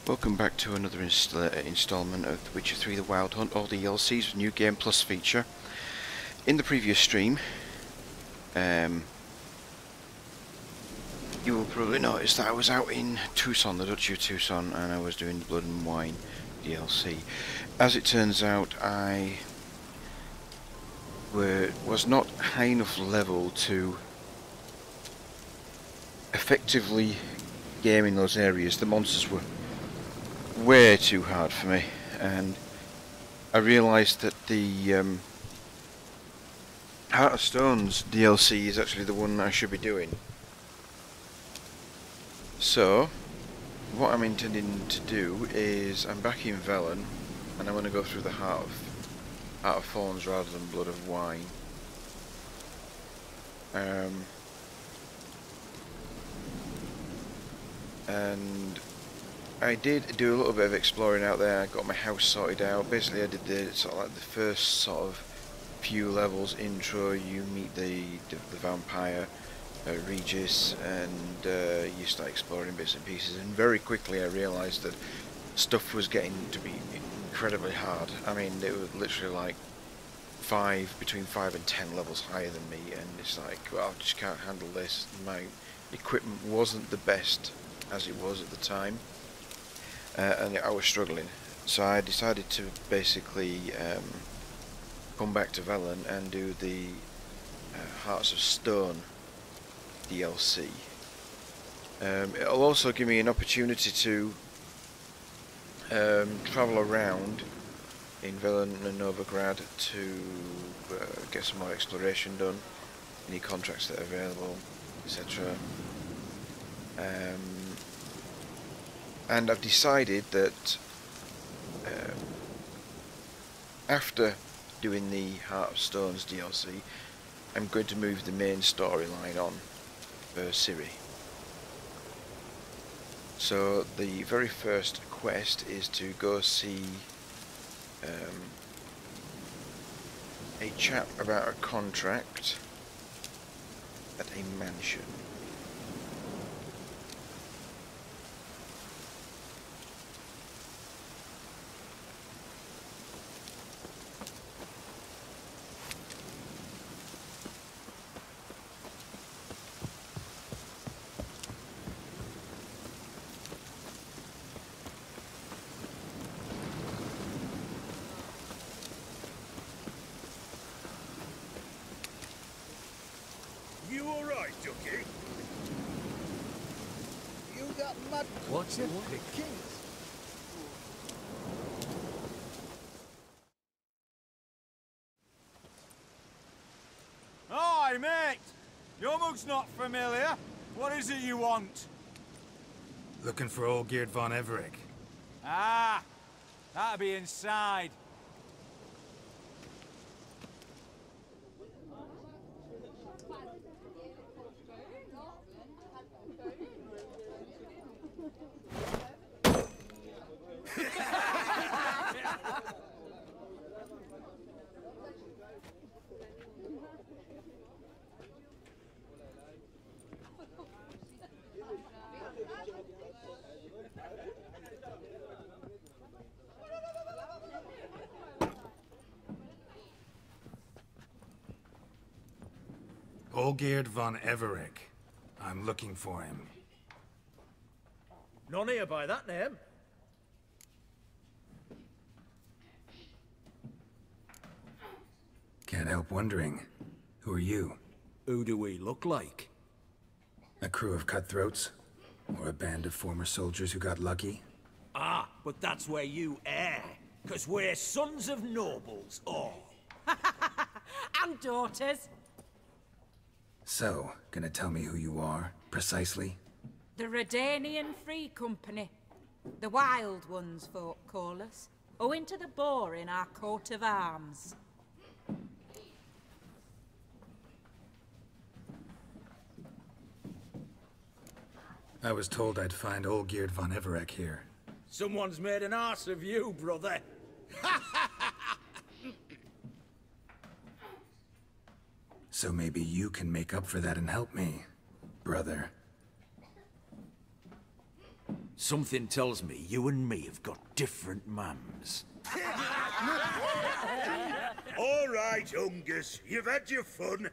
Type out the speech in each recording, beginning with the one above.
Welcome back to another installment of The Witcher 3 The Wild Hunt, or DLCs with New Game Plus feature. In the previous stream, you will probably notice that I was out in Tucson, the Duchy of Tucson, and I was doing the Blood and Wine DLC. As it turns out, I was not high enough level to effectively game in those areas. The monsters were way too hard for me, and I realised that the Heart of Stones DLC is actually the one I should be doing. So what I'm intending to do is, I'm back in Velen and I want to go through the Heart of Thorns rather than Blood of Wine. And I did do a little bit of exploring out there. I got my house sorted out. Basically I did the sort of like the first sort of few levels intro. You meet the vampire Regis, and you start exploring bits and pieces, and very quickly I realised that stuff was getting to be incredibly hard. I mean, it was literally like between 5 and 10 levels higher than me, and it's like, well, I just can't handle this. My equipment wasn't the best as it was at the time, and I was struggling, so I decided to basically come back to Velen and do the Hearts of Stone DLC. It'll also give me an opportunity to travel around in Velen and Novigrad to get some more exploration done, any contracts that are available, etc. And I've decided that after doing the Heart of Stones DLC, I'm going to move the main storyline on for Ciri. So the very first quest is to go see a chap about a contract at a mansion. You alright, Ducky? You got mud. What's it? The kings. Hi, mate! Your mug's not familiar. What is it you want? Looking for old Geert von Everec. Ah, that'll be inside. Olgierd von Everec. I'm looking for him. None here by that name. Can't help wondering. Who are you? Who do we look like? A crew of cutthroats? Or a band of former soldiers who got lucky? Ah, but that's where you err. 'Cause we're sons of nobles, all. And daughters. So, gonna tell me who you are, precisely? The Redanian Free Company. The Wild Ones, folk call us. Owing to the boar in our coat of arms. I was told I'd find Olgierd von Everec here. Someone's made an arse of you, brother. So maybe you can make up for that and help me, brother. Something tells me you and me have got different mums. All right, Ungus, you've had your fun.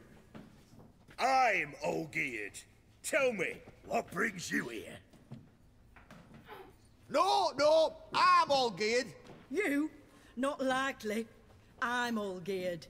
I'm Olgierd. Tell me, what brings you here? No, I'm all geared. You? Not likely. I'm all geared.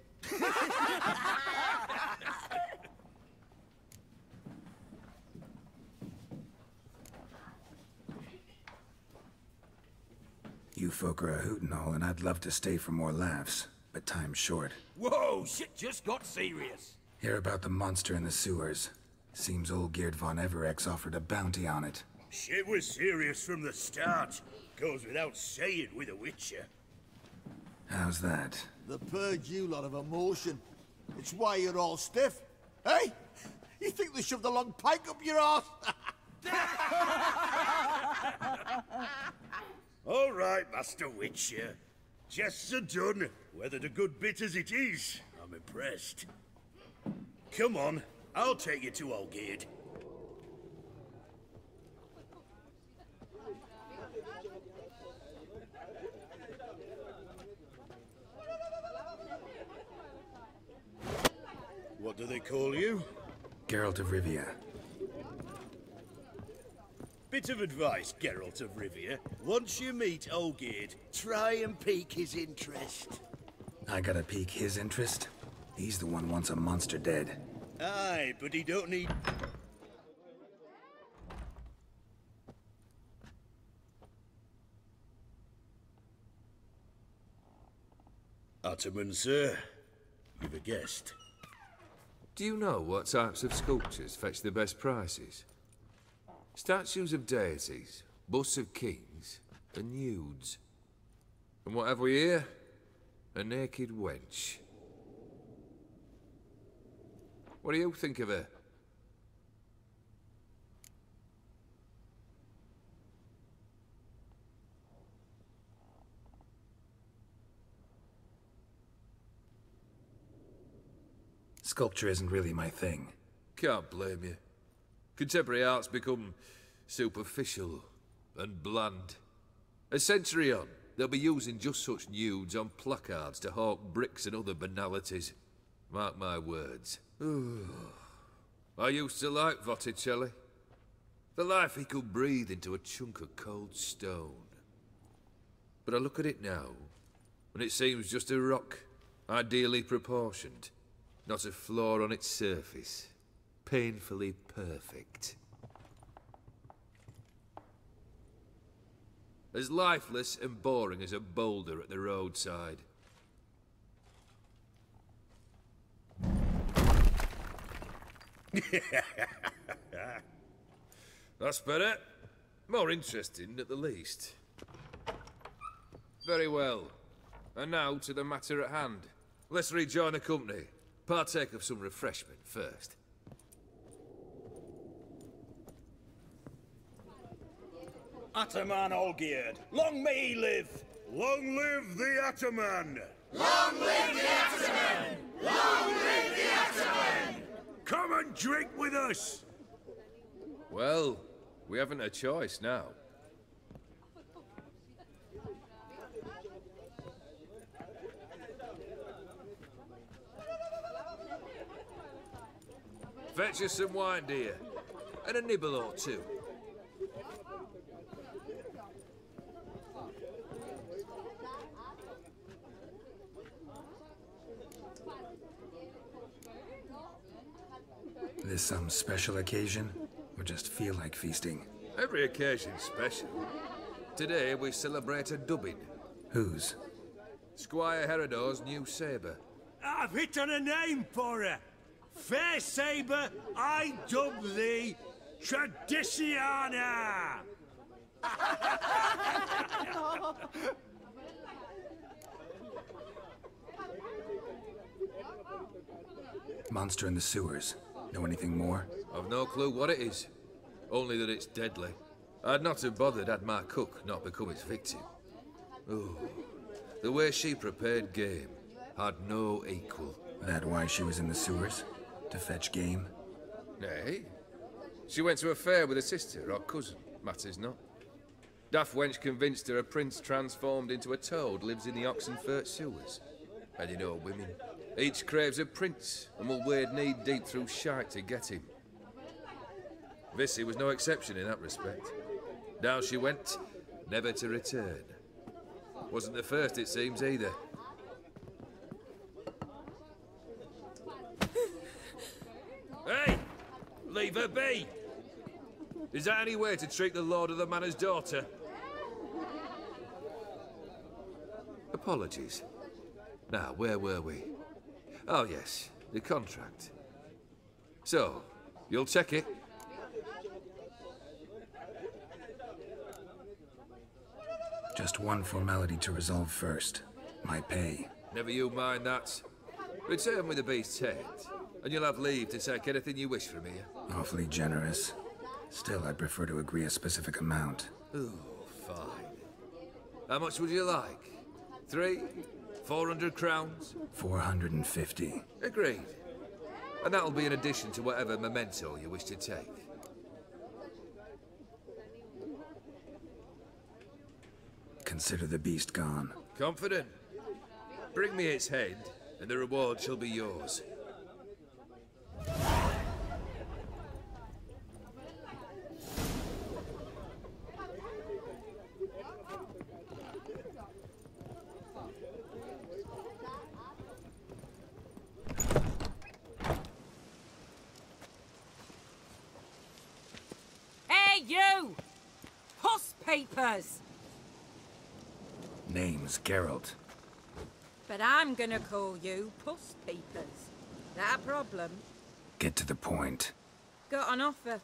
You folk are a hoot and all, and I'd love to stay for more laughs, but time's short. Whoa, shit just got serious. Hear about the monster in the sewers. Seems old Geert von Everex offered a bounty on it. Shit was serious from the start. Goes without saying with a Witcher. How's that? The purge you lot of emotion. It's why you're all stiff. Hey? You think they shoved a long pike up your arse? All right, Master Witcher. Jests are done. Whether the good bit as it is, I'm impressed. Come on, I'll take you to Olgierd. What do they call you? Geralt of Rivia. Bit of advice, Geralt of Rivia. Once you meet Olgierd, try and pique his interest. I gotta pique his interest? He's the one wants a monster dead. Aye, but he don't need... Ottoman, sir. You've a guest. Do you know what types of sculptures fetch the best prices? Statues of deities, busts of kings, and nudes. And what have we here? A naked wench. What do you think of her? Sculpture isn't really my thing. Can't blame you. Contemporary art's become superficial and bland. A century on, they'll be using just such nudes on placards to hawk bricks and other banalities. Mark my words. I used to like Botticelli. The life he could breathe into a chunk of cold stone. But I look at it now, and it seems just a rock, ideally proportioned. Not a flaw on its surface. Painfully perfect. As lifeless and boring as a boulder at the roadside. That's better. More interesting, at the least. Very well. And now to the matter at hand. Let's rejoin the company. Partake of some refreshment first. Ataman Olgierd, long may he live! Long live the Ataman! Long live the Ataman! Long live the Ataman! Come and drink with us! Well, we haven't a choice now. Fetch us some wine, dear. And a nibble or two. This some special occasion? Or just feel like feasting? Every occasion's special. Today we celebrate a dubbing. Whose? Squire Herodor's new sabre. I've hit on a name for her. Fair Sabre, I dub thee Tradiciana! Monster in the sewers. Know anything more? I've no clue what it is. Only that it's deadly. I'd not have bothered had my cook not become its victim. Oh, the way she prepared game had no equal. That why she was in the sewers? To fetch game? Nay. She went to a fair with a sister or cousin, matters not. Daft wench convinced her a prince transformed into a toad lives in the Oxenfurt sewers. And you know women. Each craves a prince and will wade knee-deep through shite to get him. Vissy was no exception in that respect. Down she went, never to return. Wasn't the first, it seems, either. Hey! Leave her be! Is that any way to treat the lord of the manor's daughter? Apologies. Now, where were we? Oh, yes, the contract. So, you'll check it? Just one formality to resolve first. My pay. Never you mind that. Return with the beast's head, and you'll have leave to take anything you wish from here. Awfully generous. Still, I'd prefer to agree a specific amount. Oh, fine. How much would you like? 3? 400 crowns? 450. Agreed. And that'll be in addition to whatever memento you wish to take. Consider the beast gone. Confident? Bring me its head, and the reward shall be yours. Hey, you! Puss papers! Name's Geralt. But I'm gonna call you Puss Peepers. That a problem? Get to the point. Got an offer.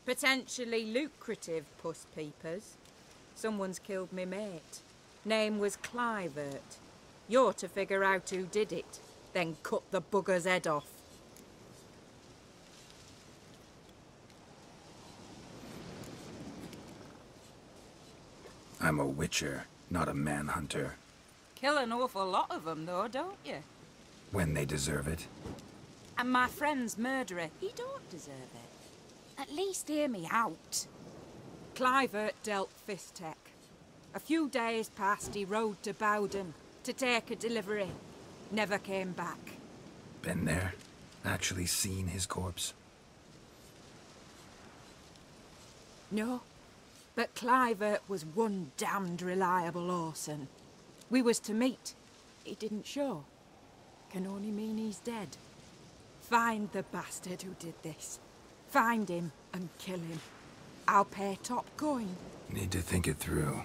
Potentially lucrative Puss Peepers. Someone's killed me mate. Name was Clivert. You're to figure out who did it, then cut the bugger's head off. I'm a witcher, not a manhunter. Kill an awful lot of them, though, don't you? When they deserve it. And my friend's murderer, he don't deserve it. At least hear me out. Clivert dealt Fistech. A few days past, he rode to Bowden to take a delivery. Never came back. Been there? Actually seen his corpse? No, but Clivert was one damned reliable horseman. We was to meet. He didn't show. Can only mean he's dead. Find the bastard who did this. Find him and kill him. I'll pay top coin. Need to think it through.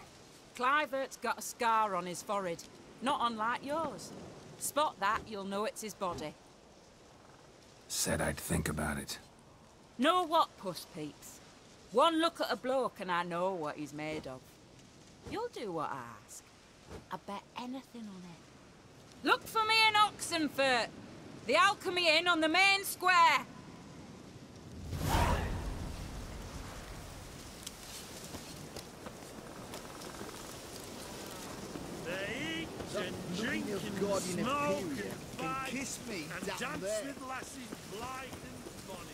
Clivert's got a scar on his forehead, not unlike yours. Spot that, you'll know it's his body. Said I'd think about it. Know what, Puss Peeps? One look at a bloke and I know what he's made of. You'll do what I ask. I bet anything on it. Look for me in Oxenfurt. The Alchemy Inn on the main square. They eat and drink and smoke and fight kiss me and down dance there. with lasses blithe and bonny.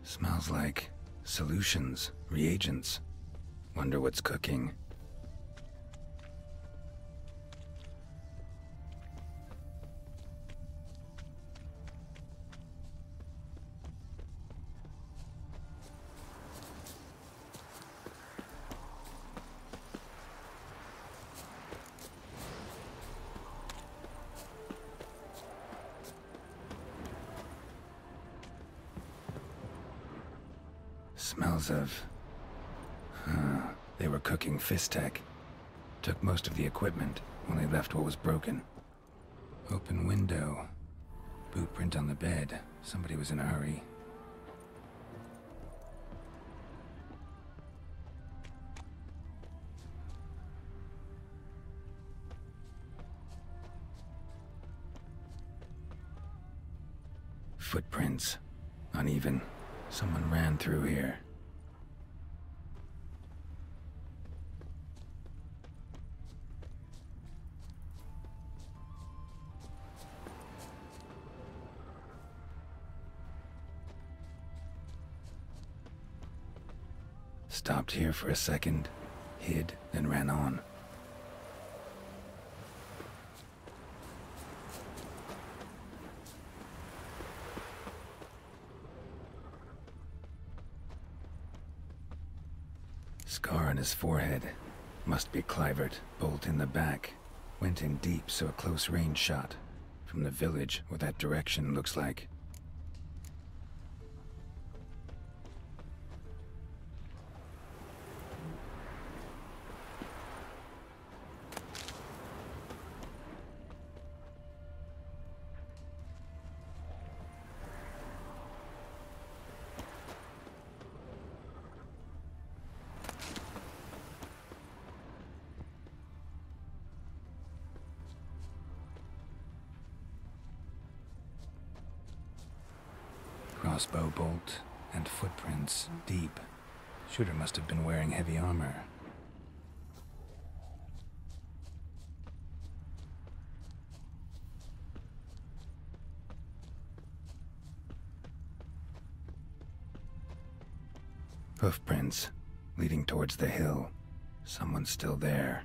Smells like solutions, reagents. Wonder what's cooking. Smells of... they were cooking Fistech. Took most of the equipment, only left what was broken. window. Boot print on the bed. Somebody was in a hurry. Footprints. Uneven. Someone ran through here. Stopped here for a second, hid, then ran on. Scar on his forehead. Must be Clivert. Bolt in the back. Went in deep, so a close range shot. From the village, or that direction, looks like. Crossbow bolt and footprints deep. Shooter must have been wearing heavy armor. Hoofprints leading towards the hill. Someone's still there.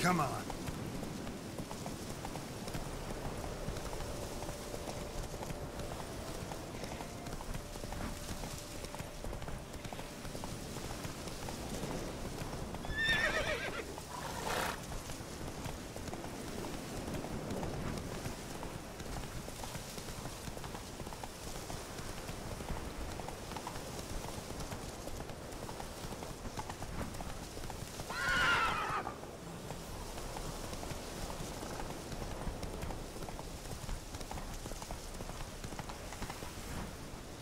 Come on.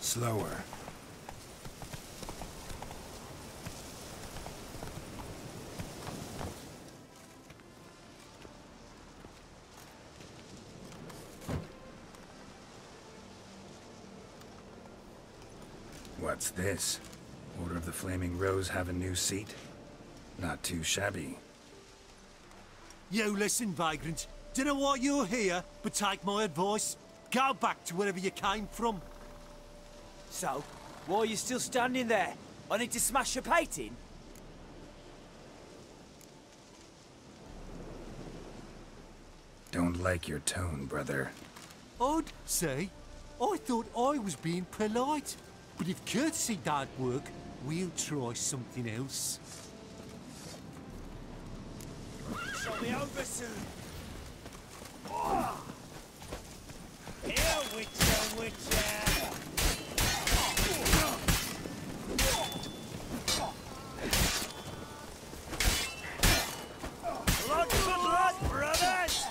Slower. What's this? Order of the Flaming Rose have a new seat? Not too shabby. You listen, vagrant. Dunno why you're here, but take my advice. Go back to wherever you came from. So, why are you still standing there? I need to smash your painting? Don't like your tone, brother. I'd say. I thought I was being polite. But if courtesy don't work, we'll try something else. Show me over soon. Here, Witcher, Witcher! Blood for blood, brothers!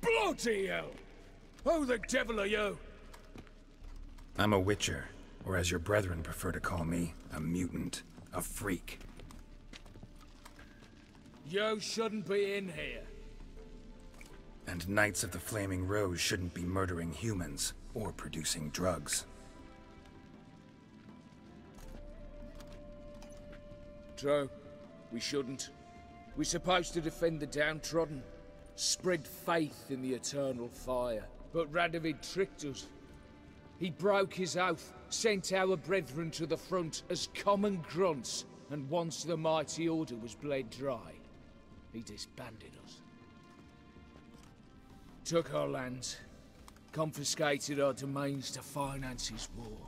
Bloody hell! Who the devil are you? I'm a Witcher, or as your brethren prefer to call me, a mutant, a freak. You shouldn't be in here. And Knights of the Flaming Rose shouldn't be murdering humans, or producing drugs. True. We shouldn't. We're supposed to defend the downtrodden. Spread faith in the eternal fire. But Radovid tricked us. He broke his oath, sent our brethren to the front as common grunts, and once the mighty order was bled dry, he disbanded us. Took our lands, confiscated our domains to finance his war.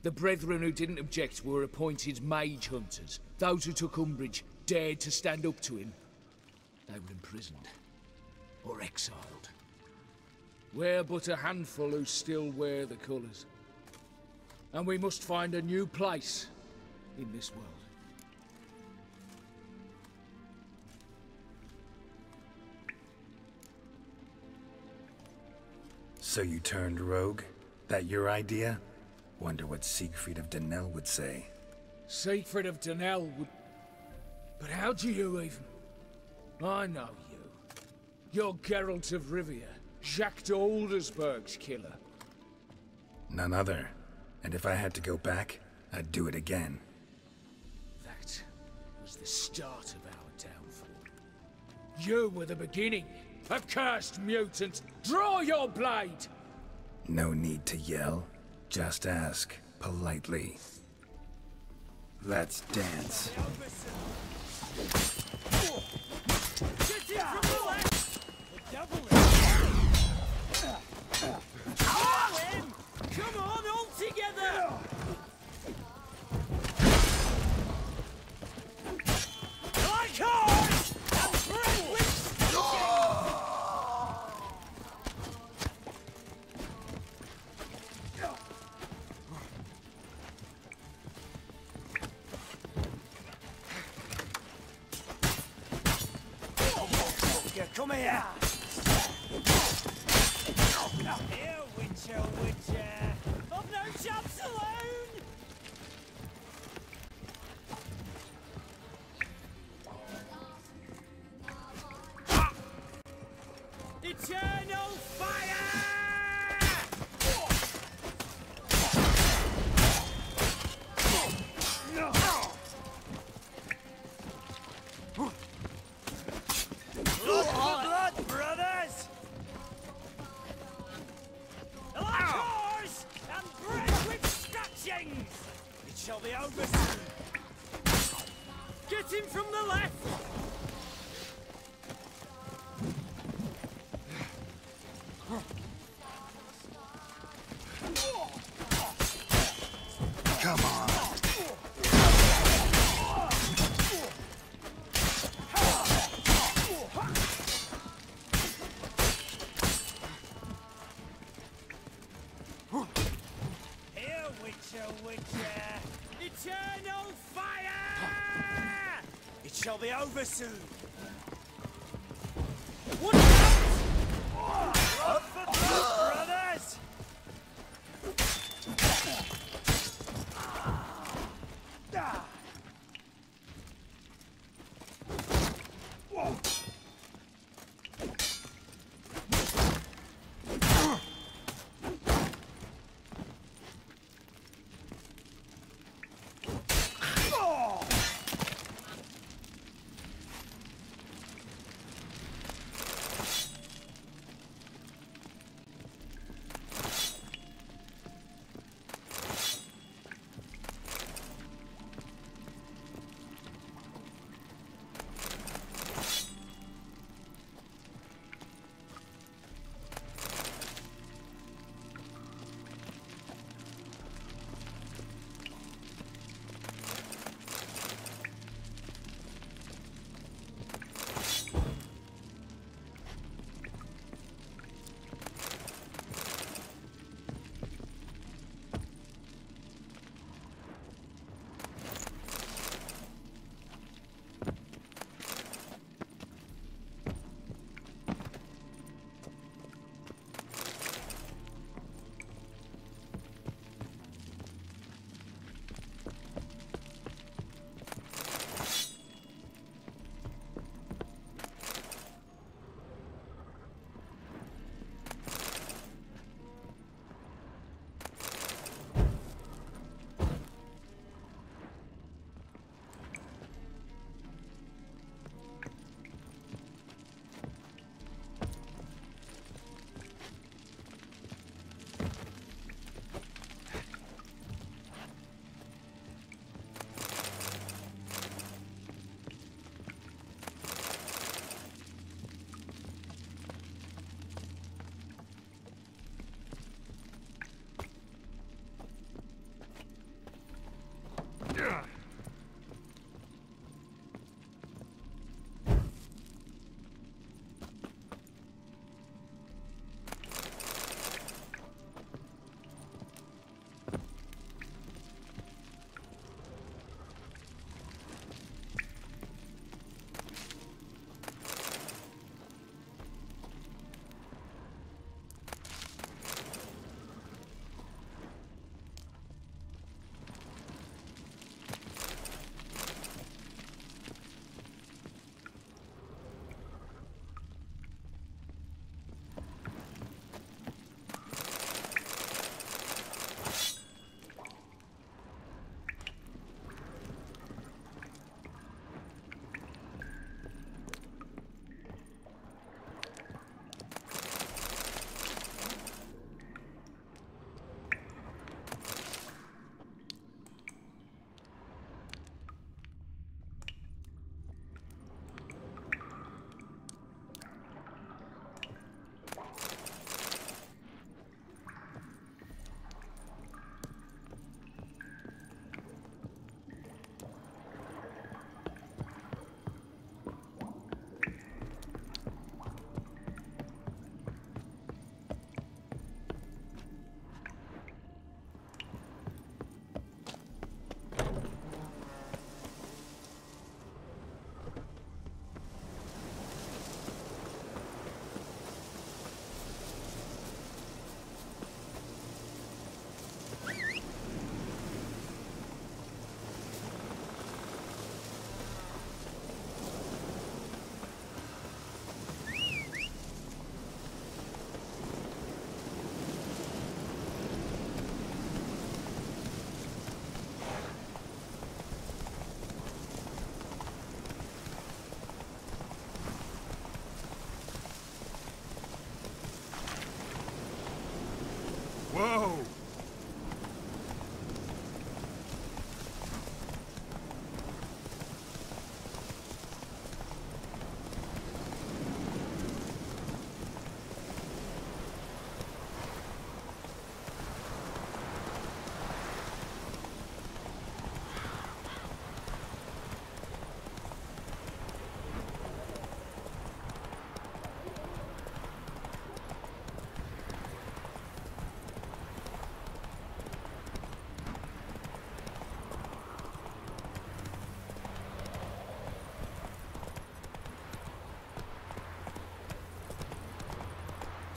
The brethren who didn't object were appointed mage hunters. Those who took umbrage dared to stand up to him. They were imprisoned. Or exiled. We're but a handful who still wear the colours. And we must find a new place in this world. So you turned rogue? That your idea? Wonder what Siegfried of Denel would say. Siegfried of Denel would... But how do you even... I know you. You're Geralt of Rivia, Jacques de Aldersberg's killer. None other. And if I had to go back, I'd do it again. That was the start of our downfall. You were the beginning. A cursed mutant! Draw your blade! No need to yell. Just ask, politely. Let's dance. Get in from the left! The devil is... Follow him! Come on, all together! Like horse! And bread with stitching! Come here! Here, Witcher, Witcher! I've no chance alone! Eternal fire! Blood for blood, brothers! Like horse and bread with scratchings! It shall be over soon. Get him from the left! Come on. Here, Witcher, Witcher! Eternal fire! It shall be over soon. What out! Blood for blood, brothers!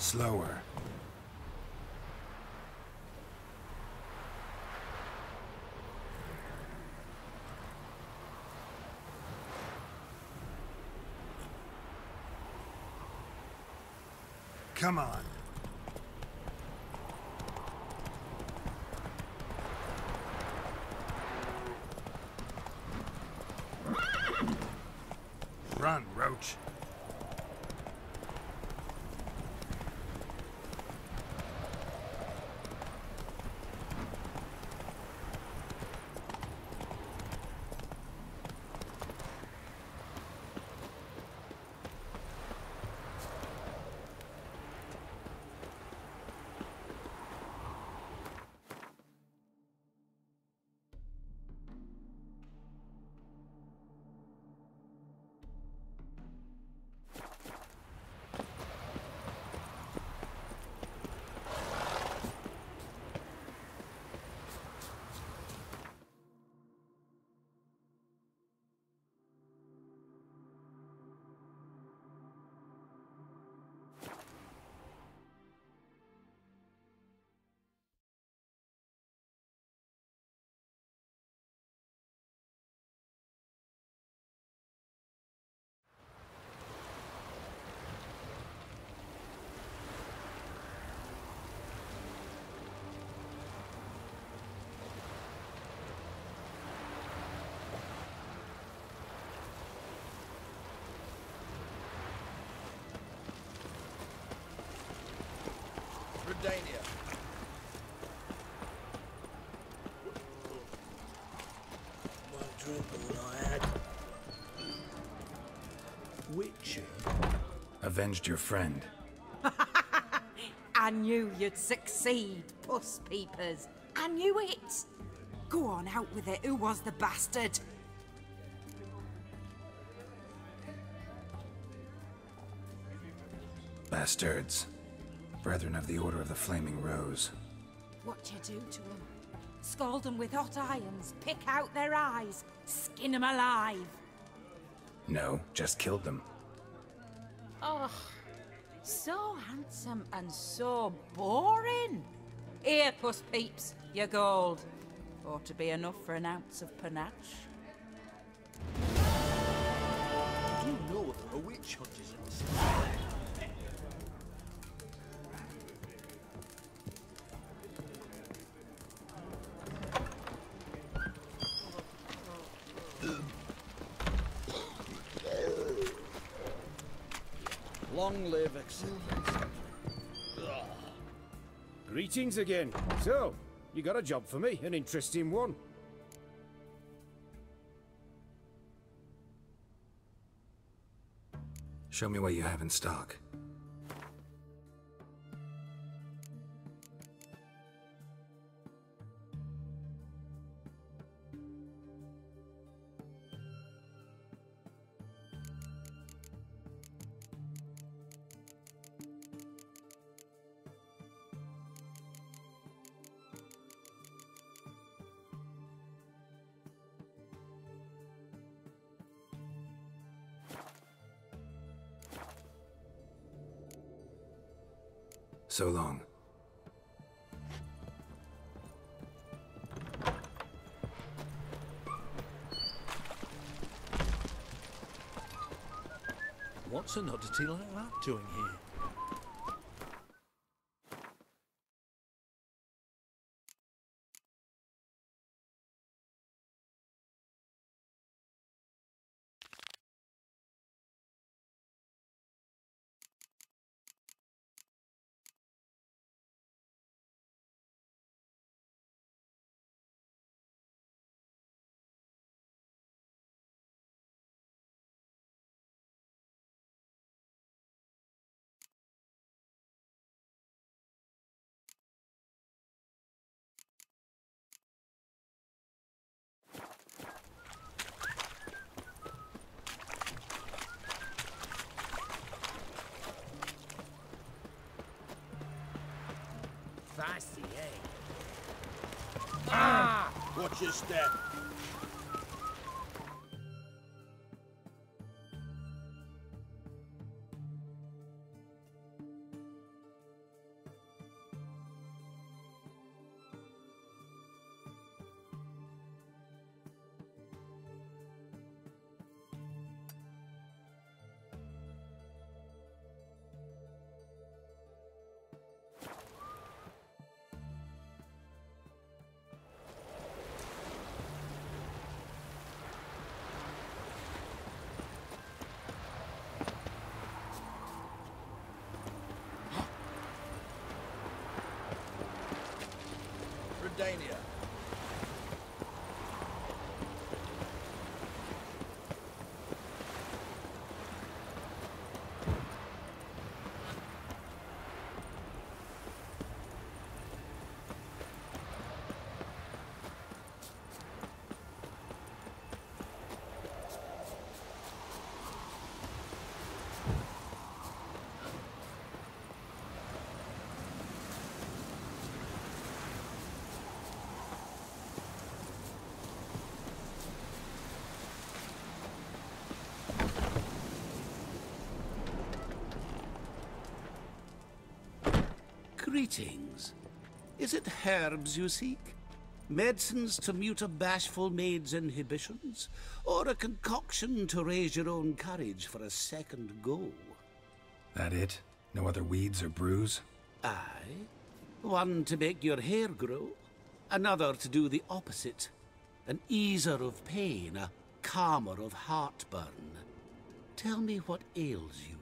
Slower. Come on. Run, Roach. Redania. One drink all I had. Witcher? Avenged your friend. I knew you'd succeed, puss peepers. I knew it. Go on, out with it. Who was the bastard? Bastards. Brethren of the Order of the Flaming Rose. What you do to them? Scald them with hot irons, pick out their eyes, skin them alive. No, just killed them. Oh, so handsome and so boring. Here, puss peeps, your gold. Ought to be enough for an ounce of panache. Do you know there are witch hunters in the city? Long live Excellency. Greetings again. So, you got a job for me, an interesting one. Show me what you have in stock. So long. What's an oddity like that doing here? Fancy, eh? Ah! Watch your step. down here. Greetings. Is it herbs you seek? Medicines to mute a bashful maid's inhibitions? Or a concoction to raise your own courage for a second go? That it? No other weeds or brews? Aye. One to make your hair grow, another to do the opposite. An easer of pain, a calmer of heartburn. Tell me what ails you.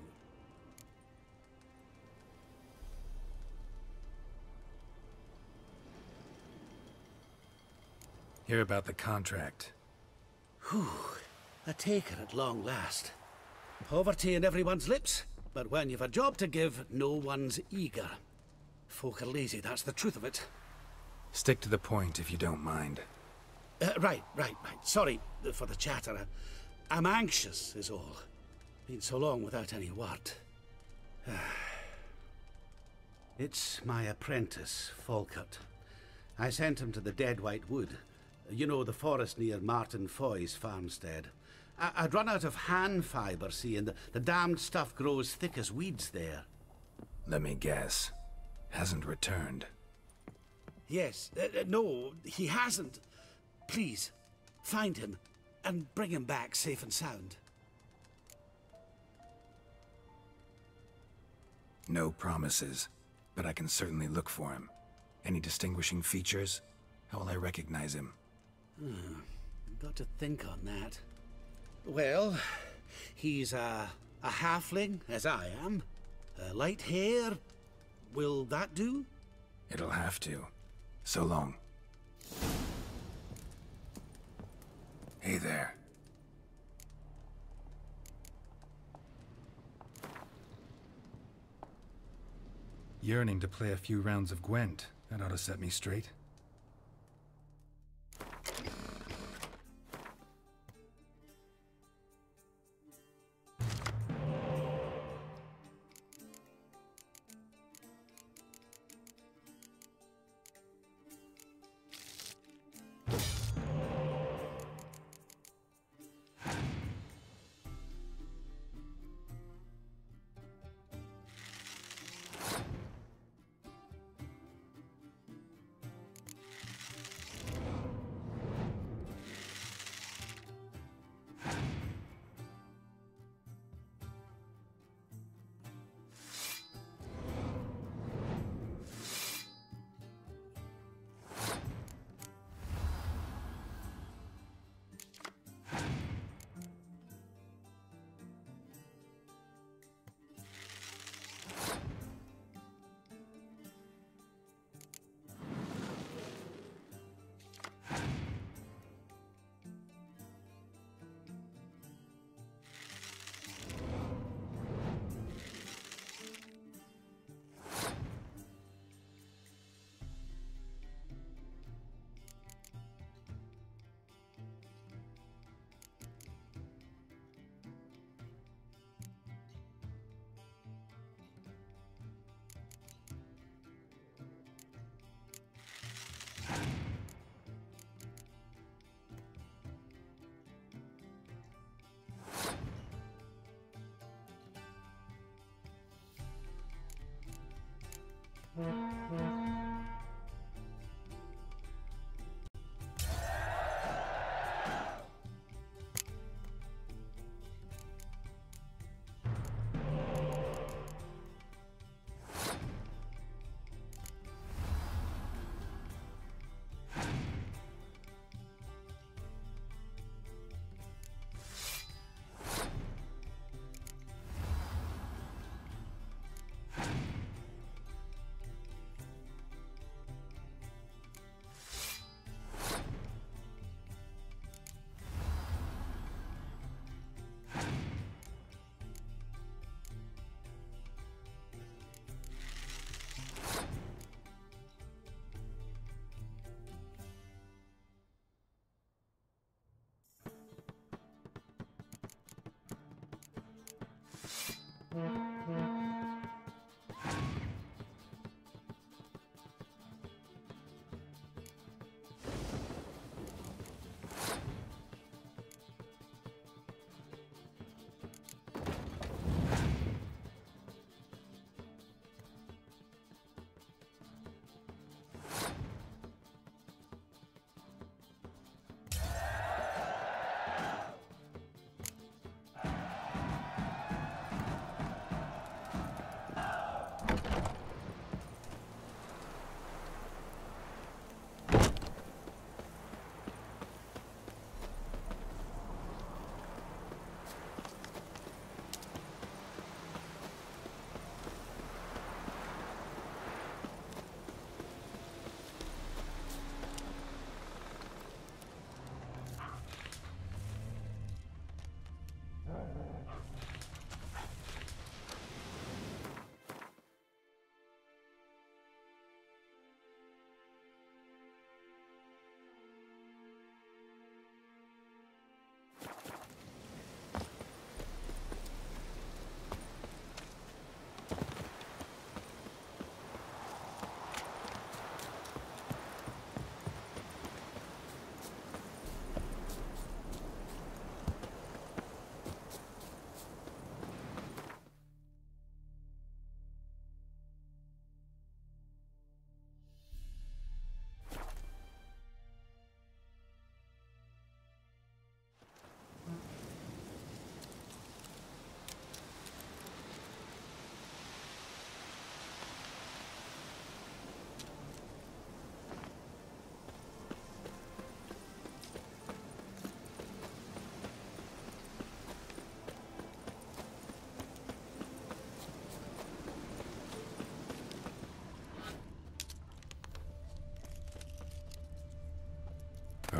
Hear about the contract. Whew. A taker at long last. Poverty in everyone's lips, but when you've a job to give, no one's eager. Folk are lazy, that's the truth of it. Stick to the point if you don't mind. Right. Sorry for the chatter. I'm anxious, is all. Been so long without any word. It's my apprentice, Falkert. I sent him to the Dead White Wood. You know, the forest near Martin Foy's farmstead. I'd run out of hand fibre, see, and the damned stuff grows thick as weeds there. Let me guess. Hasn't returned. Yes. No, he hasn't. Please, find him and bring him back safe and sound. No promises, but I can certainly look for him. Any distinguishing features? How will I recognize him? Got to think on that. Well, he's a halfling, as I am. Light hair. Will that do? It'll have to. So long. Hey there. Yearning to play a few rounds of Gwent. That ought to set me straight.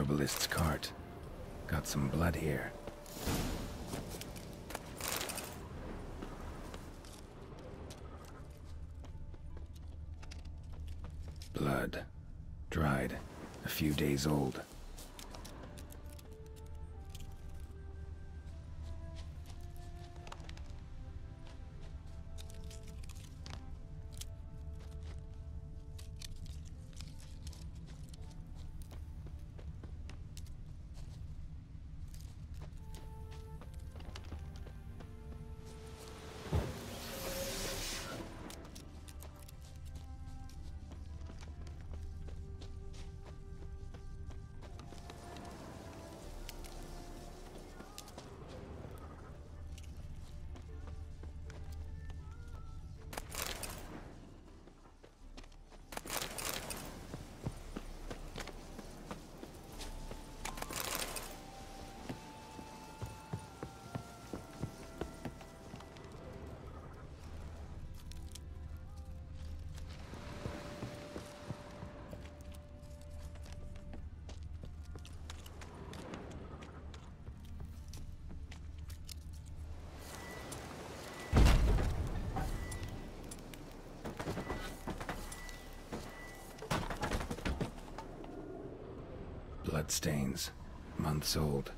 herbalist's cart. Got some blood here. Blood. Dried. A few days old. Bloodstains. Months old.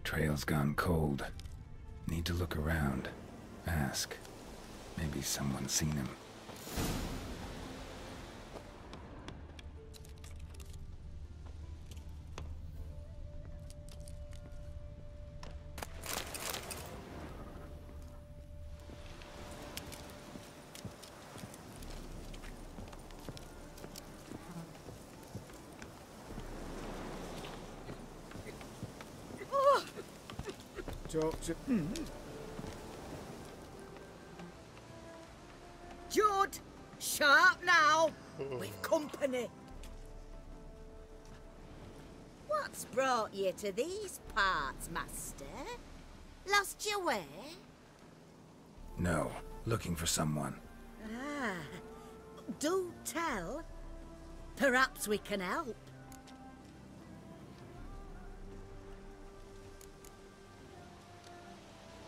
Trail's gone cold. Need to look around. Ask. Maybe someone's seen him. Talk to... Judd! Sharp now! We've company. What's brought you to these parts, master? Lost your way? No. Looking for someone. Ah. Do tell. Perhaps we can help.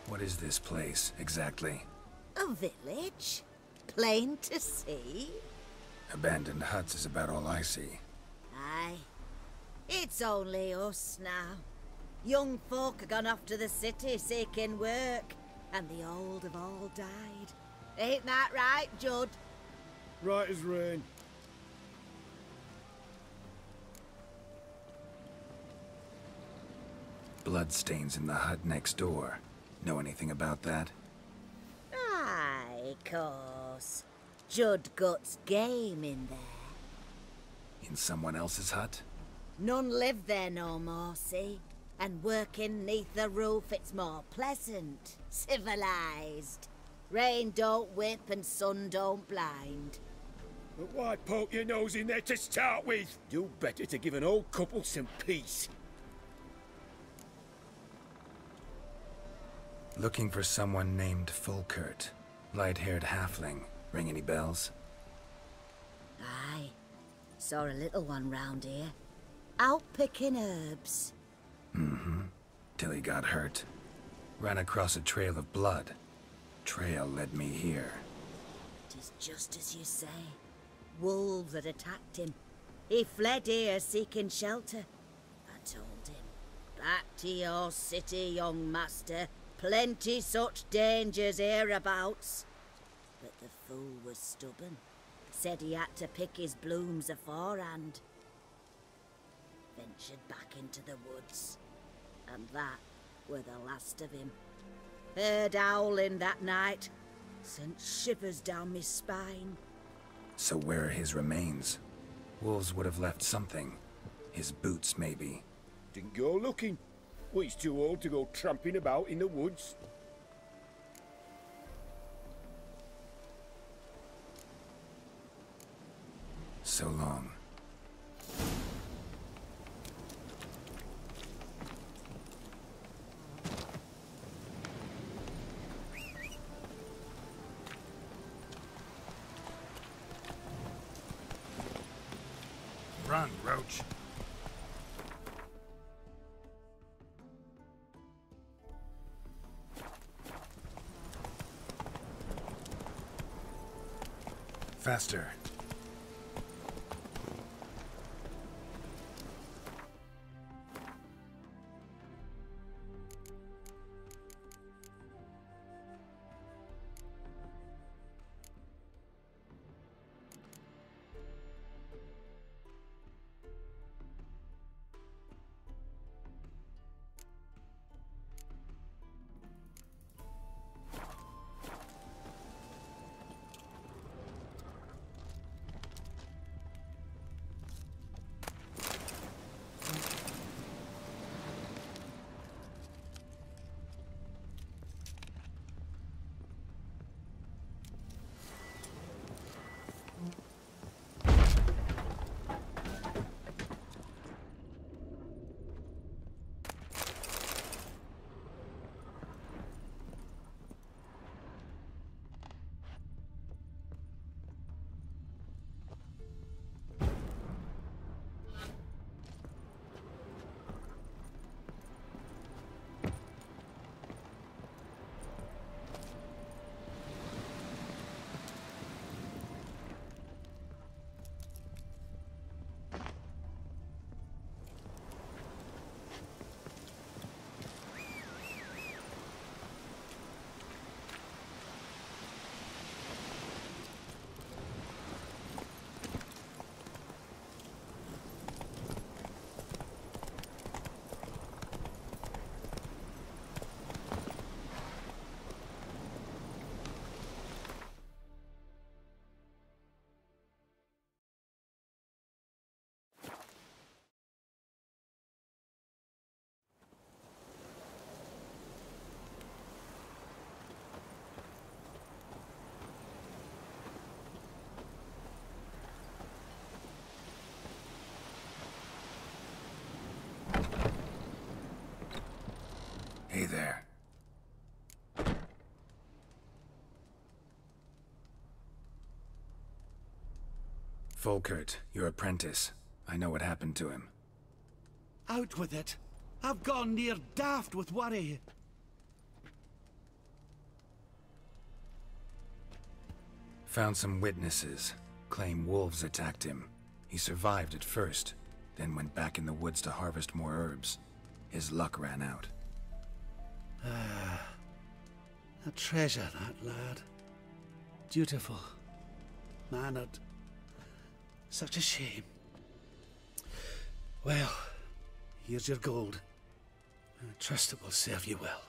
What is this place, exactly? A village? Plain to see? Abandoned huts is about all I see. Aye. It's only us now. Young folk have gone off to the city seeking work, and the old have all died. Ain't that right, Judd? Right as rain. Bloodstains in the hut next door. Know anything about that? Aye, course. Judd guts game in there. In someone else's hut? None live there no more, see? And working neath the roof, it's more pleasant. Civilized. Rain don't whip and sun don't blind. But why poke your nose in there to start with? Do better to give an old couple some peace. Looking for someone named Fulkert. Light-haired halfling. Ring any bells? Aye. Saw a little one round here. Out picking herbs. Mm-hmm. Till he got hurt. Ran across a trail of blood. Trail led me here. Tis just as you say. Wolves had attacked him. He fled here seeking shelter. I told him. Back to your city, young master. Plenty such dangers hereabouts. But the fool was stubborn. Said he had to pick his blooms aforehand. Ventured back into the woods. And that were the last of him. Heard howling that night. Sent shivers down me spine. So where are his remains? Wolves would have left something. His boots, maybe. Didn't go looking. Well, he's too old to go tramping about in the woods. So long. Run, Roach. Faster. Hey there. Volkert, your apprentice. I know what happened to him. Out with it. I've gone near daft with worry. Found some witnesses. Claim wolves attacked him. He survived at first, then went back in the woods to harvest more herbs. His luck ran out. A treasure, that lad. Dutiful. Mannered. Such a shame. Well, here's your gold. I trust it will serve you well.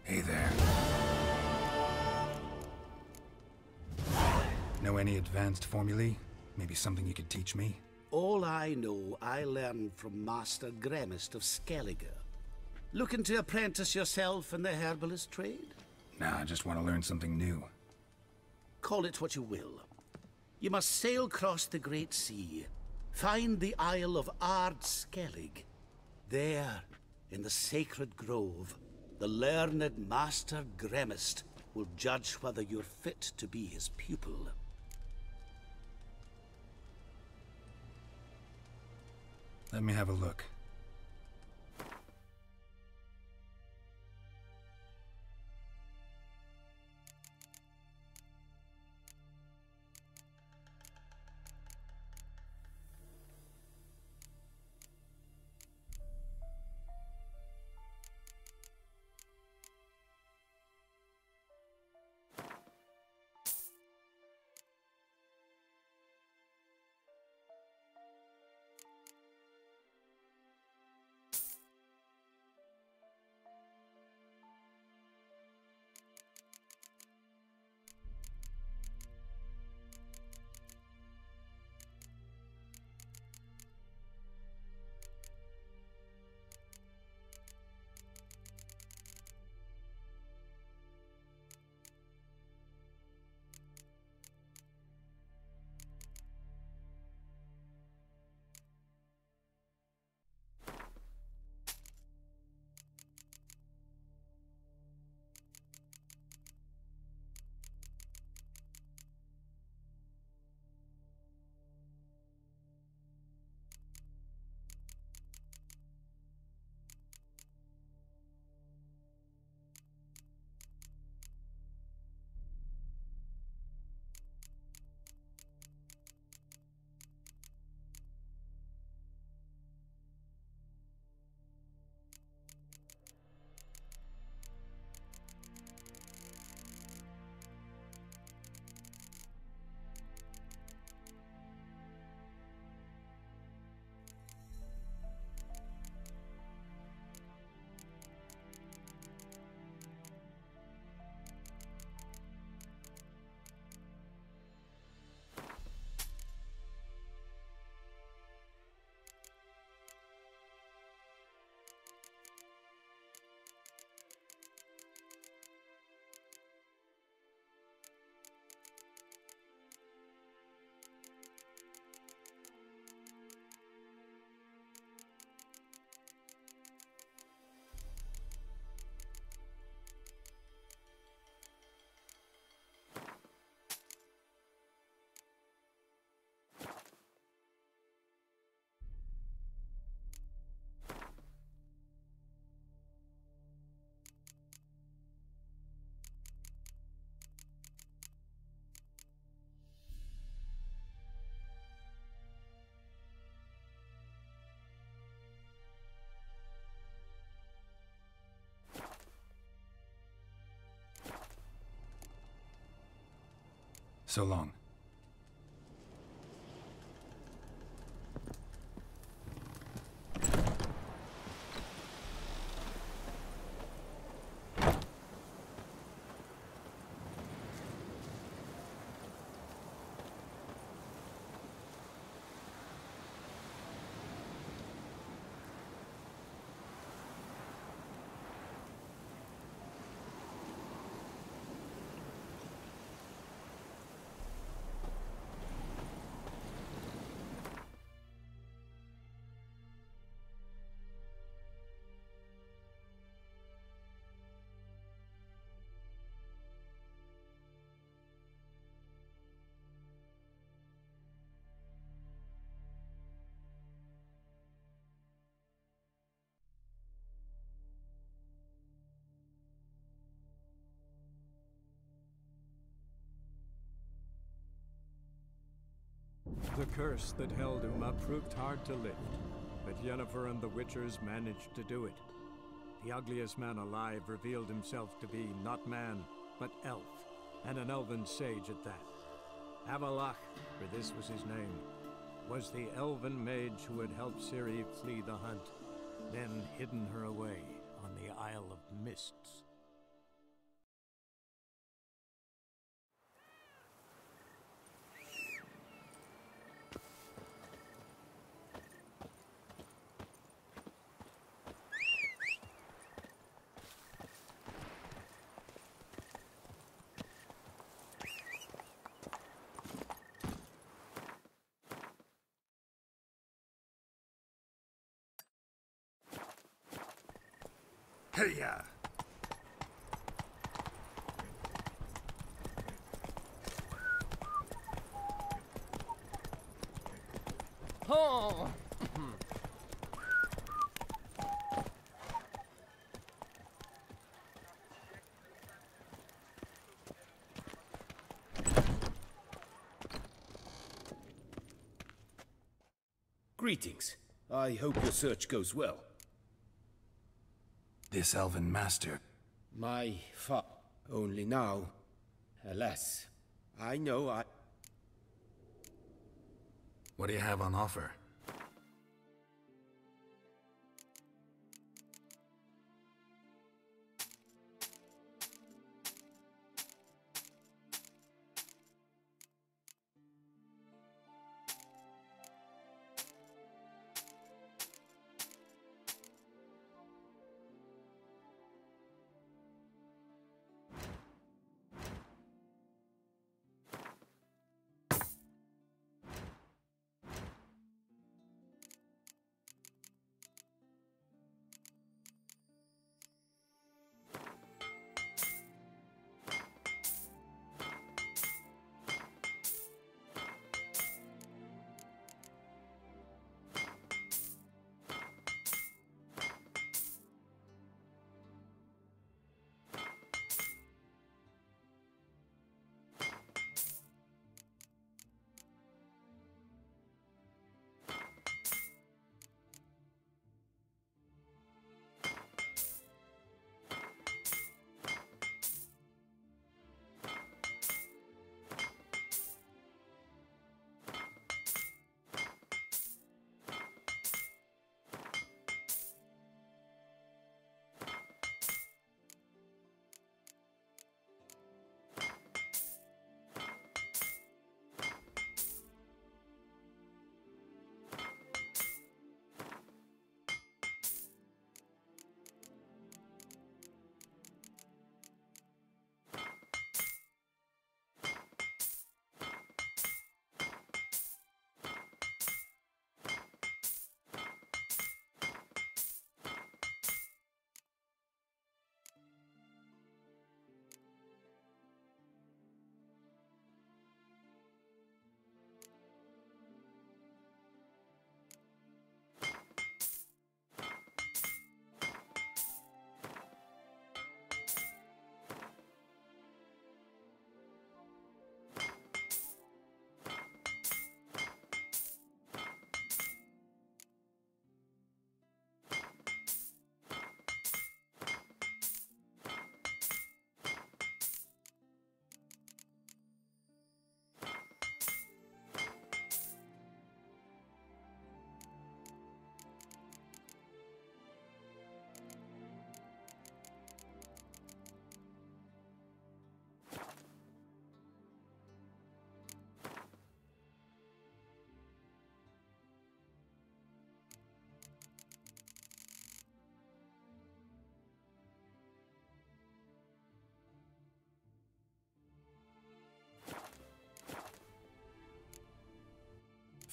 Hey there. Know any advanced formulae? Maybe something you could teach me? All I know, I learned from Master Gremist of Skellige. Looking to apprentice yourself in the herbalist trade? Nah, I just want to learn something new. Call it what you will. You must sail across the Great Sea, find the Isle of Ard Skellig. There, in the sacred grove, the learned Master Gremist will judge whether you're fit to be his pupil. Let me have a look. So long. The curse that held Uma proved hard to lift, but Yennefer and the Witchers managed to do it. The ugliest man alive revealed himself to be not man, but elf, and an elven sage at that. Avalach, for this was his name, was the elven mage who had helped Ciri flee the hunt, then hidden her away on the Isle of Mists. Hyel Yeh! Oh! Greetings. I hope your search goes well. This elven master. My fa... Only now. Alas. I know I... What do you have on offer?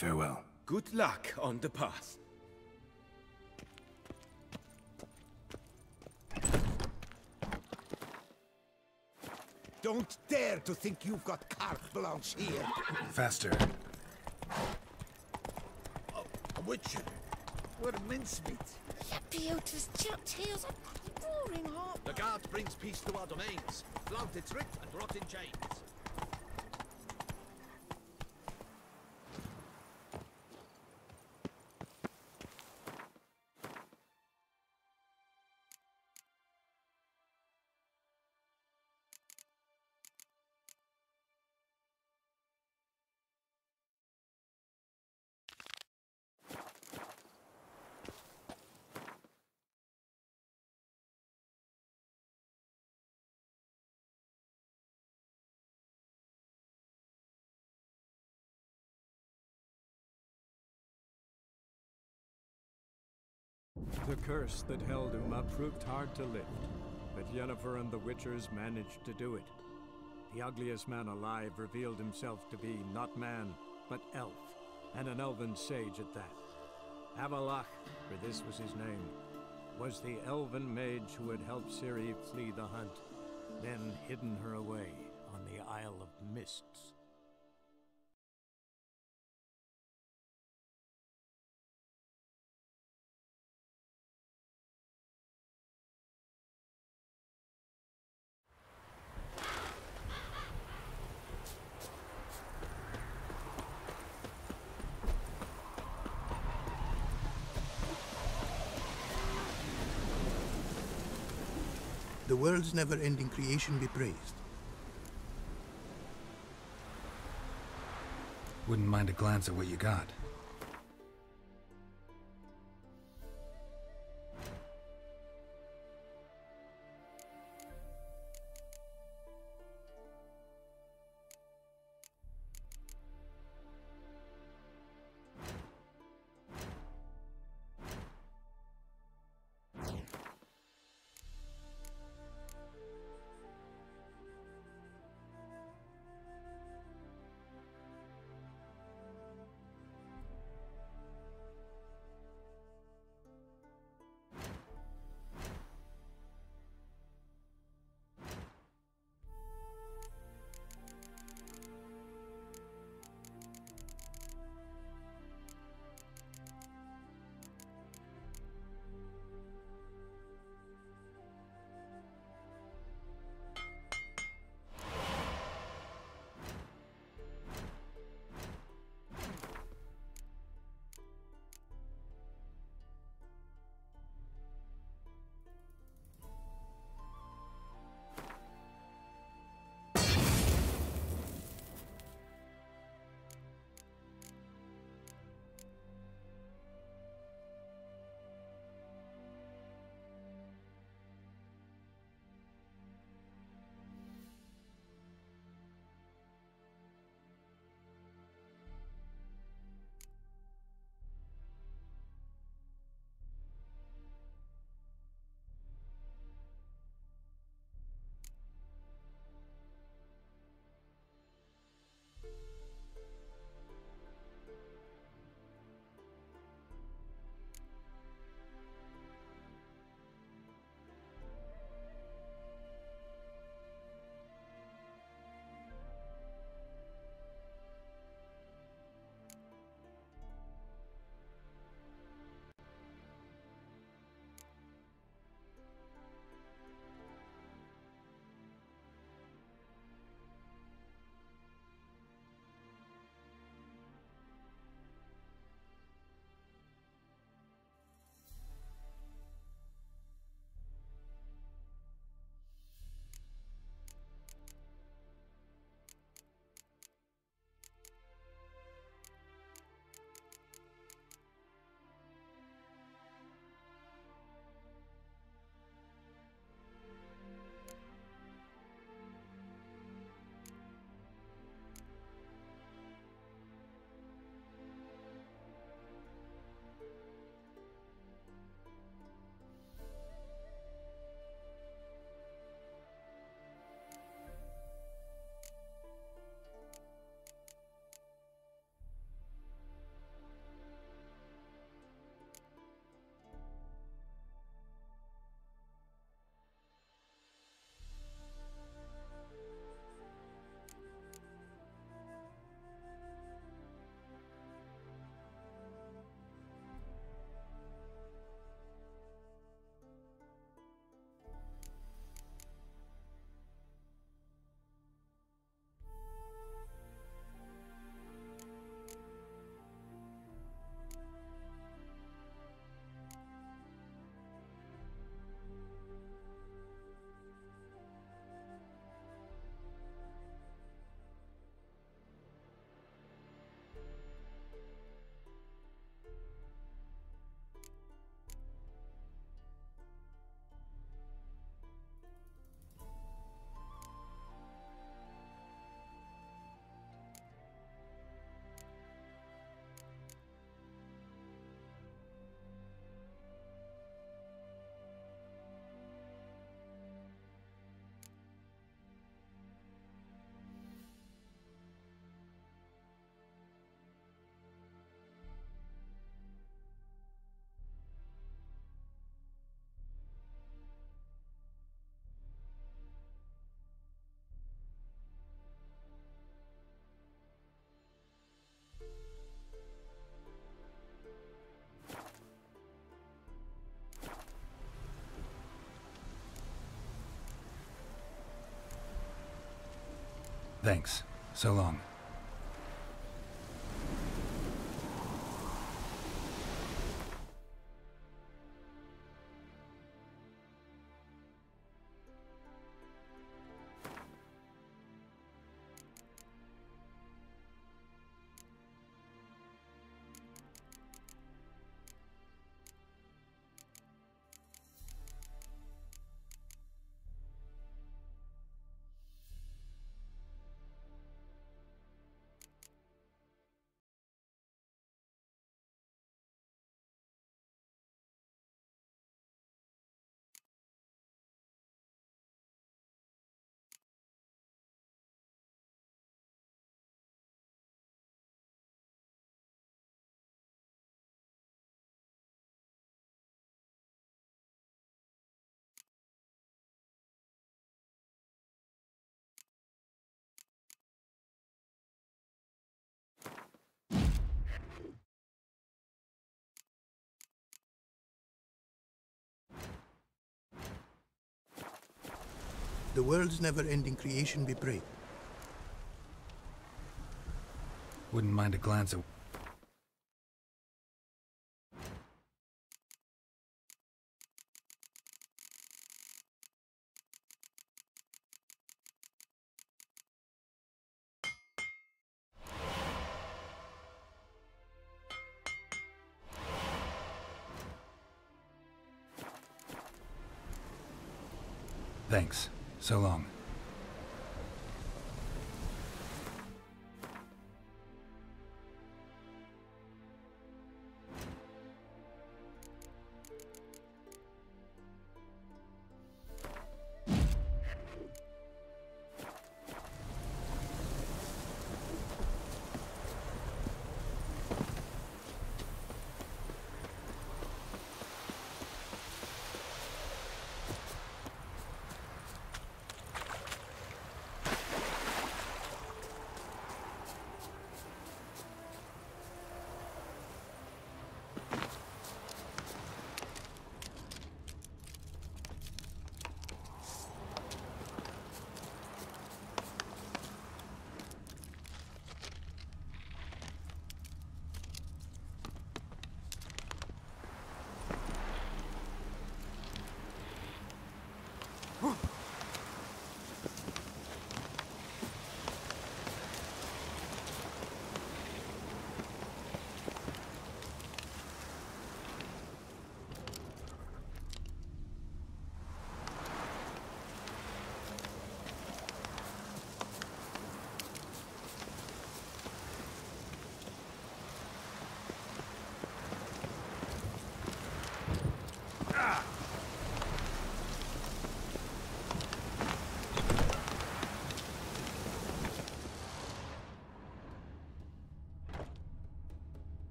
Farewell. Good luck on the path. Don't dare to think you've got carte blanche here. Faster. A witcher. What a mincemeat. Beauties, chipped heels, a roaring heart. The guard brings peace to our domains. Flaunt its writ and rot in chains. The curse that held Uma proved hard to lift, but Yennefer and the Witchers managed to do it. The ugliest man alive revealed himself to be not man, but elf, and an elven sage at that. Avalach, for this was his name, was the elven mage who had helped Ciri flee the hunt, then hidden her away on the Isle of Mists. The world's never-ending creation be praised. Wouldn't mind a glance at what you got. Thanks. So long. The world's never-ending creation we pray. Wouldn't mind a glance at... Thanks. So long.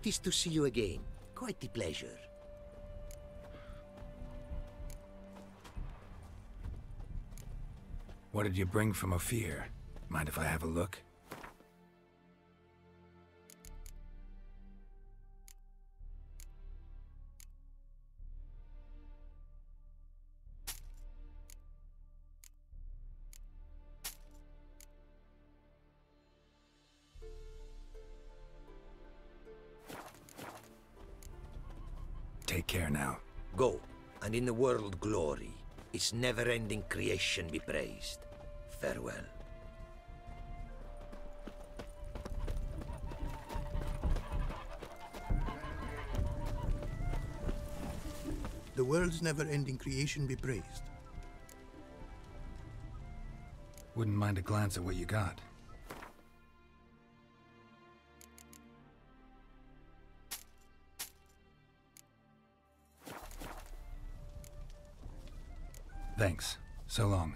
It is to see you again. Quite the pleasure. What did you bring from Ophir? Mind if I have a look? Take care now. Go, and in the world glory, its never-ending creation be praised. Farewell. The world's never-ending creation be praised. Wouldn't mind a glance at what you got. Thanks. So long.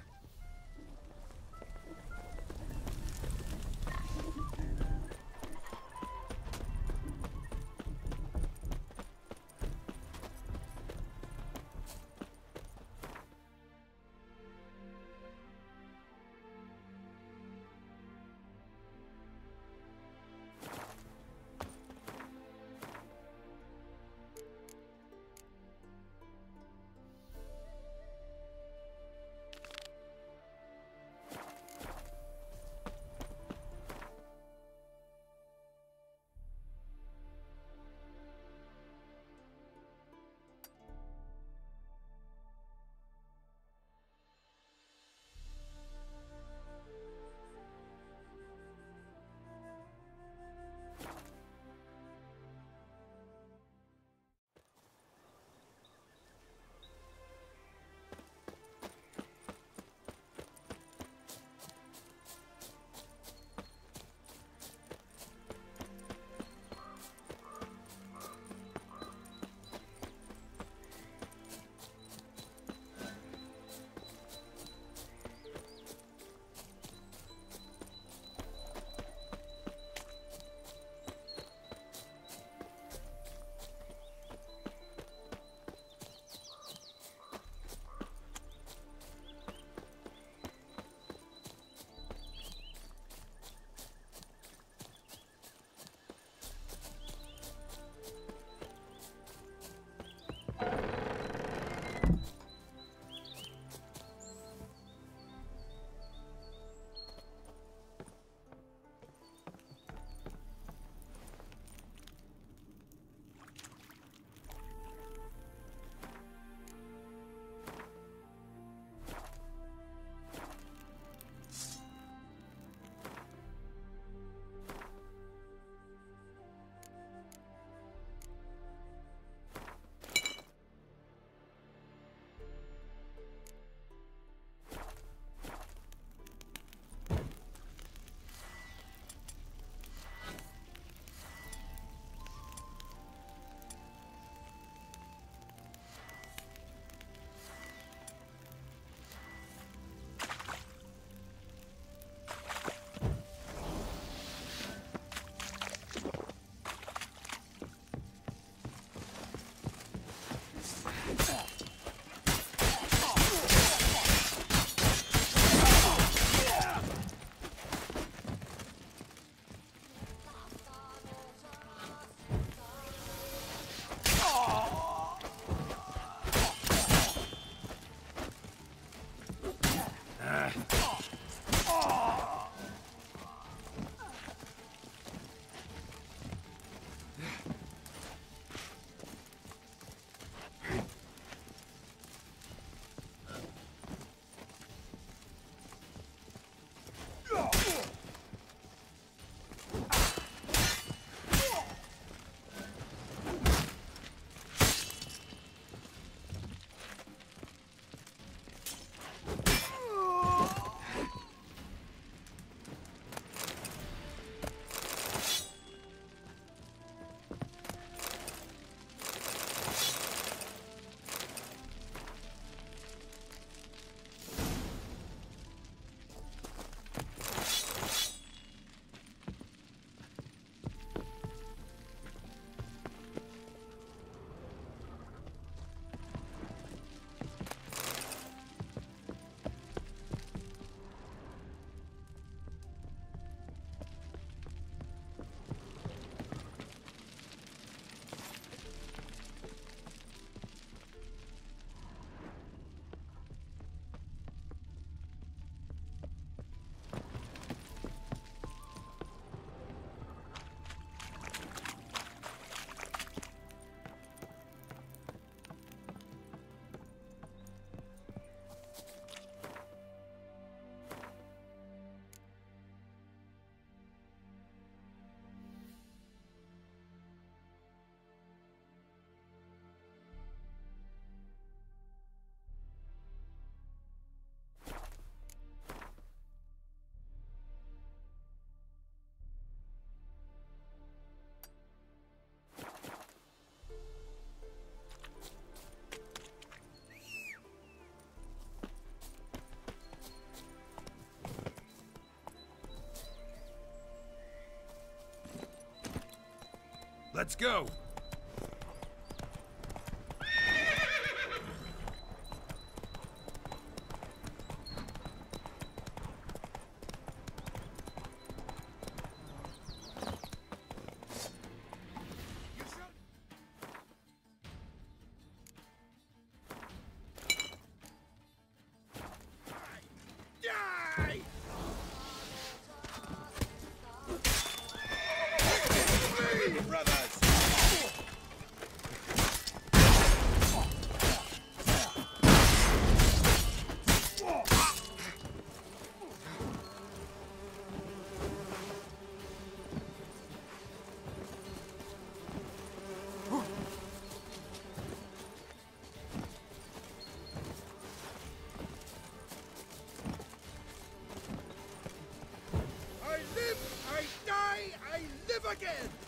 Let's go. Again!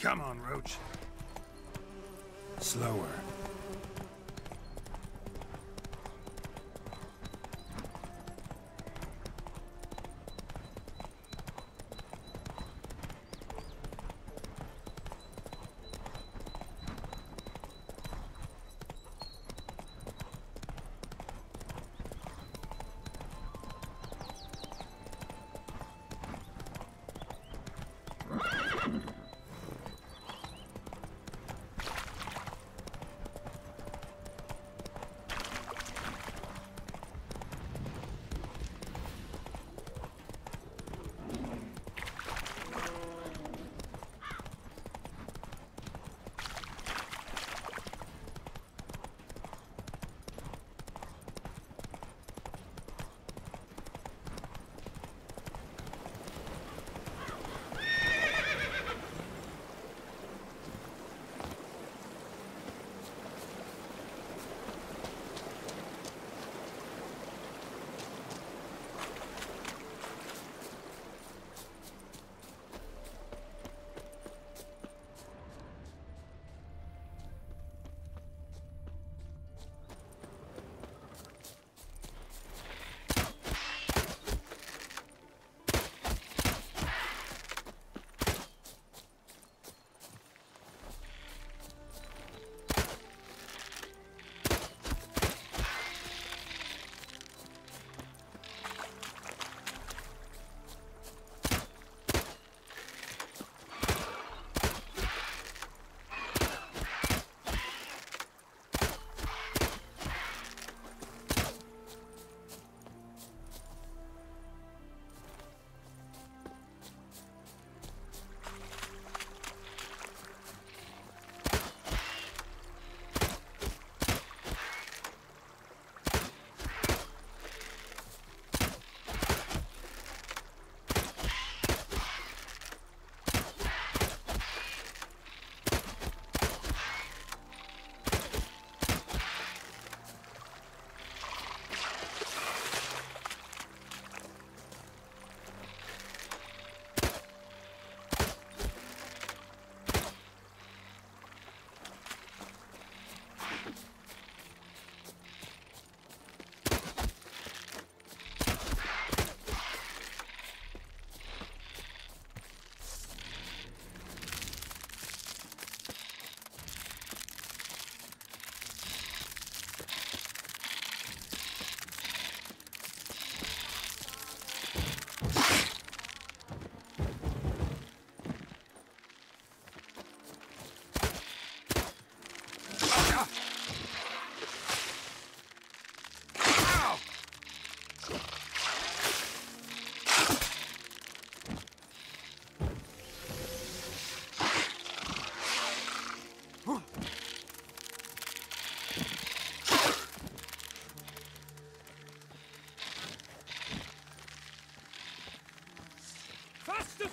Come on, Roach. Slower.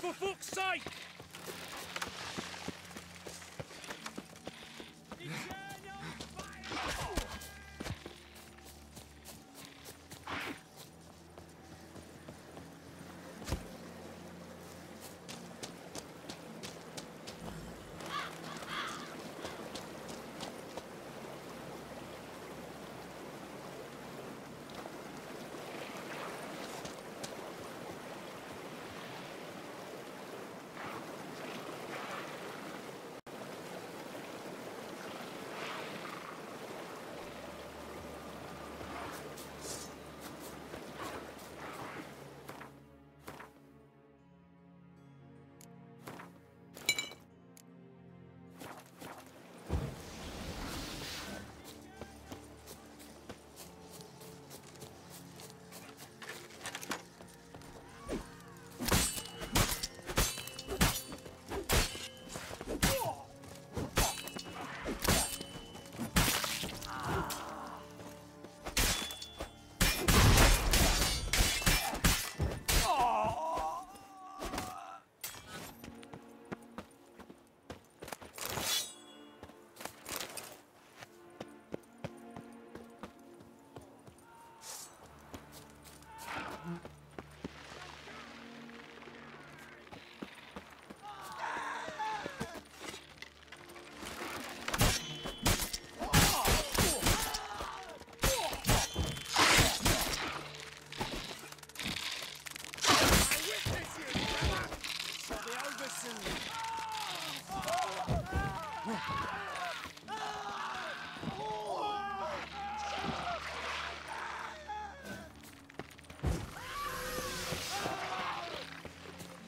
for fuck's sake!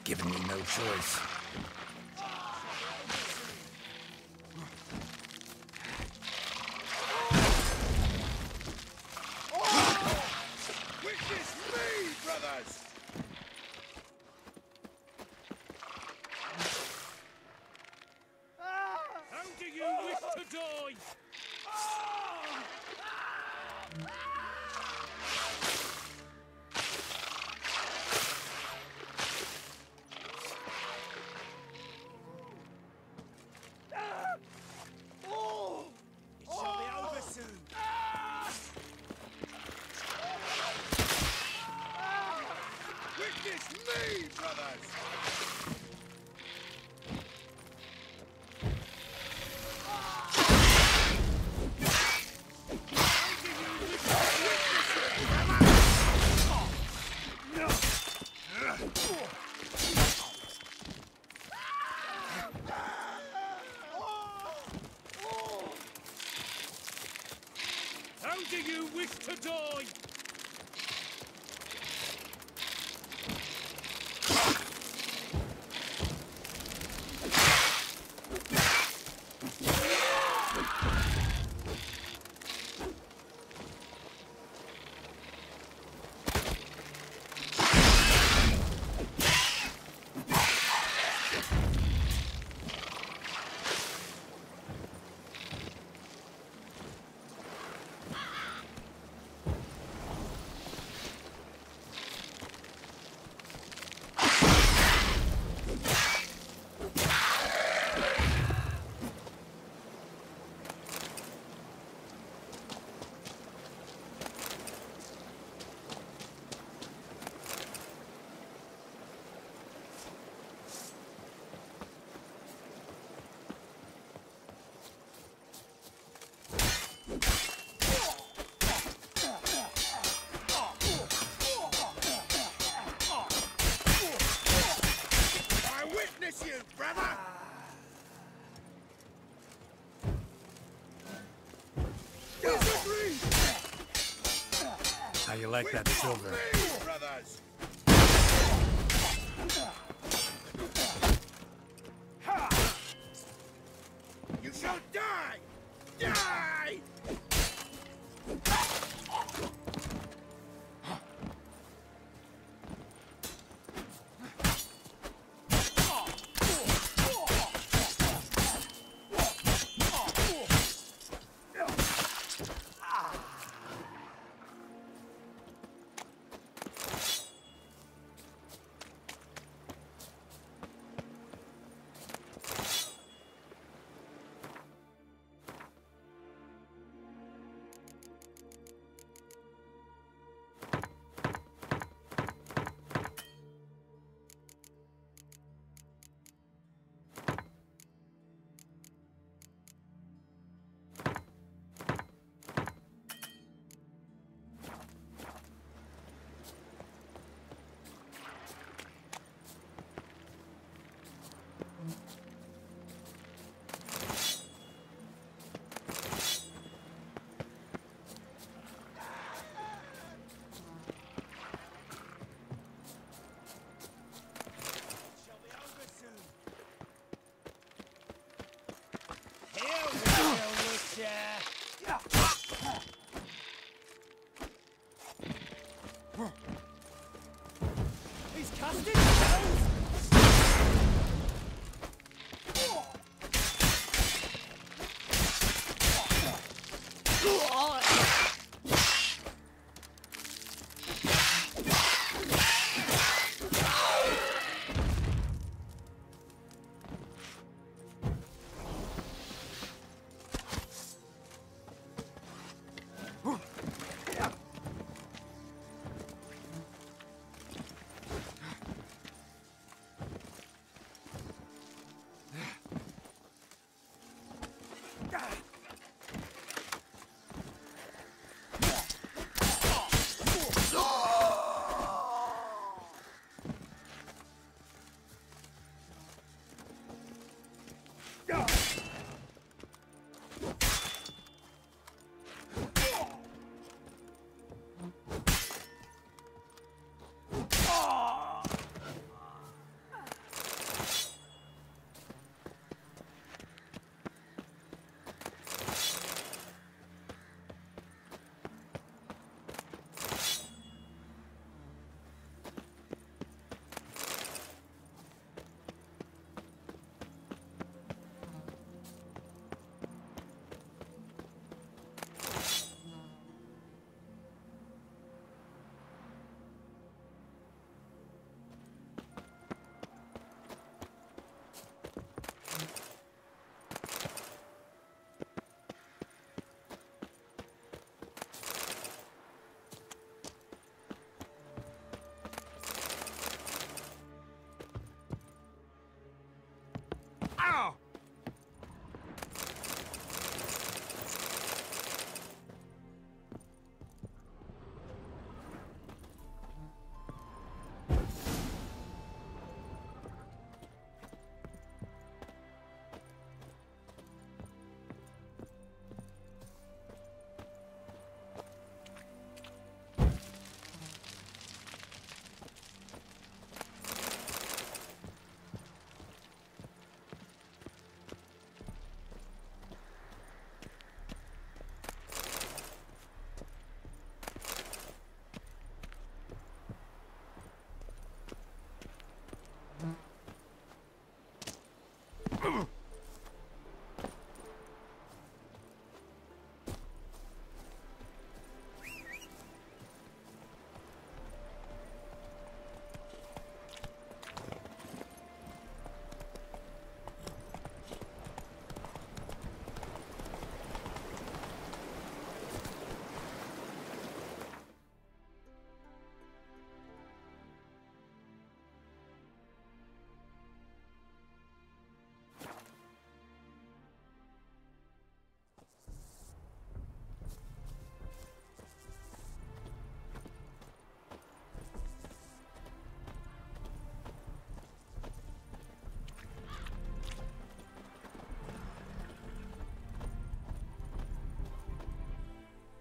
Giving me no choice. Witness me, brothers! How do you wish to die? It shall be over soon. Witness me, brothers! How do you wish to die? I witness you, brother! How you like that silver? Me, brothers! You shall die! Die! Casting spells!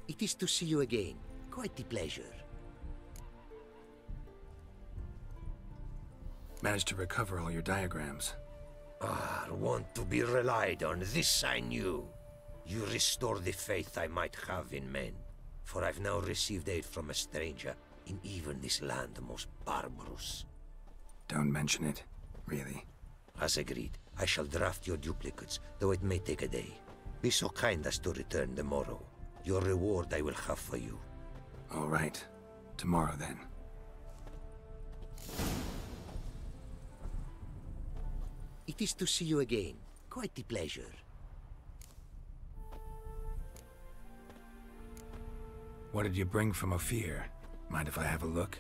It is to see you again. Quite the pleasure. Managed to recover all your diagrams. Ah, want to be relied on. This I knew. You restore the faith I might have in men. For I've now received aid from a stranger, in even this land most barbarous. Don't mention it. Really. As agreed, I shall draft your duplicates, though it may take a day. Be so kind as to return tomorrow. Your reward I will have for you. All right. Tomorrow, then. It is to see you again. Quite the pleasure. What did you bring from Ophir? Mind if I have a look?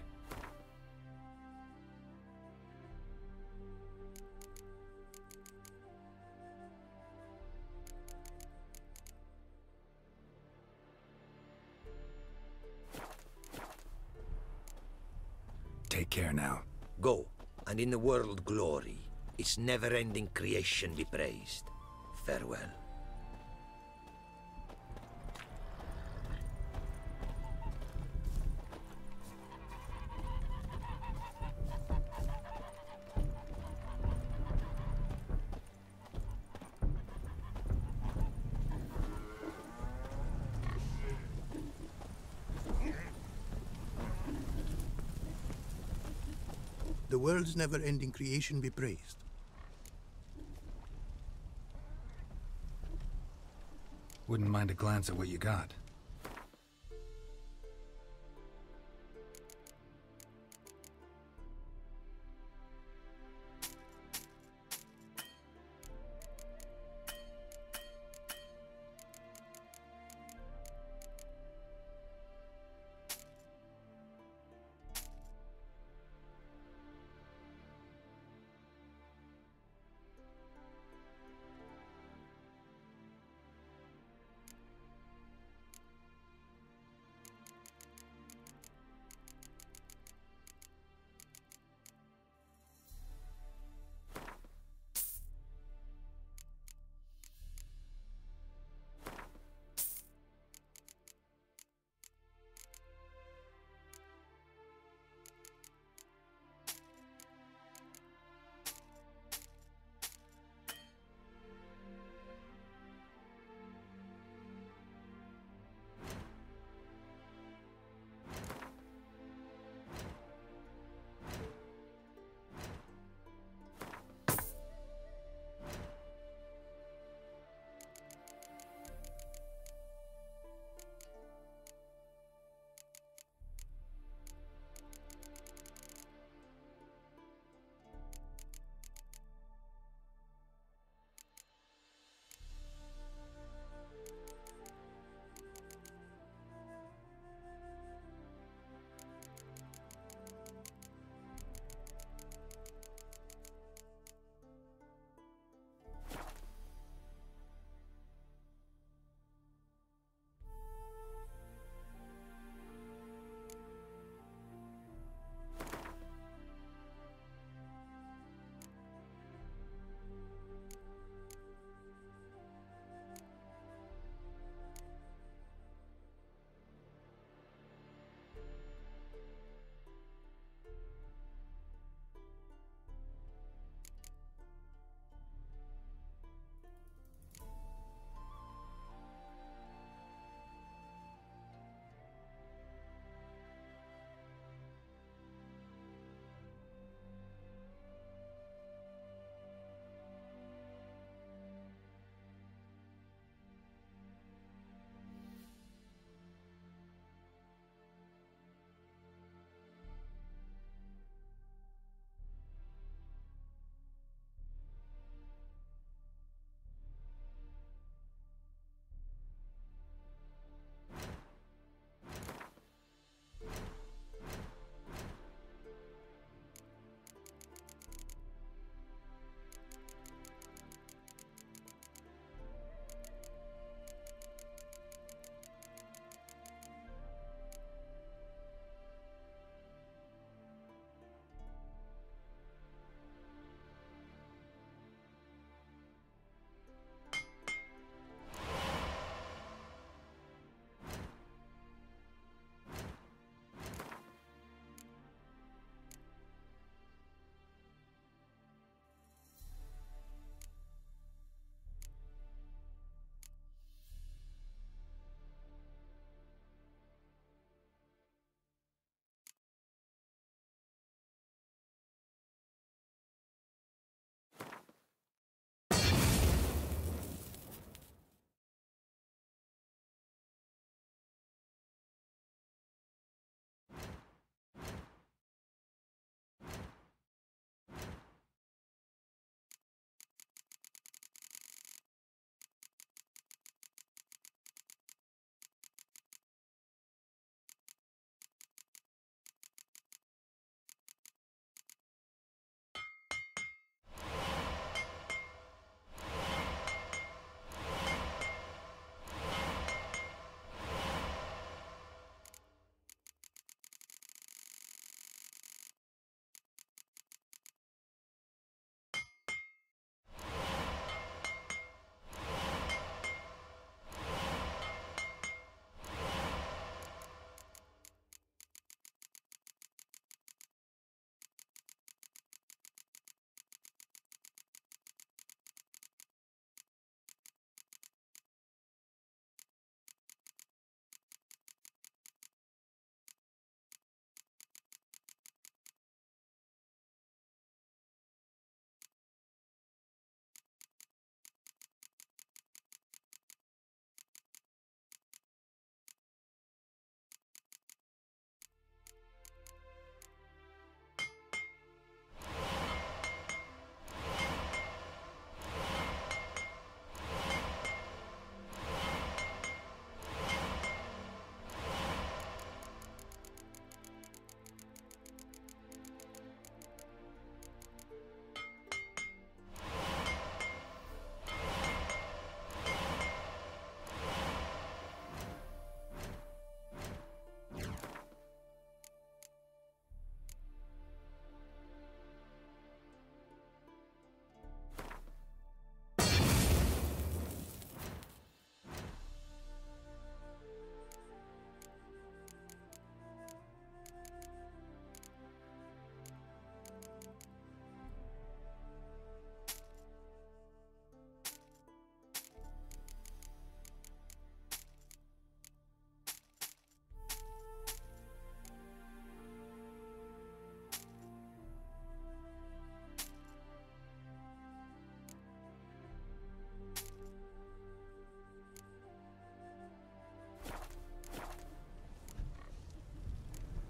Take care now. Go, and in the world glory, its never-ending creation be praised. Farewell. The The world's never-ending creation be praised. Wouldn't mind a glance at what you got.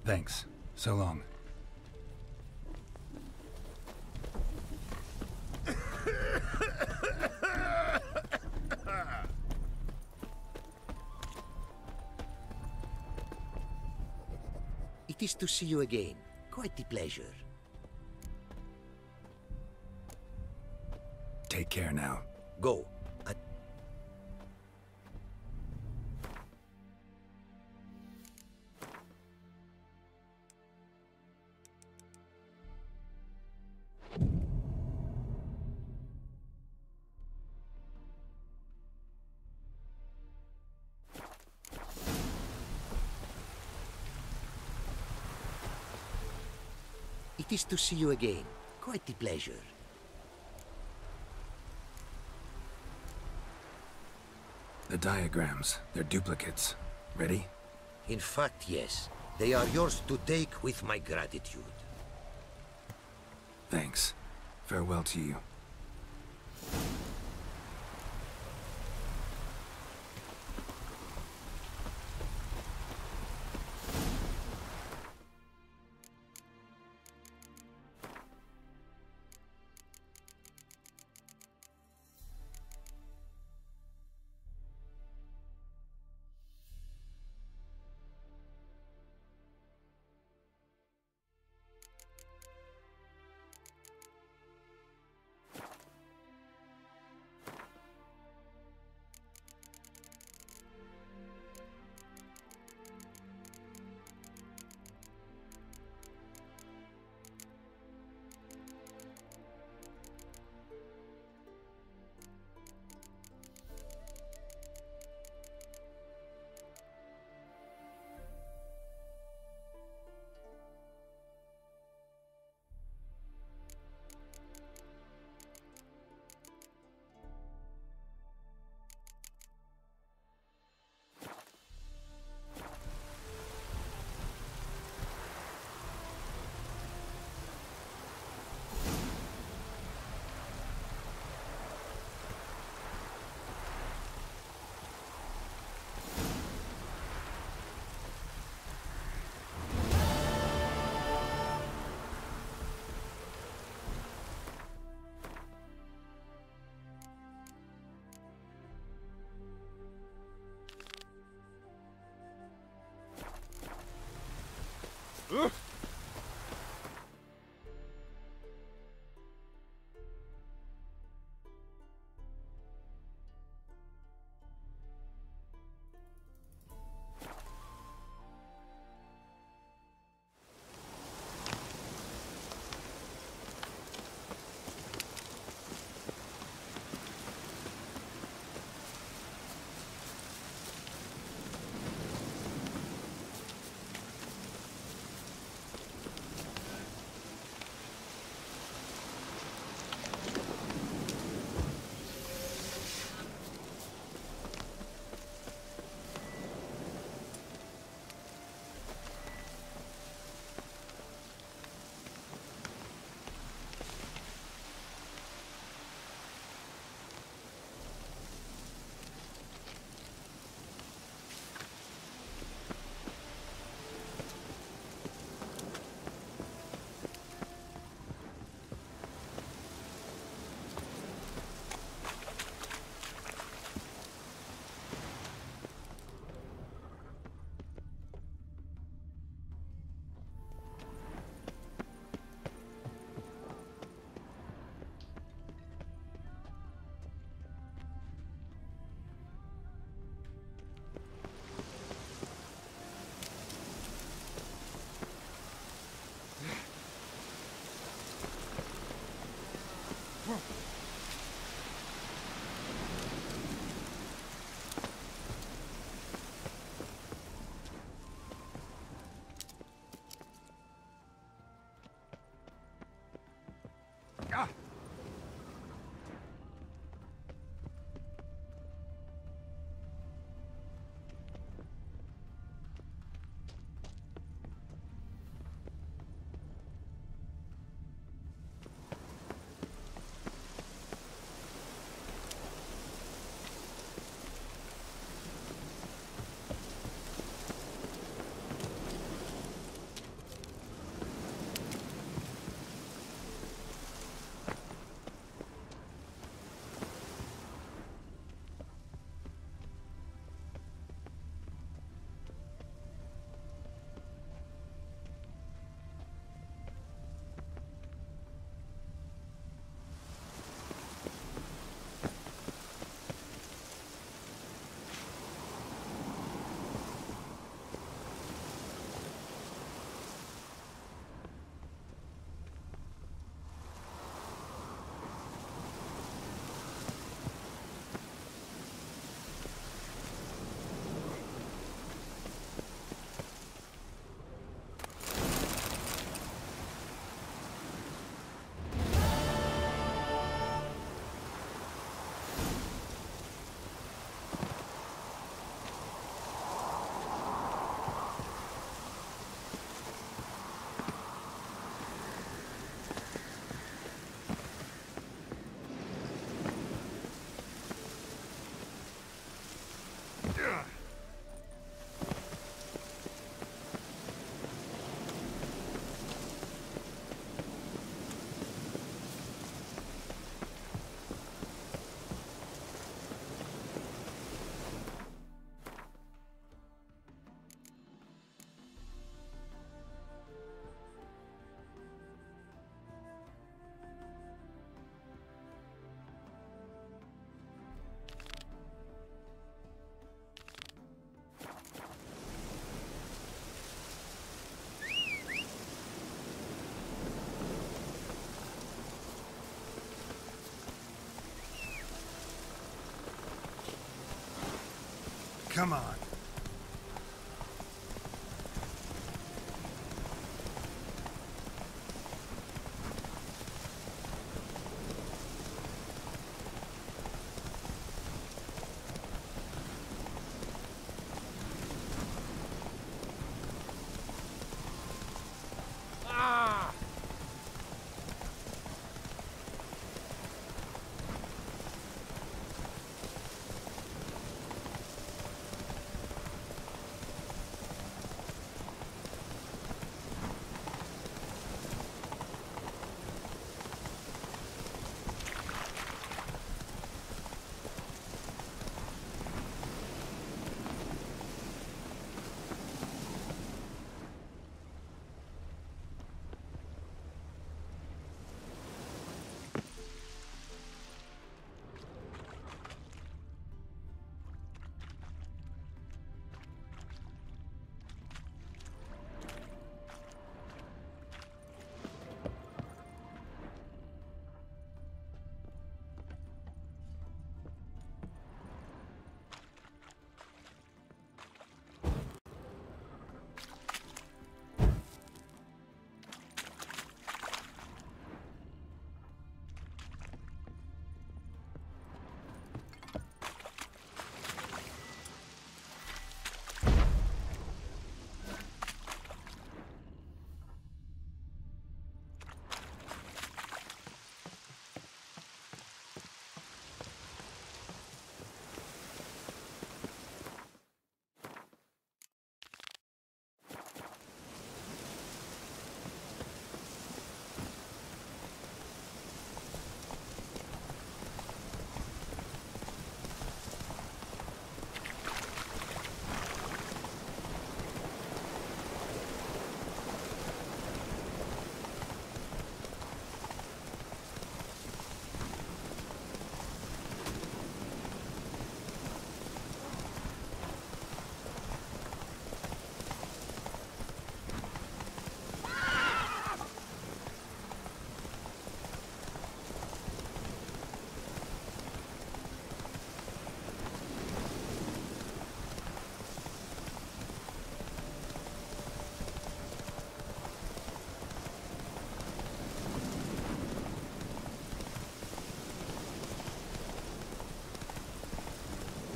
Thanks. So long. It is to see you again. Quite the pleasure. Take care now. Go. It is to see you again. Quite the pleasure. The diagrams, they're duplicates. Ready? In fact, yes. They are yours to take with my gratitude. Thanks. Farewell to you. Come on.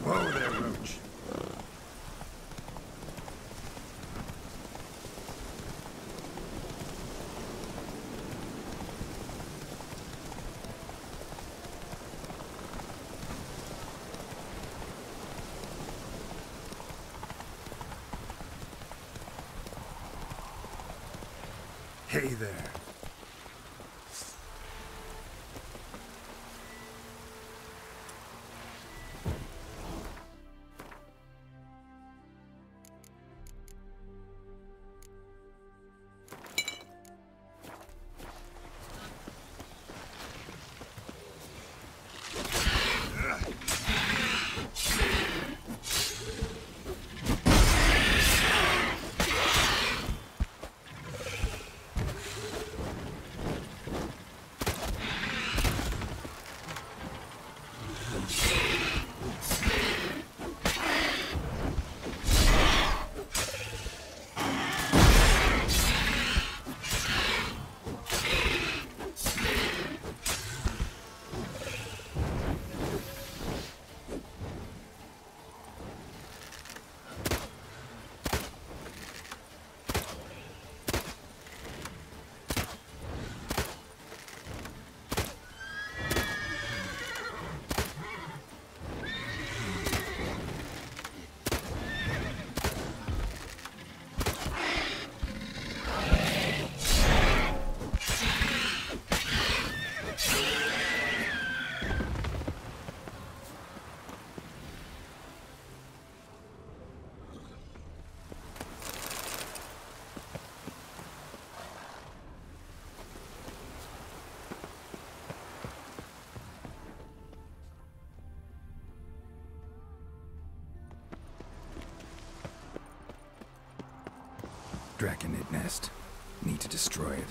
Whoa there, Roach. Hey there. Draconid nest. Need to destroy it.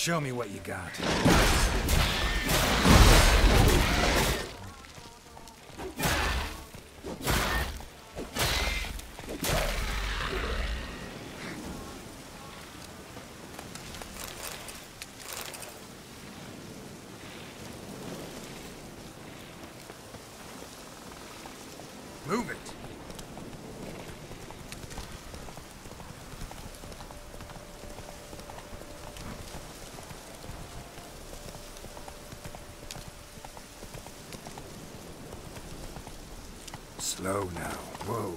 Show me what you got. Move it. Slow now. Whoa.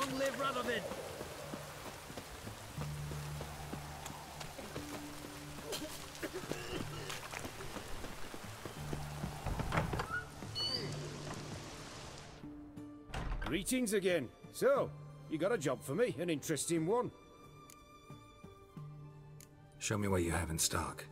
Long live Radovid! Greetings again. So, you got a job for me, an interesting one. Show me what you have in stock.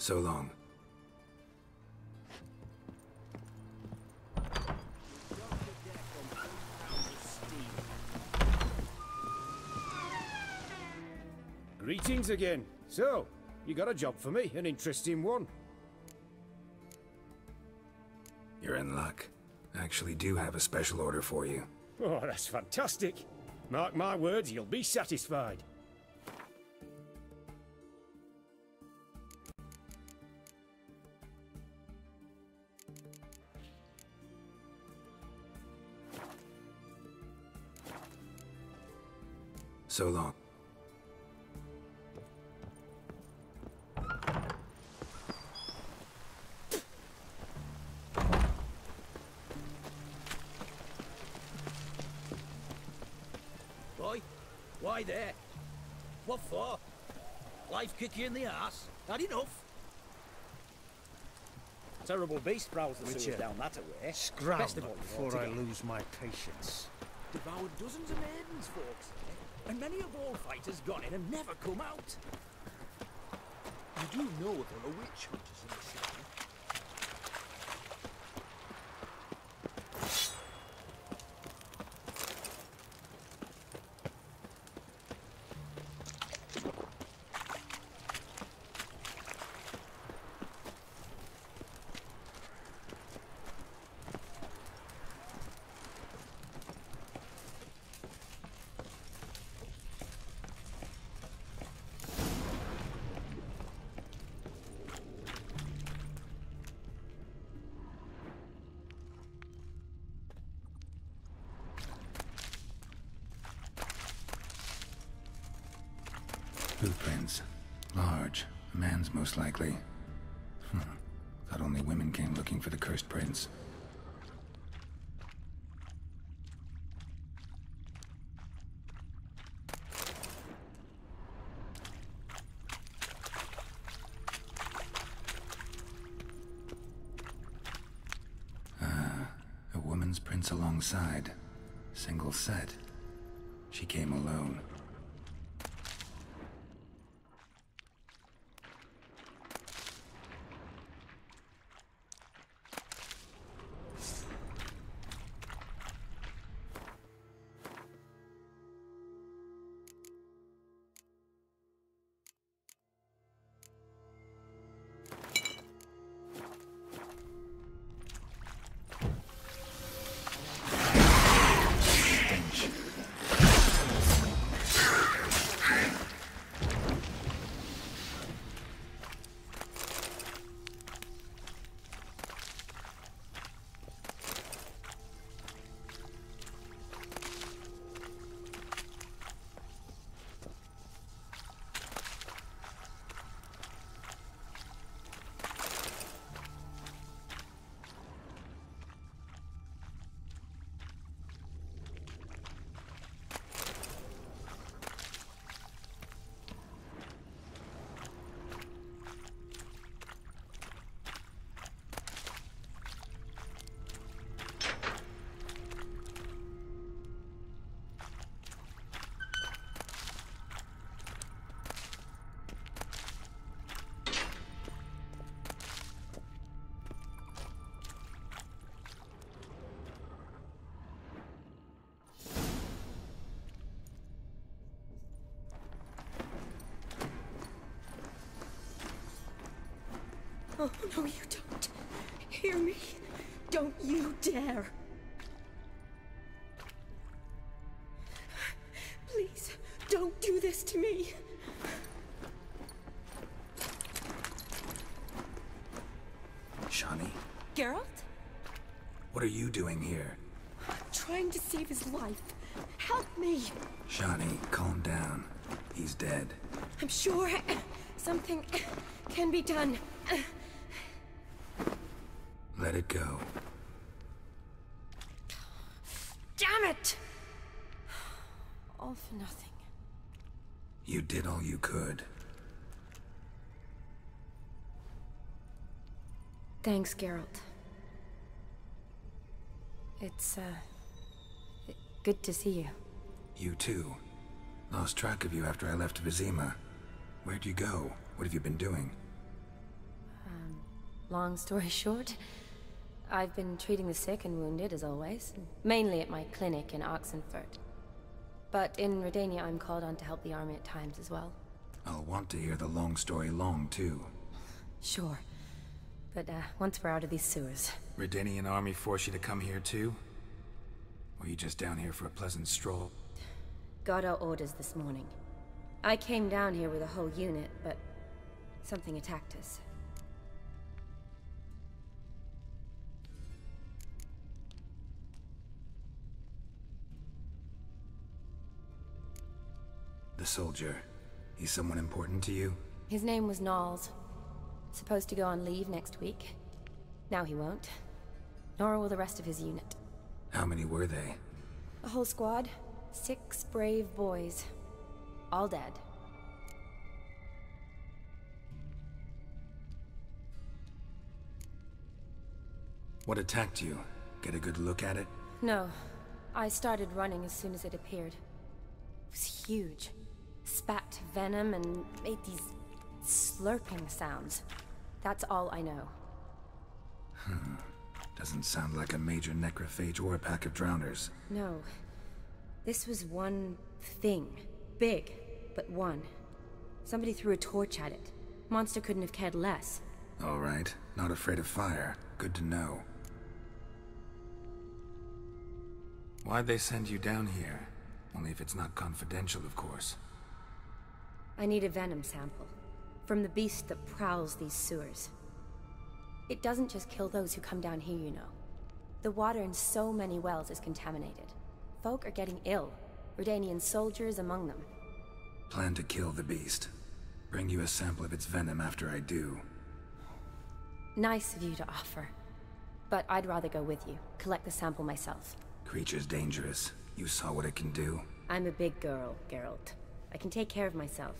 So long. Greetings again. So, you got a job for me, an interesting one. You're in luck. I actually do have a special order for you. Oh, that's fantastic. Mark my words, you'll be satisfied. So long. Why? Why there? What for? Life kick you in the arse? Had enough? Terrible beast prowls the Witcher, sewers down that away. Scram Best of all, before I lose my patience. Devoured dozens of maidens, folks say. And many a war fighter's gone in and never come out. You do know there are witch hunters in the city. Footprints. Large. A man's most likely. Thought only women came looking for the cursed prince. A woman's prints alongside. Single set. She came alone. Oh, no, you don't. Hear me? Don't you dare. Please, don't do this to me. Shani? Geralt? What are you doing here? I'm trying to save his life. Help me. Shani, calm down. He's dead. I'm sure something can be done. Let it go. Damn it! All for nothing. You did all you could. Thanks, Geralt. It's, good to see you. You too. Lost track of you after I left Vizima. Where'd you go? What have you been doing? Long story short, I've been treating the sick and wounded, as always. Mainly at my clinic in Oxenfurt. But in Redania, I'm called on to help the army at times as well. I'll want to hear the long story long, too. Sure. But, once we're out of these sewers... Redanian army forced you to come here, too? Or you just down here for a pleasant stroll? Got our orders this morning. I came down here with a whole unit, but... something attacked us. The soldier. He's someone important to you? His name was Knowles. Supposed to go on leave next week. Now he won't. Nor will the rest of his unit. How many were they? A whole squad. 6 brave boys. All dead. What attacked you? Get a good look at it? No. I started running as soon as it appeared. It was huge. Spat venom and made these slurping sounds. That's all I know. Doesn't sound like a major necrophage or a pack of drowners. No. This was one thing. Big, but one. Somebody threw a torch at it. Monster couldn't have cared less. All right. Not afraid of fire. Good to know. Why'd they send you down here? Only if it's not confidential, of course. I need a venom sample. From the beast that prowls these sewers. It doesn't just kill those who come down here, you know. The water in so many wells is contaminated. Folk are getting ill. Redanian soldiers among them. Plan to kill the beast. Bring you a sample of its venom after I do. Nice of you to offer. But I'd rather go with you. Collect the sample myself. Creature's dangerous. You saw what it can do. I'm a big girl, Geralt. I can take care of myself.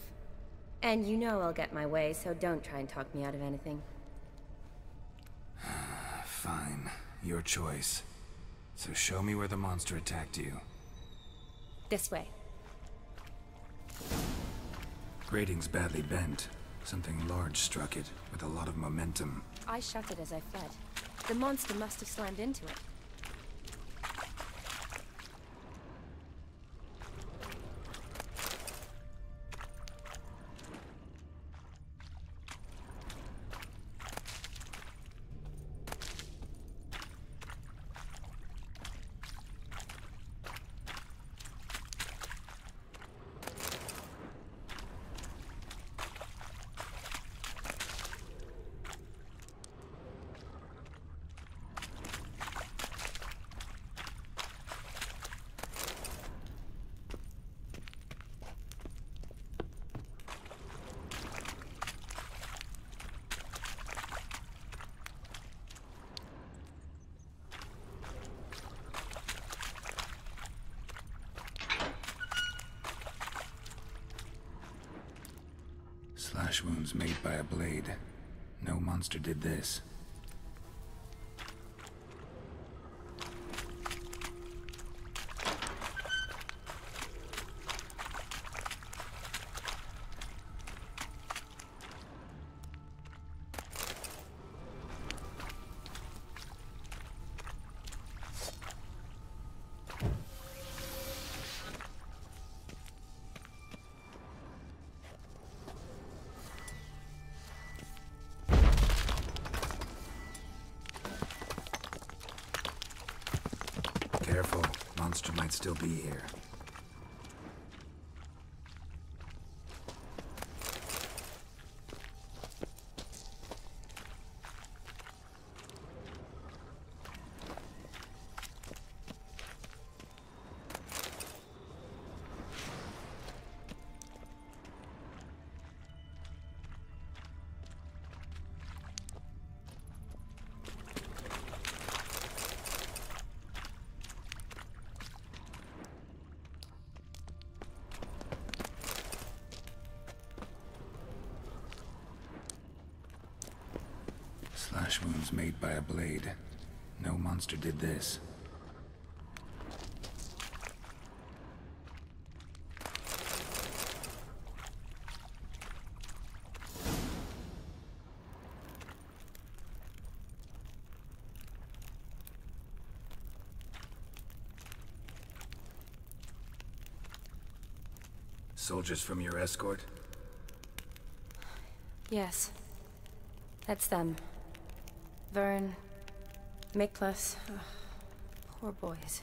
And you know I'll get my way, so don't try and talk me out of anything. Fine. Your choice. So show me where the monster attacked you. This way. Grating's badly bent. Something large struck it, with a lot of momentum. I shut it as I fled. The monster must have slammed into it. Slash wounds made by a blade. No monster did this. Careful, monster might still be here. Slash wounds made by a blade. No monster did this. Soldiers from your escort? Yes. That's them. Vern, Miklas, poor boys.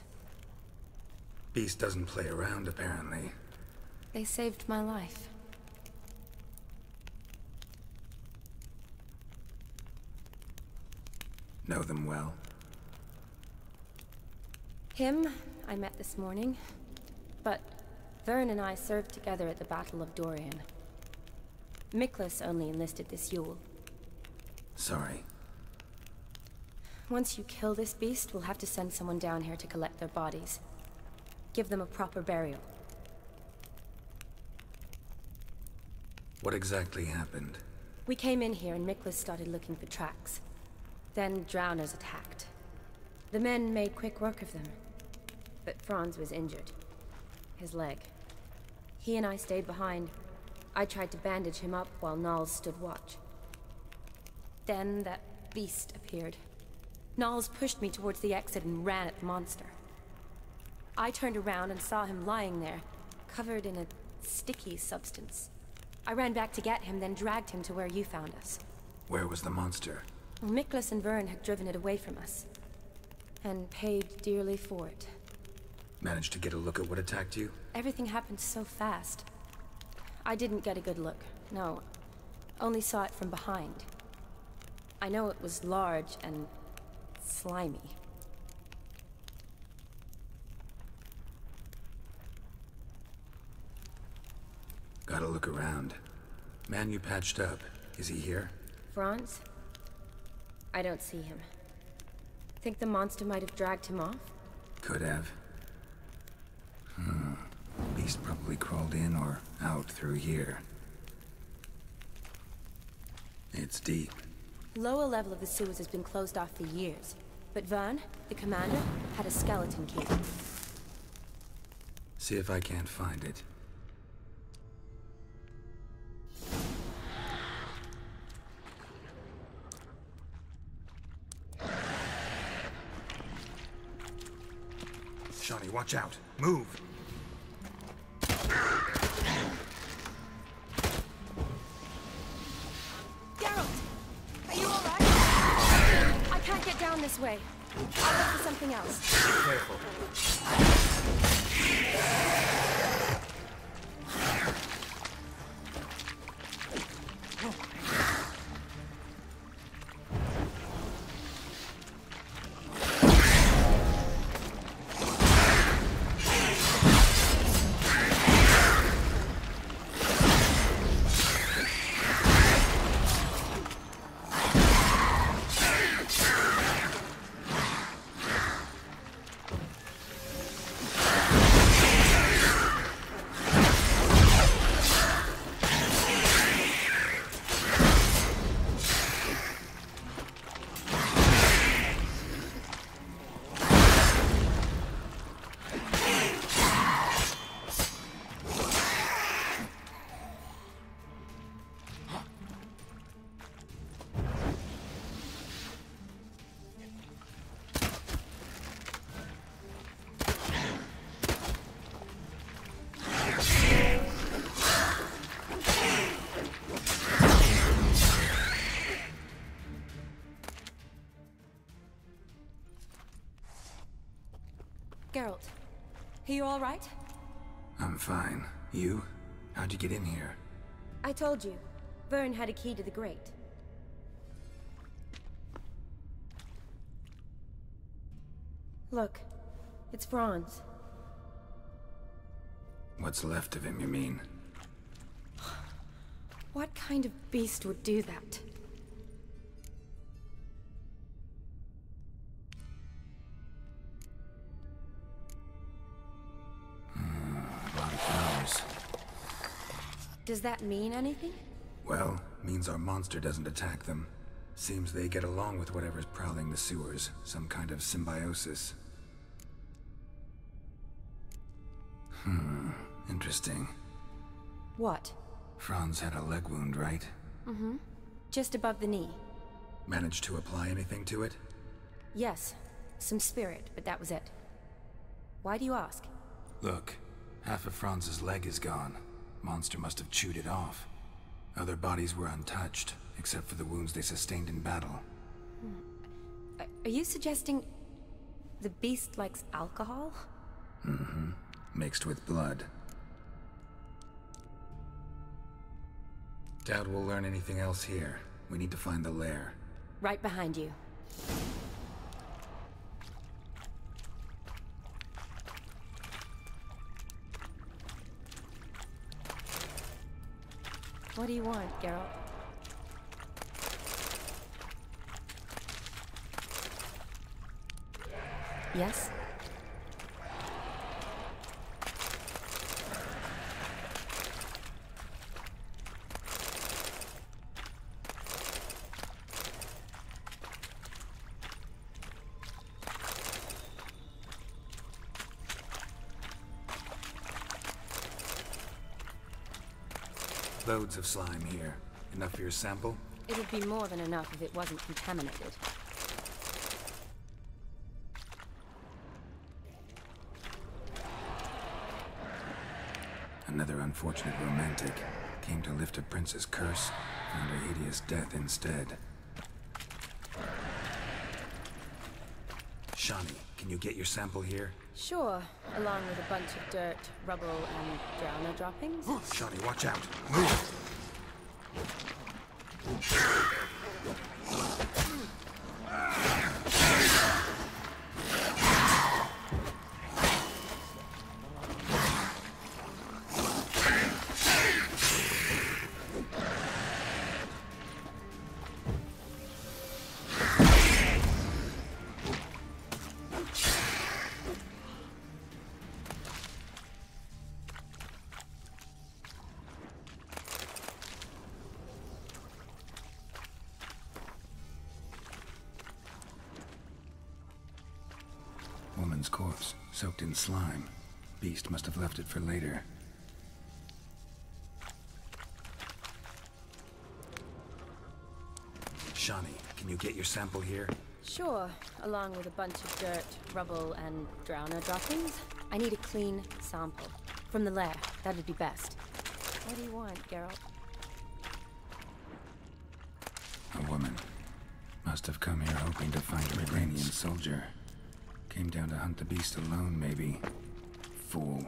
Beast doesn't play around, apparently. They saved my life. Know them well? Him, I met this morning. But Vern and I served together at the Battle of Dorian. Miklas only enlisted this Yule. Sorry. Once you kill this beast, we'll have to send someone down here to collect their bodies. Give them a proper burial. What exactly happened? We came in here and Miklas started looking for tracks. Then drowners attacked. The men made quick work of them. But Franz was injured. His leg. He and I stayed behind. I tried to bandage him up while Nals stood watch. Then that beast appeared. Nals pushed me towards the exit and ran at the monster. I turned around and saw him lying there, covered in a sticky substance. I ran back to get him, then dragged him to where you found us. Where was the monster? Well, Miklas and Vern had driven it away from us. And paid dearly for it. Managed to get a look at what attacked you? Everything happened so fast. I didn't get a good look, no. Only saw it from behind. I know it was large and slimy. Gotta look around. Man you patched up, is he here? Franz? I don't see him. Think the monster might have dragged him off? Could have. Beast probably crawled in or out through here. It's deep. Lower level of the sewers has been closed off for years. But Vern, the commander, had a skeleton key. See if I can't find it. Shawnee, watch out. Move! Geralt! Are you alright? I can't get down this way. I'll look for something else. Be careful. Geralt, are you all right? I'm fine. You? How'd you get in here? I told you. Vern had a key to the grate. Look, it's Franz. What's left of him, you mean? What kind of beast would do that? Does that mean anything? Well, means our monster doesn't attack them. Seems they get along with whatever's prowling the sewers. Some kind of symbiosis. Interesting. What? Franz had a leg wound, right? Mm-hmm. Just above the knee. Managed to apply anything to it? Yes. Some spirit, but that was it. Why do you ask? Look, half of Franz's leg is gone. Monster must have chewed it off. Other bodies were untouched, except for the wounds they sustained in battle. Are you suggesting the beast likes alcohol? Mm-hmm. Mixed with blood. Doubt we'll learn anything else here. We need to find the lair. Right behind you. What do you want, Geralt? Yes? Loads of slime here. Enough for your sample? It'd be more than enough if it wasn't contaminated. Another unfortunate romantic came to lift a prince's curse, found a hideous death instead. Shawnee, can you get your sample here? Sure, along with a bunch of dirt, rubble, and drowner droppings. Shawnee, watch out! Move! Woman's corpse, soaked in slime. Beast must have left it for later. Shawnee, can you get your sample here? Sure, along with a bunch of dirt, rubble, and drowner droppings. I need a clean sample. From the lair, that'd be best. What do you want, Geralt? A woman. Must have come here hoping to find a Redanian soldier. Came down to hunt the beast alone, maybe. Fool.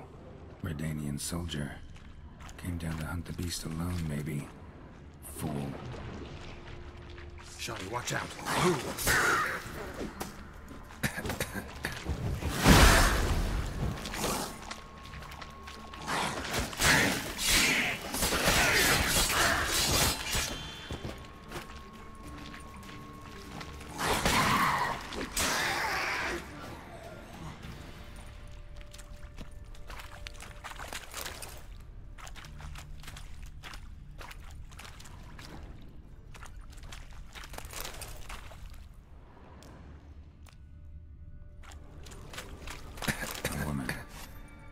Redanian soldier. Came down to hunt the beast alone, maybe. Fool. Shawnee, watch out! Move!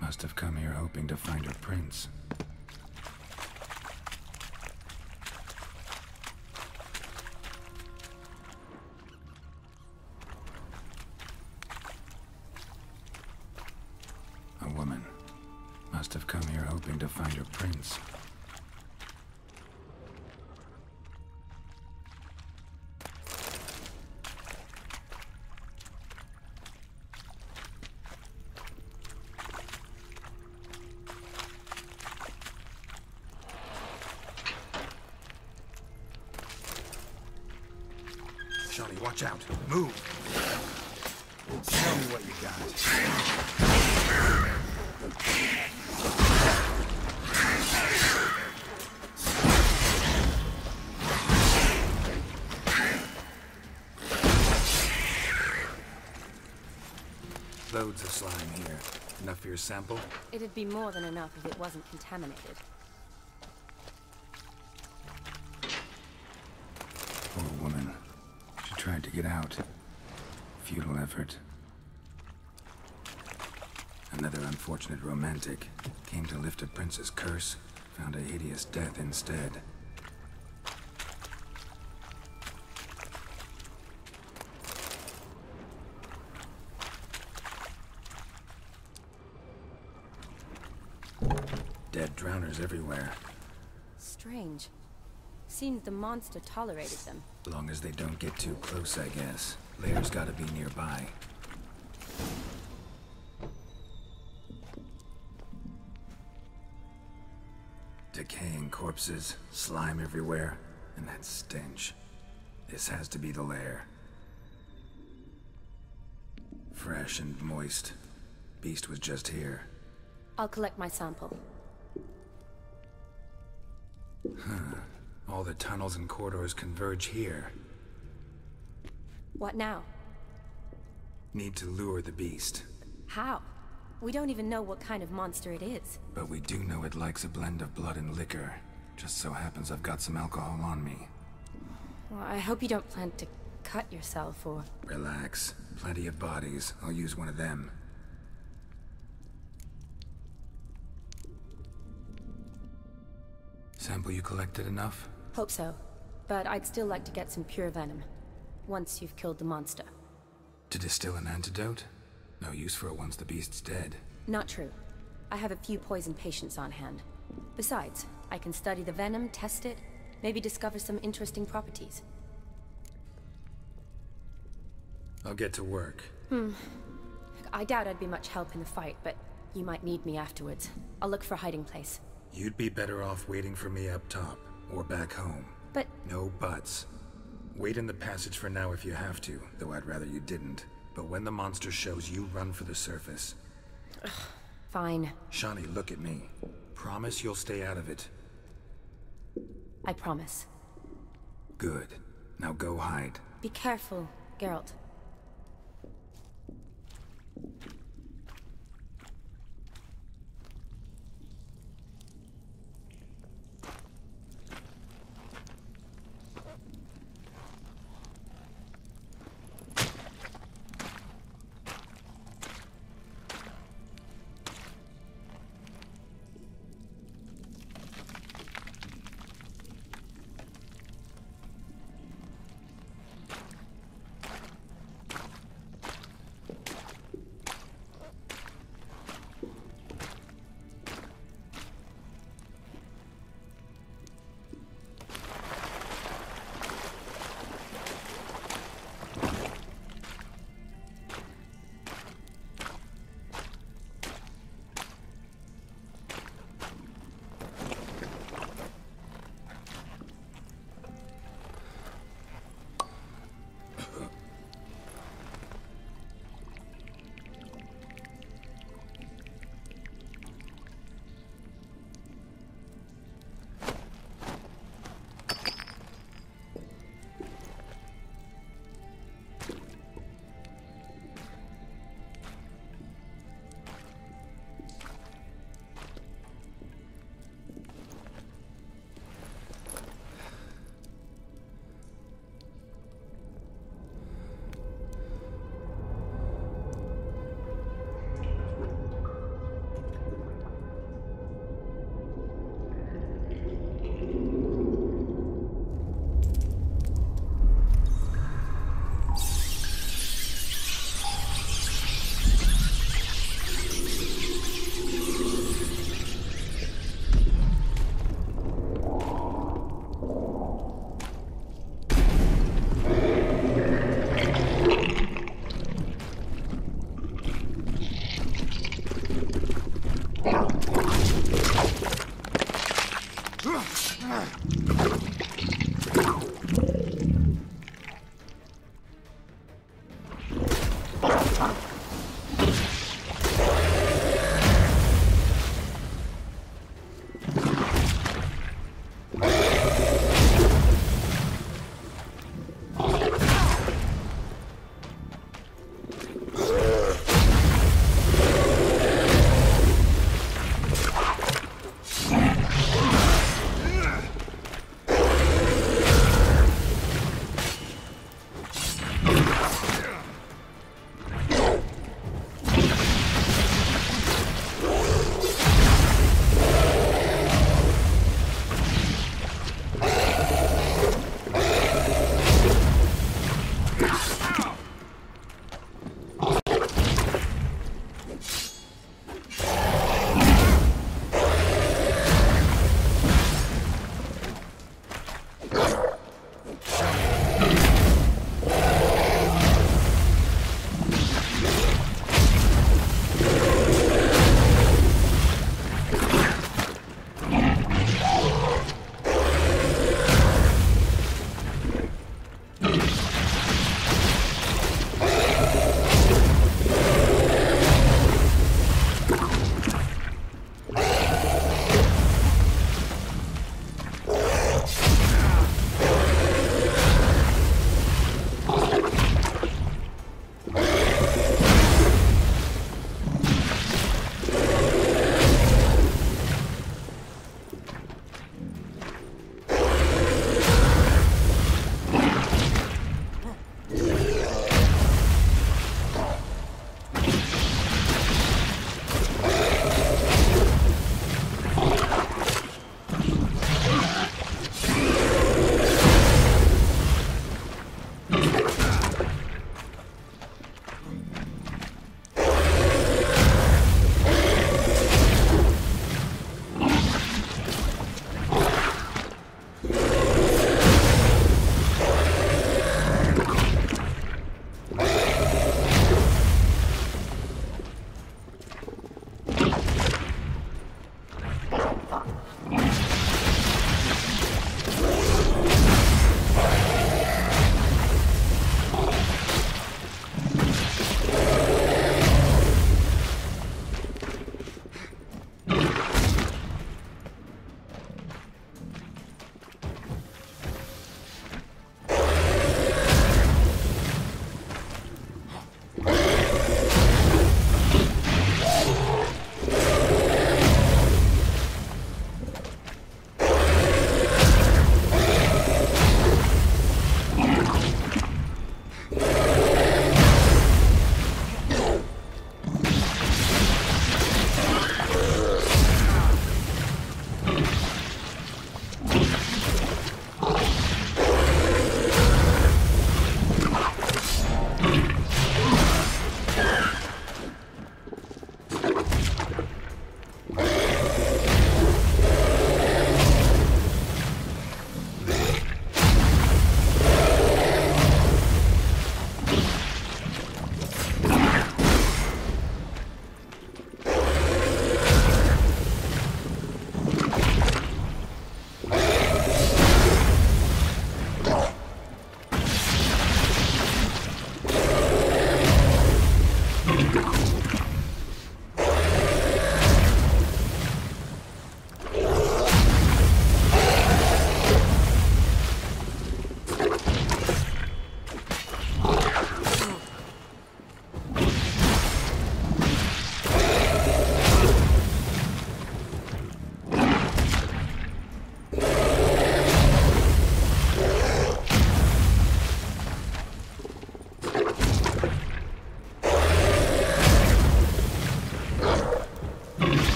Must have come here hoping to find her prince. A woman. Must have come here hoping to find her prince. Shawnee, watch out. Move. Show me what you got. Loads of slime here. Enough for your sample? It'd be more than enough if it wasn't contaminated. Poor woman. She tried to get out. Futile effort. Another unfortunate romantic came to lift a prince's curse, found a hideous death instead. Dead drowners everywhere. Strange. Seemed the monster tolerated them. Long as they don't get too close, I guess. Lair's gotta be nearby. Decaying corpses, slime everywhere, and that stench. This has to be the lair. Fresh and moist. Beast was just here. I'll collect my sample. Huh. All the tunnels and corridors converge here. What now? Need to lure the beast. How? We don't even know what kind of monster it is. But we do know it likes a blend of blood and liquor. Just so happens I've got some alcohol on me. Well, I hope you don't plan to cut yourself or... Relax. Plenty of bodies. I'll use one of them. Sample you collected enough? Hope so. But I'd still like to get some pure venom. Once you've killed the monster. To distill an antidote? No use for it once the beast's dead. Not true. I have a few poison patients on hand. Besides, I can study the venom, test it, maybe discover some interesting properties. I'll get to work. I doubt I'd be much help in the fight, but you might need me afterwards. I'll look for a hiding place. You'd be better off waiting for me up top, or back home. But... No buts. Wait in the passage for now if you have to, though I'd rather you didn't. But when the monster shows, you run for the surface. Fine. Shawnee, look at me. Promise you'll stay out of it. I promise. Good. Now go hide. Be careful, Geralt.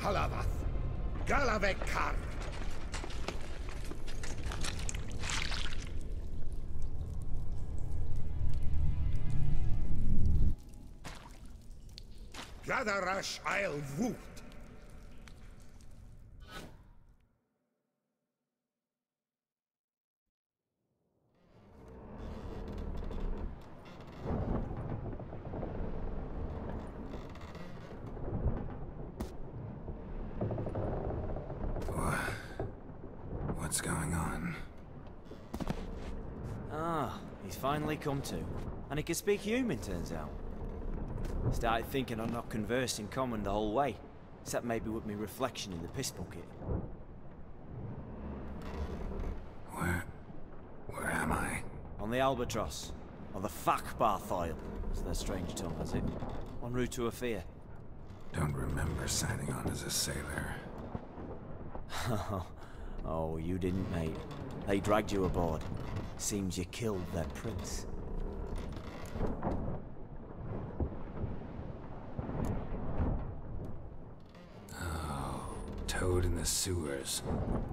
Halavath, Galavekar. Gadarash Hyel Yeh. What's going on? Ah, he's finally come to. And he can speak human, turns out. Started thinking I'd not conversed in common the whole way, except maybe with me reflection in the piss bucket. Where am I? On the Albatross, or the Fakbarthoil, as their strange tongue has it. En route to Afir. Don't remember signing on as a sailor. Oh, you didn't, mate. They dragged you aboard. Seems you killed their prince. Oh, toad in the sewers.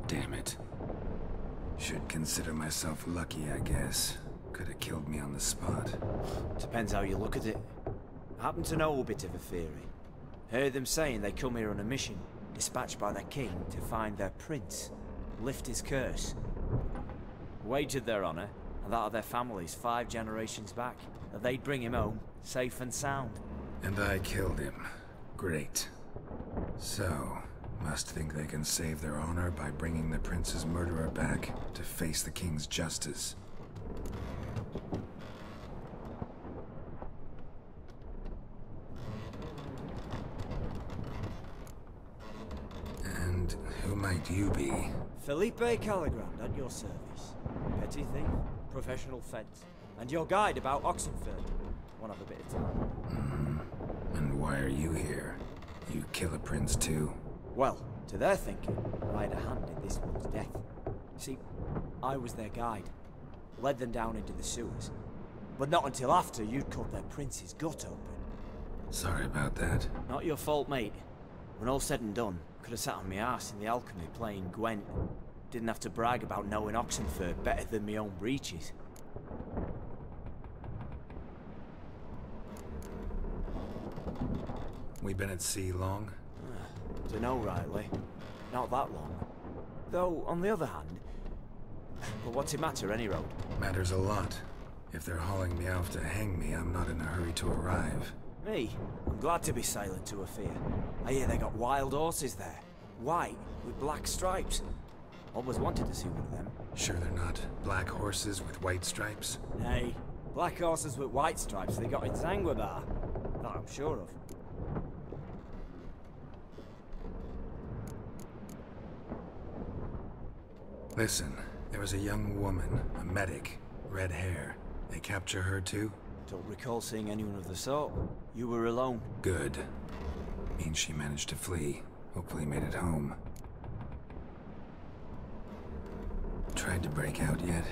Damn it. Should consider myself lucky, I guess. Could have killed me on the spot. Depends how you look at it. I happen to know a bit of a theory. Heard them saying they come here on a mission, dispatched by their king to find their prince, lift his curse. Wagered their honor, and that of their families 5 generations back, that they'd bring him home, safe and sound. And I killed him. Great. So, must think they can save their honor by bringing the prince's murderer back to face the king's justice. And who might you be? Felipe Caligrand, at your service. Petty thief, professional fence, and your guide about Oxenford. Won't have a bit of time. And why are you here? You kill a prince too? Well, to their thinking, I had a hand in this one's death. See, I was their guide. Led them down into the sewers. But not until after you'd cut their prince's gut open. Sorry about that. Not your fault, mate. When all said and done, could have sat on my arse in the alchemy playing Gwent. Didn't have to brag about knowing Oxenford better than my own breeches. We been at sea long? Dunno rightly. Not that long. Though, on the other hand... But what's it matter, any road? Matters a lot. If they're hauling me off to hang me, I'm not in a hurry to arrive. Me? I'm glad to be sailing to Afir. I hear they got wild horses there. White, with black stripes. Always wanted to see one of them. Sure they're not black horses with white stripes? Nay, black horses with white stripes they got in Zanguebar. That I'm sure of. Listen, there was a young woman, a medic, red hair. They capture her too? Don't recall seeing anyone of the sort. You were alone. Good. Means she managed to flee. Hopefully made it home. Tried to break out yet?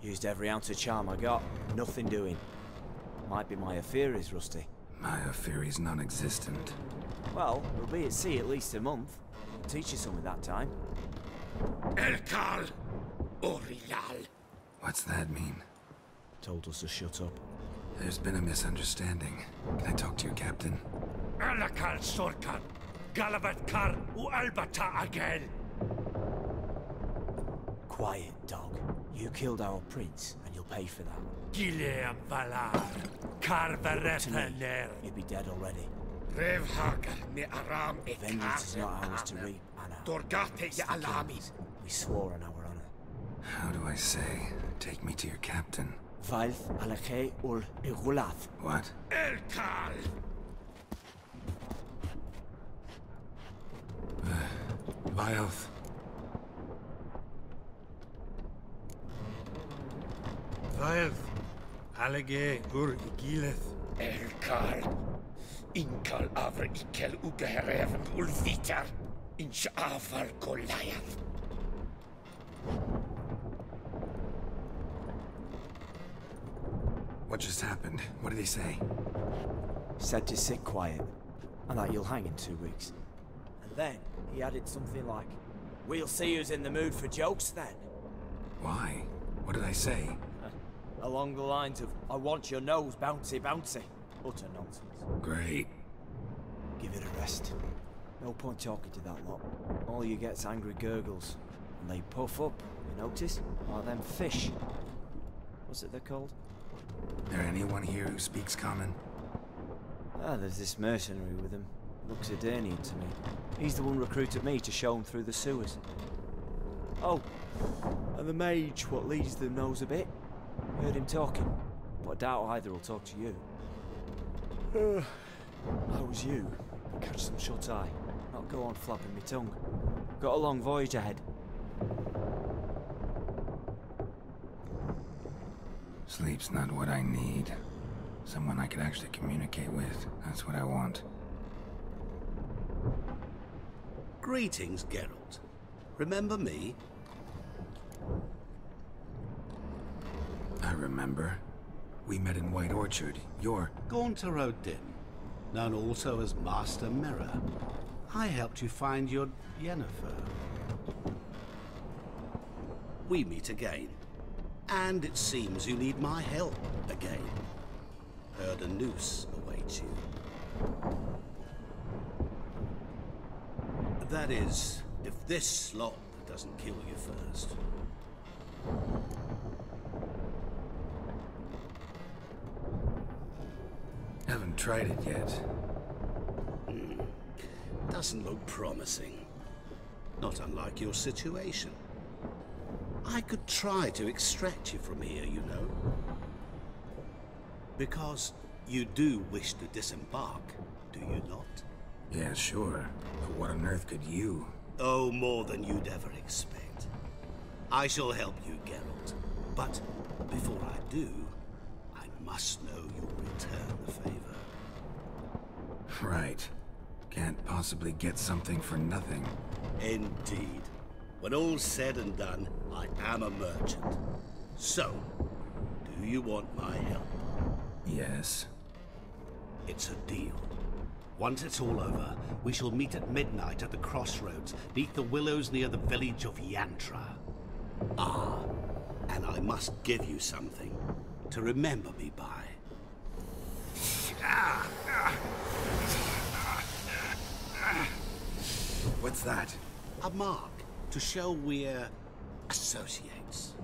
Used every ounce of charm I got. Nothing doing. Might be my Afir is rusty. My Afir is non-existent. Well, we'll be at sea at least a month. I'll teach you something that time. Elkal Orial. What's that mean? Told us to shut up. There's been a misunderstanding. Can I talk to your captain? Elkal Sorkan. Galabat Kar U Albata Agel. Quiet, dog. You killed our prince, and you'll pay for that. Gileam Valar. Karvarepener. You'd be dead already. Rev Hagar ne Aram e Vengeance is not ours to reap, Anna. Dorgate ye Alami. We swore on our honor. How do I say? Take me to your captain. Valth Alakhe ul Igulath. What? Elkal! Vioth. Vioth. Alage ur Igileth. Elkal. Inkal avr ikel ugehereven ulvitar. Inch avar Goliath. What just happened? What did he say? Said to sit quiet, and that you'll hang in 2 weeks. then he added something like, "We'll see who's in the mood for jokes then." Why? What did I say? Along the lines of, "I want your nose bouncy bouncy." Utter nonsense. Great. Give it a rest. No point talking to that lot. All you get's angry gurgles. And they puff up, you notice? Like them fish. What's it they're called? There anyone here who speaks common? Ah, there's this mercenary with him. Looks Adenian to me. He's the one recruited me to show him through the sewers. Oh, and the mage what leads them knows a bit. Heard him talking, but I doubt either will talk to you. How was you? Catch some shut-eye. Not go on flapping me tongue. Got a long voyage ahead. Sleep's not what I need. Someone I could actually communicate with. That's what I want. Greetings, Geralt. Remember me? I remember. We met in White Orchard. You're... Gaunter Odin, known also as Master Mirror. I helped you find your Yennefer. We meet again. And it seems you need my help again. Heard a noose awaits you. That is, if this slop doesn't kill you first. Haven't tried it yet. Doesn't look promising. Not unlike your situation. I could try to extract you from here, you know. Because you do wish to disembark, do you not? Yeah, sure. But what on earth could you? Oh, more than you'd ever expect. I shall help you, Geralt. But before I do, I must know you'll return the favor. Right. Can't possibly get something for nothing. Indeed. When all's said and done, I am a merchant. So, do you want my help? Yes. It's a deal. Once it's all over, we shall meet at midnight at the crossroads, neath the willows near the village of Yantra. Ah, and I must give you something to remember me by. What's that? A mark to show we're associates.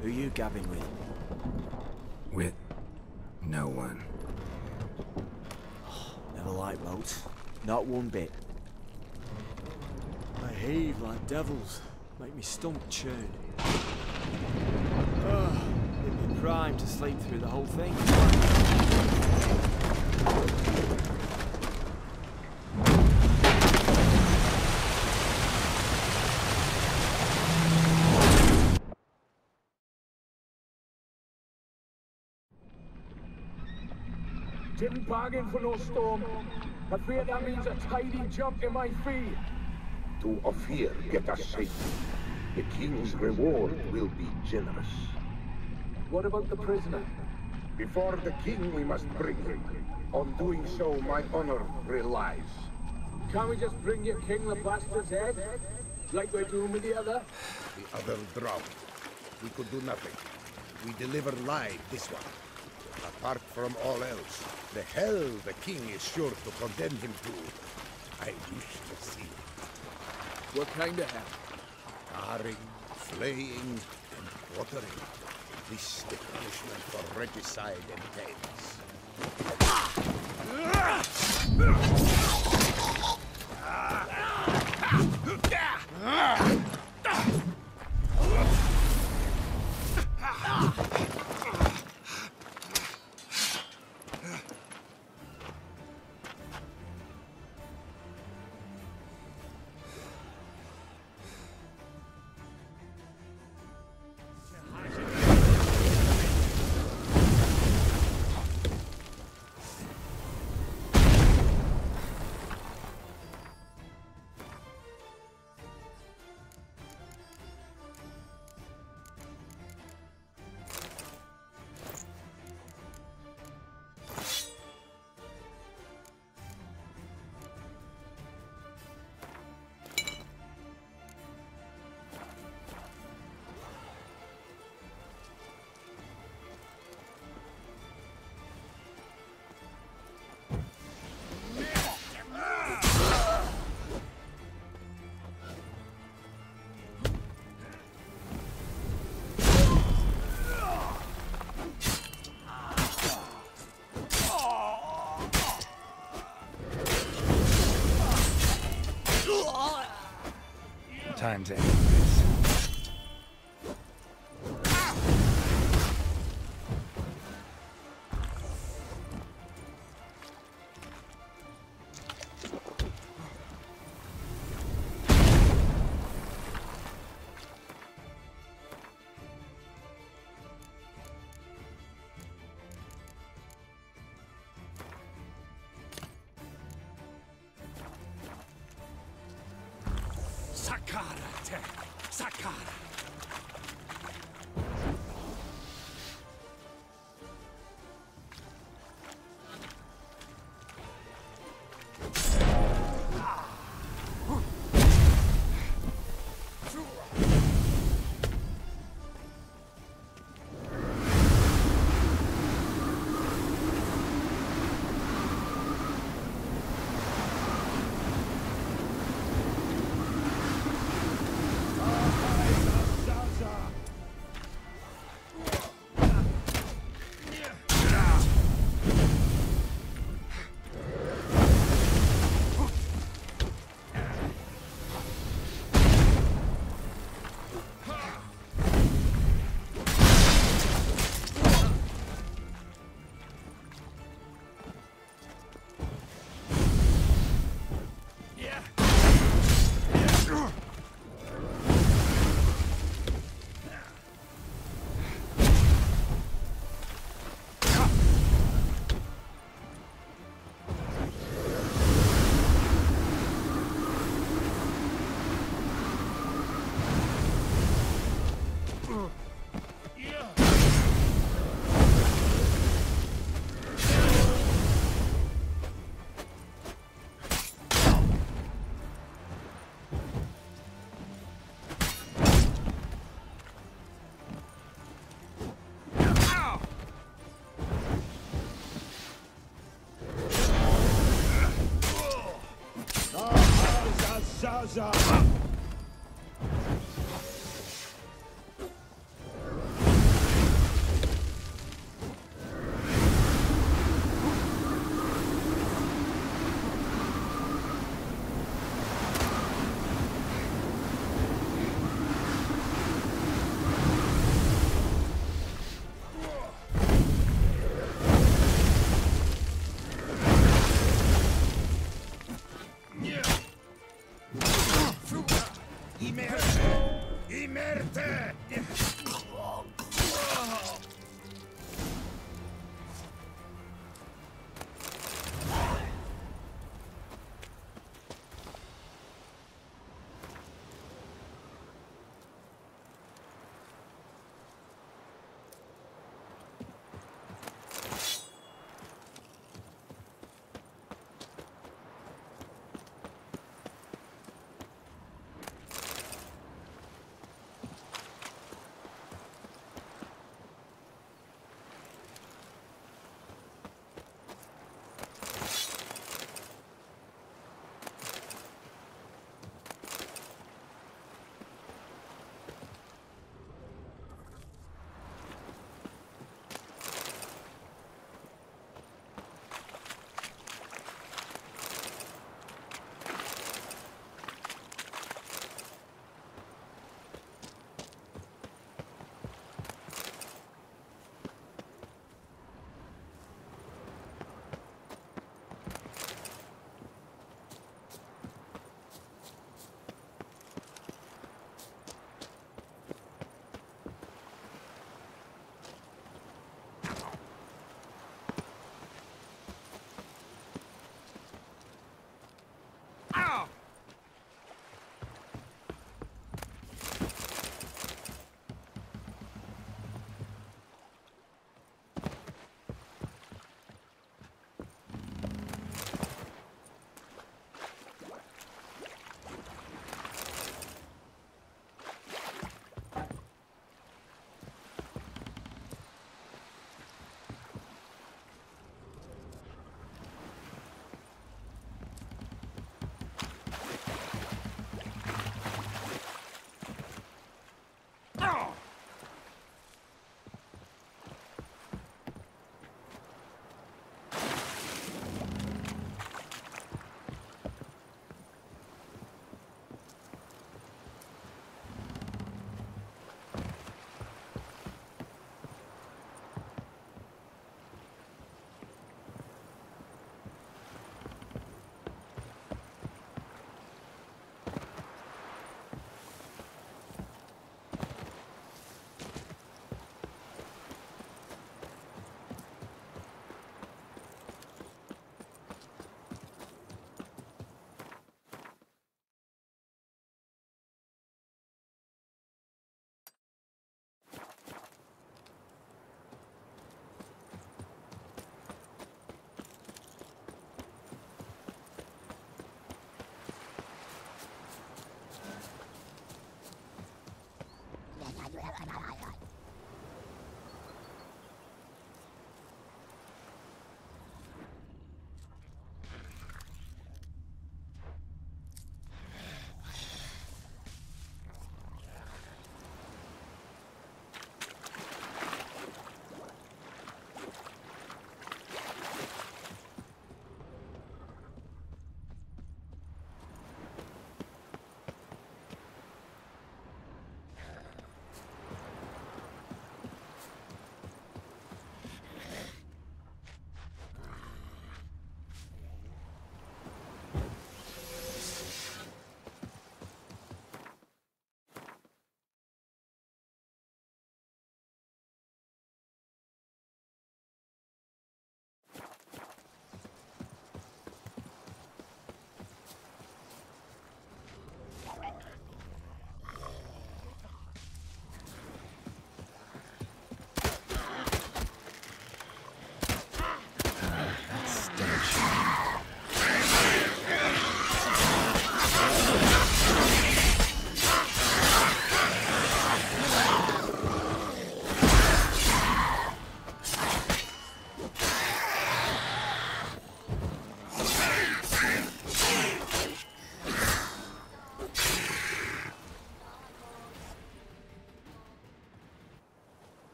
Who are you gabbing with? With no one. Never liked boats. Not one bit. They heave like devils. Make me stomach churn. It'd be prime to sleep through the whole thing. Didn't bargain for no storm. I fear that means a tidy jump in my fee. To Ophir get us safe. The king's reward will be generous. What about the prisoner? Before the king we must bring him. On doing so my honor relies. Can't we just bring your king the bastard's head? Like we're doing with the other? The other drowned. We could do nothing. We deliver live this one. Apart from all else, the hell the king is sure to condemn him to, I wish to see. What kind of hell? Tarring, flaying, and quartering. This the punishment for regicide entails. time to end this. Sakara, Tech. Sakara.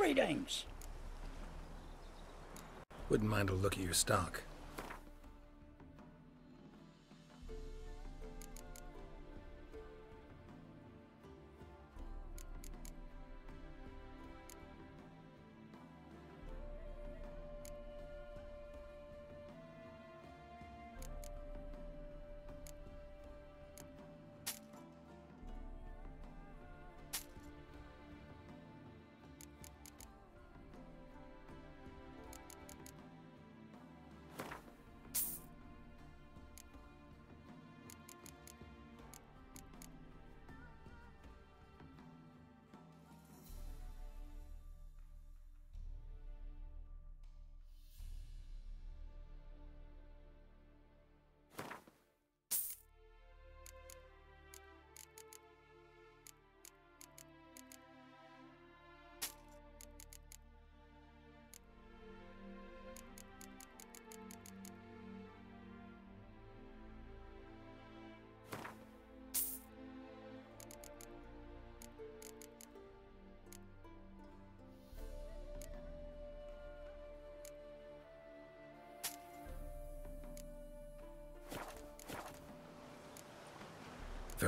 Greetings. Wouldn't mind a look at your stock.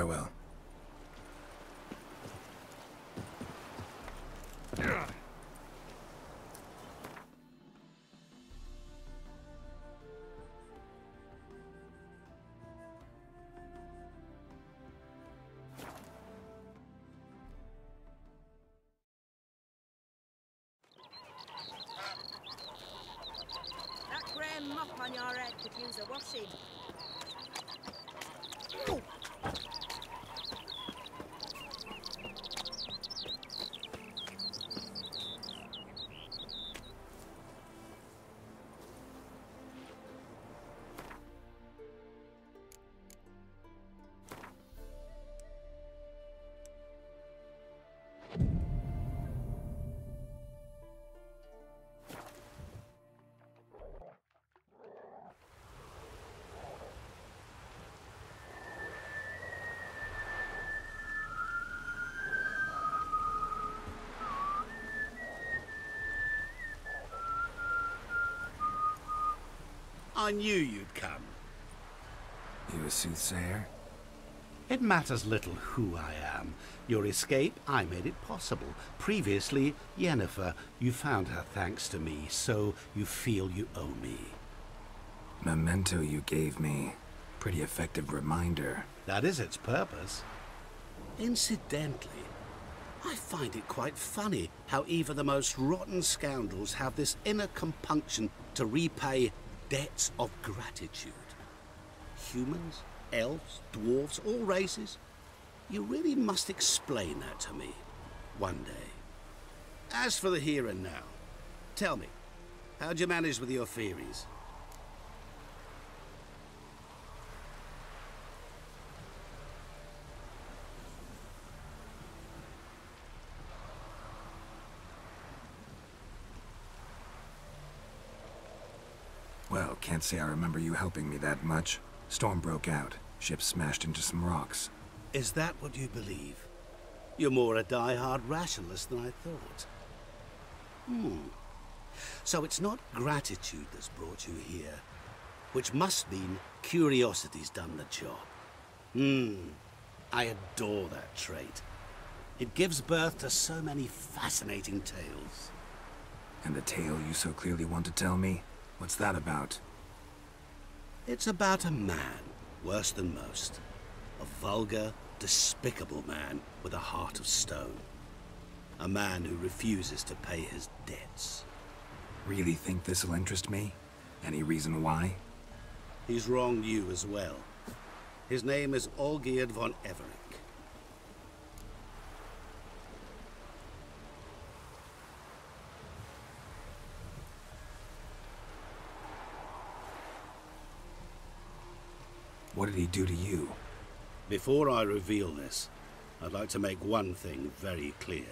Farewell. That grey mop on your head could use a washing. I knew you'd come. You a soothsayer? It matters little who I am. Your escape, I made it possible. Previously, Yennefer, you found her thanks to me, so you feel you owe me. Memento you gave me. Pretty effective reminder. That is its purpose. Incidentally, I find it quite funny how even the most rotten scoundrels have this inner compunction to repay debts of gratitude. Humans, elves, dwarves, all races. You really must explain that to me one day. As for the here and now, tell me, how'd you manage with your theories? Well, can't say I remember you helping me that much. Storm broke out. Ship smashed into some rocks. Is that what you believe? You're more a die-hard rationalist than I thought. So it's not gratitude that's brought you here, which must mean curiosity's done the job. I adore that trait. It gives birth to so many fascinating tales. And the tale you so clearly want to tell me? What's that about? It's about a man, worse than most. A vulgar, despicable man with a heart of stone. A man who refuses to pay his debts. Really think this'll interest me? Any reason why? He's wronged you as well. His name is Olgierd von Everec. What did he do to you? Before I reveal this, I'd like to make one thing very clear.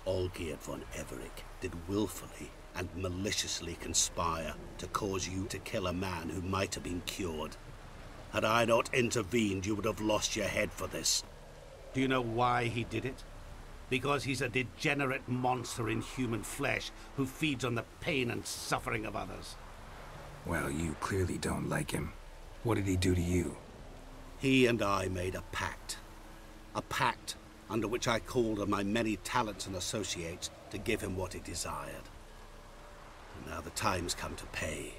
Olgierd von Everec did willfully and maliciously conspire to cause you to kill a man who might have been cured. Had I not intervened, you would have lost your head for this. Do you know why he did it? Because he's a degenerate monster in human flesh who feeds on the pain and suffering of others. Well, you clearly don't like him. What did he do to you? He and I made a pact. A pact under which I called on my many talents and associates to give him what he desired. And now the time's come to pay.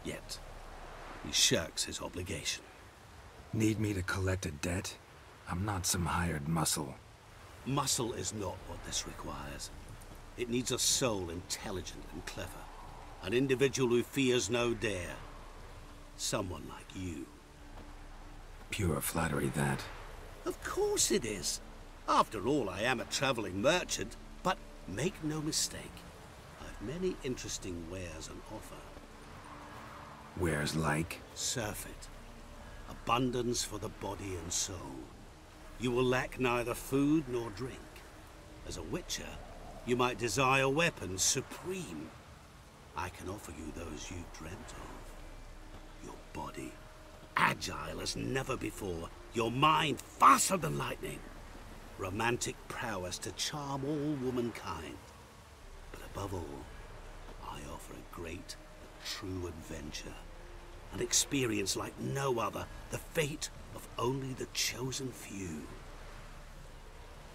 Yet, he shirks his obligation. Need me to collect a debt? I'm not some hired muscle. Muscle is not what this requires. It needs a soul intelligent and clever. An individual who fears no dare. Someone like you. Pure flattery, that. Of course it is. After all, I am a traveling merchant, but make no mistake. I've many interesting wares on offer. Wares like? Surfeit. Abundance for the body and soul. You will lack neither food nor drink. As a witcher, you might desire weapons supreme. I can offer you those you dreamt of. Your body, agile as never before. Your mind, faster than lightning. Romantic prowess to charm all womankind. But above all, I offer a great, true adventure. An experience like no other. The fate of only the chosen few.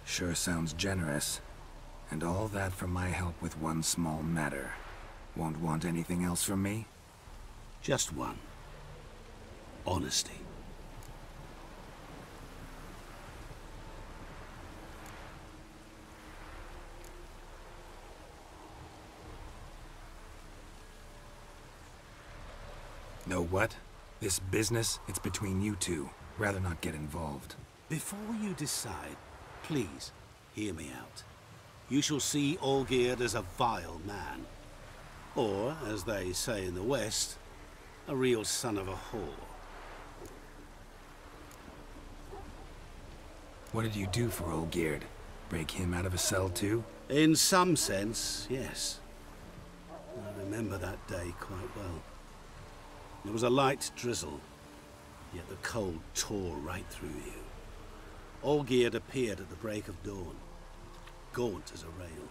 Sure sounds generous. And all that for my help with one small matter. Won't want anything else from me? Just one. Honesty. Know what? This business, it's between you two. Rather not get involved. Before you decide, please hear me out. You shall see Olgierd as a vile man. Or, as they say in the West, a real son of a whore. What did you do for Olgierd? Break him out of a cell too? In some sense, yes. I remember that day quite well. There was a light drizzle, yet the cold tore right through you. Olgierd appeared at the break of dawn, gaunt as a rail,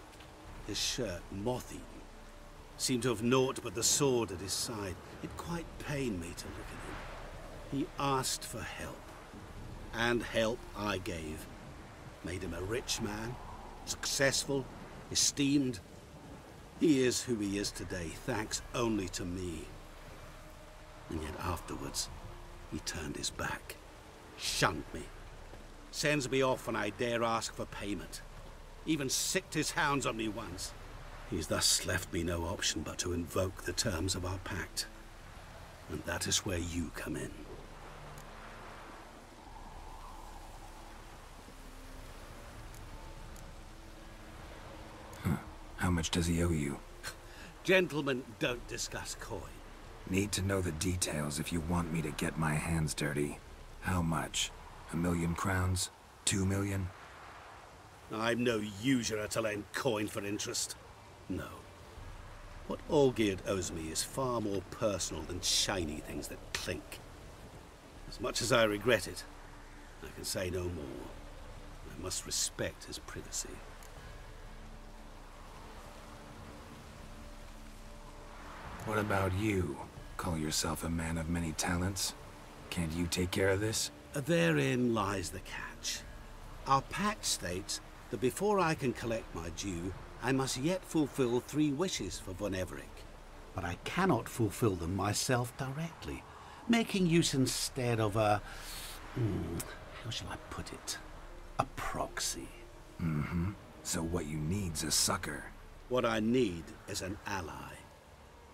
his shirt moth-eaten. Seemed to have naught but the sword at his side. It quite pained me to look at him. He asked for help, and help I gave. Made him a rich man, successful, esteemed. He is who he is today, thanks only to me. And yet afterwards, he turned his back, shunned me, sends me off when I dare ask for payment. Even sicked his hounds on me once. He's thus left me no option but to invoke the terms of our pact. And that is where you come in. How much does he owe you? Gentlemen don't discuss coin. Need to know the details if you want me to get my hands dirty. How much? 1,000,000 crowns? 2 million? I'm no usurer to lend coin for interest. No. What Olgierd owes me is far more personal than shiny things that clink. As much as I regret it, I can say no more. I must respect his privacy. What about you? Call yourself a man of many talents? Can't you take care of this? Therein lies the catch. Our pact states that before I can collect my due, I must yet fulfill 3 wishes for Von Everec. But I cannot fulfill them myself directly, making use instead of a... how shall I put it? A proxy. Mm-hmm. So what you need's a sucker. What I need is an ally.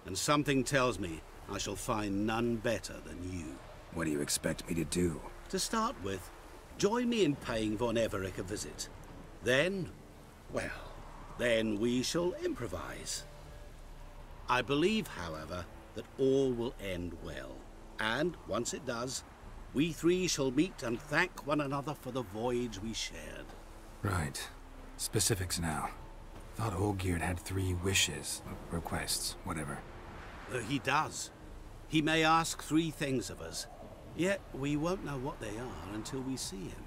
And something tells me I shall find none better than you. What do you expect me to do? To start with, join me in paying Von Everec a visit. Then, well, then we shall improvise. I believe, however, that all will end well. And, once it does, we 3 shall meet and thank one another for the voyage we shared. Right. Specifics now. Thought Olgierd had 3 wishes, requests, whatever. He does. He may ask 3 things of us, yet we won't know what they are until we see him.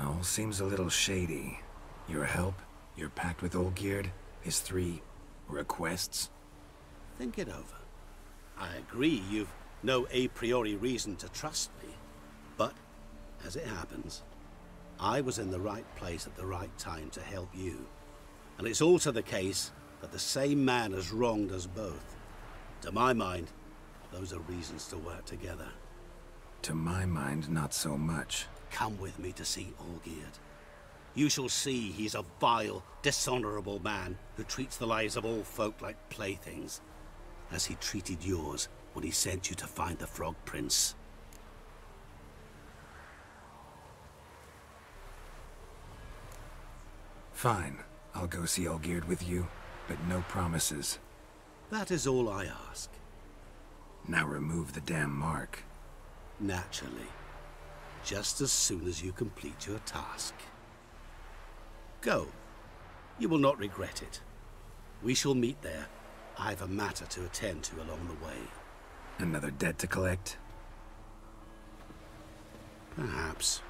All seems a little shady. Your help, your pact with Olgierd, his 3 requests. Think it over. I agree you've no a priori reason to trust me, but, as it happens, I was in the right place at the right time to help you. And it's also the case that the same man has wronged us both. To my mind, those are reasons to work together. To my mind, not so much. Come with me to see Olgierd. You shall see he's a vile, dishonorable man who treats the lives of all folk like playthings, as he treated yours when he sent you to find the Frog Prince. Fine. I'll go see Olgierd with you, but no promises. That is all I ask. Now remove the damn mark. Naturally. Just as soon as you complete your task. Go. You will not regret it. We shall meet there. I have a matter to attend to along the way. Another debt to collect? Perhaps.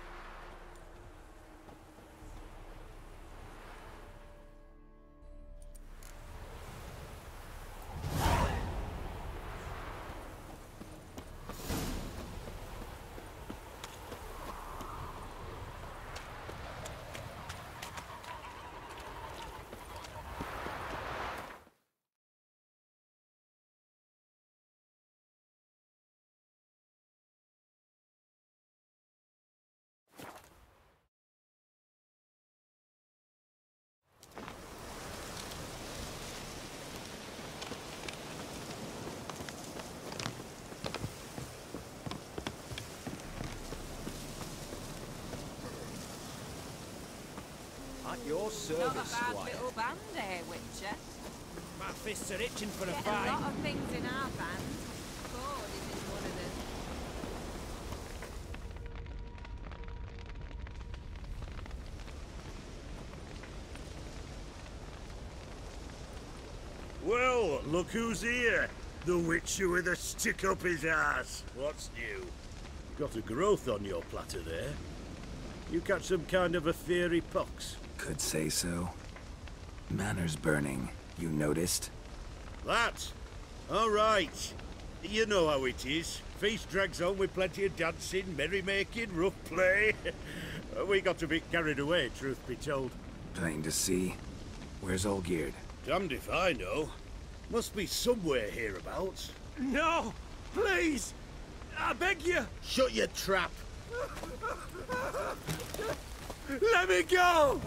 service, Not a bad Squire. little band there, Witcher. My fists are itching for a Get fight. a lot of things in our band. Ford isn't one of them. Well, look who's here. The Witcher with a stick up his ass. What's new? Got a growth on your platter there. You catch some kind of a fiery pox? Could say so. Manor's burning. You noticed? That? All right. You know how it is. Feast drags on with plenty of dancing, merrymaking, rough play. We got a bit carried away, truth be told. Plain to see. Where's Olgierd? Damned if I know. Must be somewhere hereabouts. No! Please! I beg you! Shut your trap! Let me go!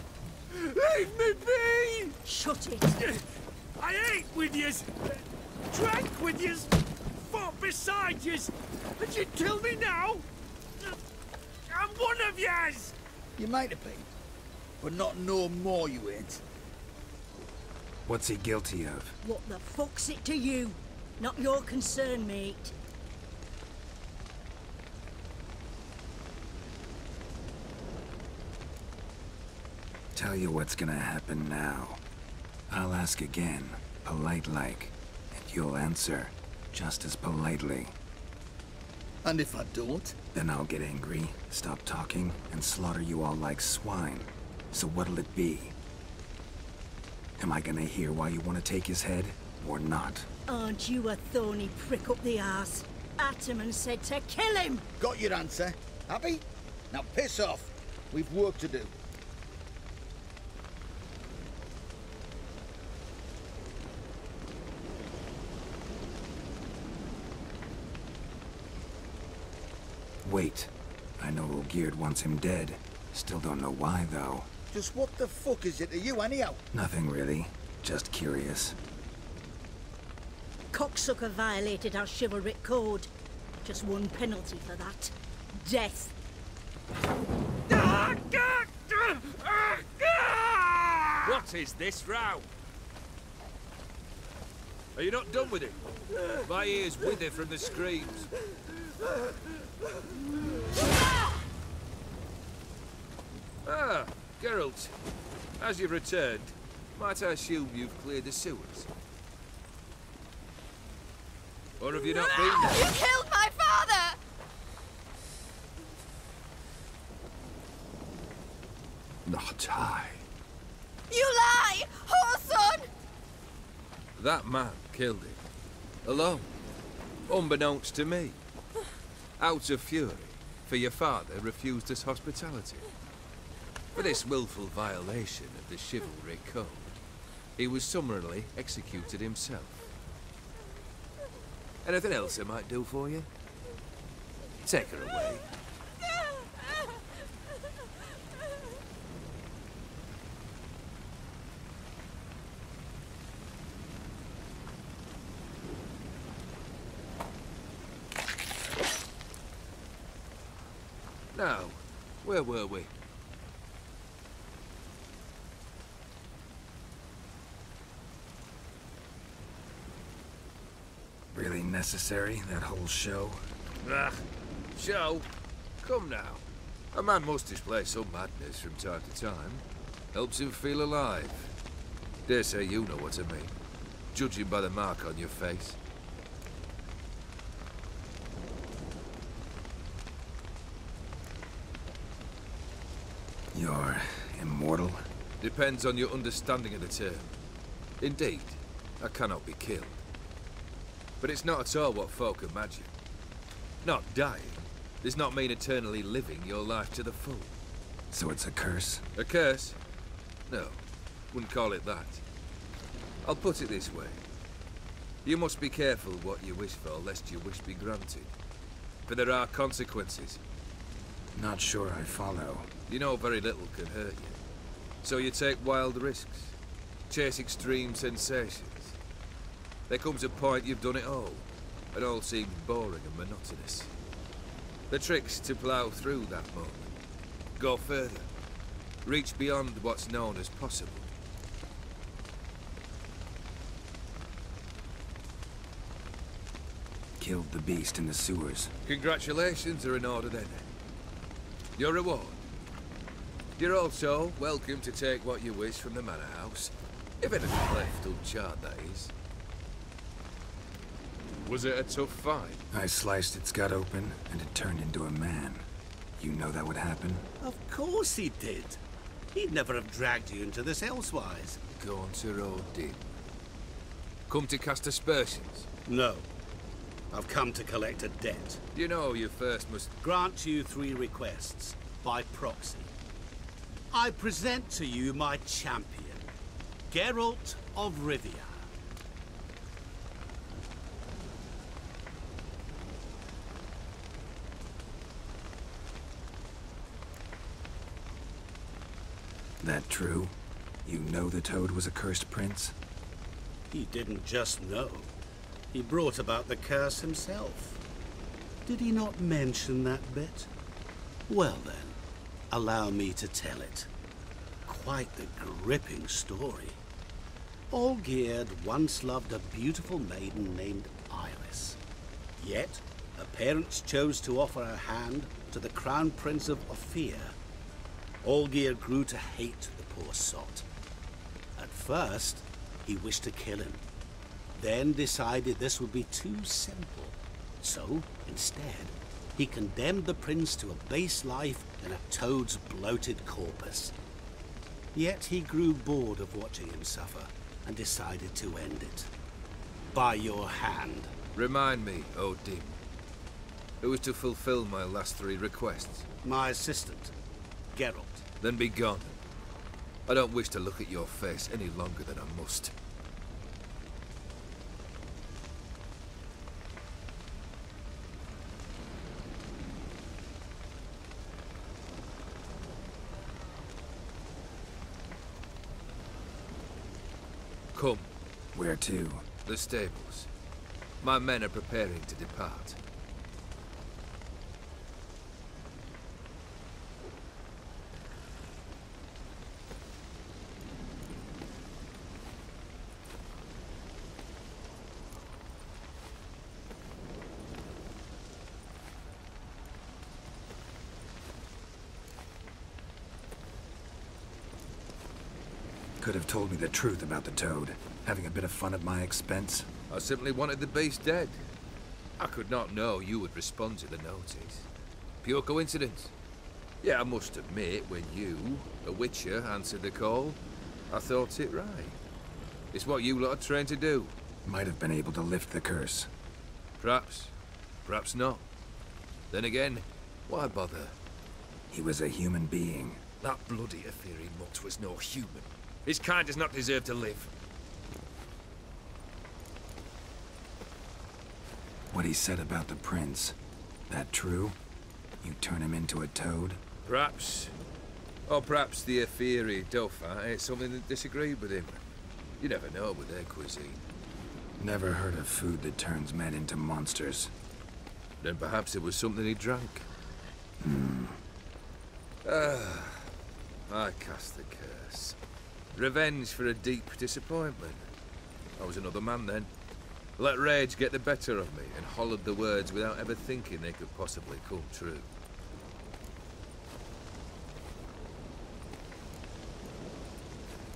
Leave me be! Shut it! I ate with yous, drank with yous, fought beside yous, and you'd kill me now? I'm one of yous! You might have been, but not no more you ain't. What's he guilty of? What the fuck's it to you? Not your concern, mate. Tell you what's gonna happen now. I'll ask again, polite-like, and you'll answer, just as politely. And if I don't? Then I'll get angry, stop talking, and slaughter you all like swine. So what'll it be? Am I gonna hear why you want to take his head, or not? Aren't you a thorny prick up the arse? Ataman said to kill him! Got your answer. Happy? Now piss off. We've work to do. Wait. I know Olgierd wants him dead. Still don't know why, though. Just what the fuck is it to you, anyhow? Nothing really. Just curious. Cocksucker violated our chivalric code. Just one penalty for that. Death. What is this row? Are you not done with it? My ears wither from the screams. Ah, Geralt. As you've returned, might I assume you've cleared the sewers? Or have you not been there? You killed my father! Not I. You lie! Whoreson! That man killed him. Alone. Unbeknownst to me. Out of fury, for your father refused us hospitality. For this willful violation of the chivalry code, he was summarily executed himself. Anything else I might do for you? Take her away. Now, where were we? Really necessary, that whole show? Ah, show? Come now. A man must display some madness from time to time. Helps him feel alive. Dare say you know what I mean, judging by the mark on your face. You're immortal? Depends on your understanding of the term. Indeed, I cannot be killed. But it's not at all what folk imagine. Not dying does not mean eternally living your life to the full. So it's a curse? A curse? No, wouldn't call it that. I'll put it this way. You must be careful what you wish for, lest your wish be granted. For there are consequences. Not sure I follow. You know very little can hurt you. So you take wild risks. Chase extreme sensations. There comes a point you've done it all, and all seems boring and monotonous. The trick's to plough through that moment. Go further. Reach beyond what's known as possible. Killed the beast in the sewers. Congratulations are in order then. Your reward. You're also welcome to take what you wish from the manor house. If anything left uncharred, that is. Was it a tough fight? I sliced its gut open, and it turned into a man. You know that would happen? Of course he did. He'd never have dragged you into this elsewise. Gaunter Odin. Come to cast aspersions? No. I've come to collect a debt. You know you first must... Grant you 3 requests, by proxy. I present to you my champion, Geralt of Rivia. That true? You know the Toad was a cursed prince? He didn't just know. He brought about the curse himself. Did he not mention that bit? Well then, allow me to tell it. Quite the gripping story. Olgierd once loved a beautiful maiden named Iris. Yet, her parents chose to offer her hand to the Crown Prince of Ophir. Olgierd grew to hate the poor sot. At first, he wished to kill him. Then decided this would be too simple. So, instead, he condemned the prince to a base life in a toad's bloated corpus. Yet he grew bored of watching him suffer and decided to end it. By your hand. Remind me, Odin. Who was to fulfill my last 3 requests? My assistant, Geralt. Then be gone. I don't wish to look at your face any longer than I must. Come. Where to? The stables. My men are preparing to depart. Could have told me the truth about the Toad, having a bit of fun at my expense. I simply wanted the beast dead. I could not know you would respond to the notice. Pure coincidence. Yeah, I must admit, when you, a witcher, answered the call, I thought it right. It's what you lot are trained to do. Might have been able to lift the curse. Perhaps. Perhaps not. Then again, why bother? He was a human being. That bloody Aetheri mutt was no human. His kind does not deserve to live. What he said about the prince, that true? You turn him into a toad? Perhaps. Or perhaps the Aetheri Dauphin ate something that disagreed with him. You never know with their cuisine. Never heard of food that turns men into monsters. Then perhaps it was something he drank. I cast the curse. Revenge for a deep disappointment. I was another man then. Let rage get the better of me and hollered the words without ever thinking they could possibly come true.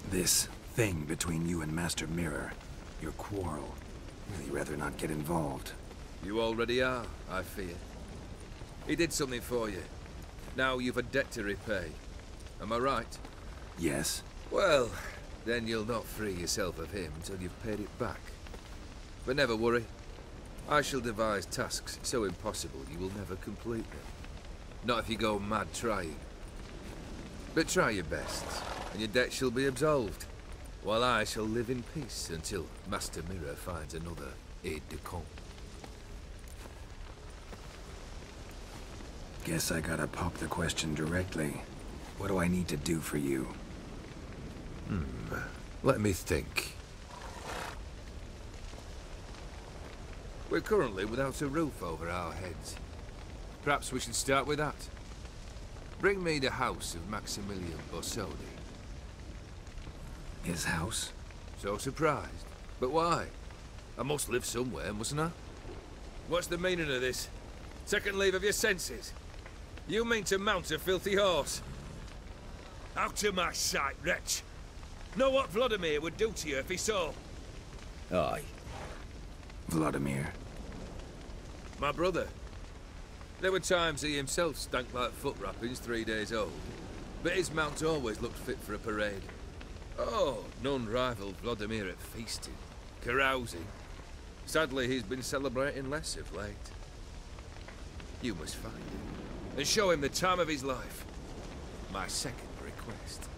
This thing between you and Master Mirror, your quarrel, really rather not get involved. You already are, I fear. He did something for you. Now you've a debt to repay. Am I right? Yes. Well, then you'll not free yourself of him until you've paid it back. But never worry. I shall devise tasks so impossible you will never complete them. Not if you go mad trying. But try your best, and your debt shall be absolved, while I shall live in peace until Master Mirror finds another aide-de-camp. Guess I gotta pop the question directly. What do I need to do for you? Let me think. We're currently without a roof over our heads. Perhaps we should start with that. Bring me the house of Maximilian Borsodi. His house? So surprised. But why? I must live somewhere, mustn't I? What's the meaning of this? Second leave of your senses? You mean to mount a filthy horse? Out of my sight, wretch! Know what Vladimir would do to you if he saw? Aye. Vladimir. My brother. There were times he himself stank like foot wrappings 3 days old, but his mount always looked fit for a parade. Oh, none rivaled Vladimir at feasting, carousing. Sadly, he's been celebrating less of late. You must find him, and show him the time of his life. My second request.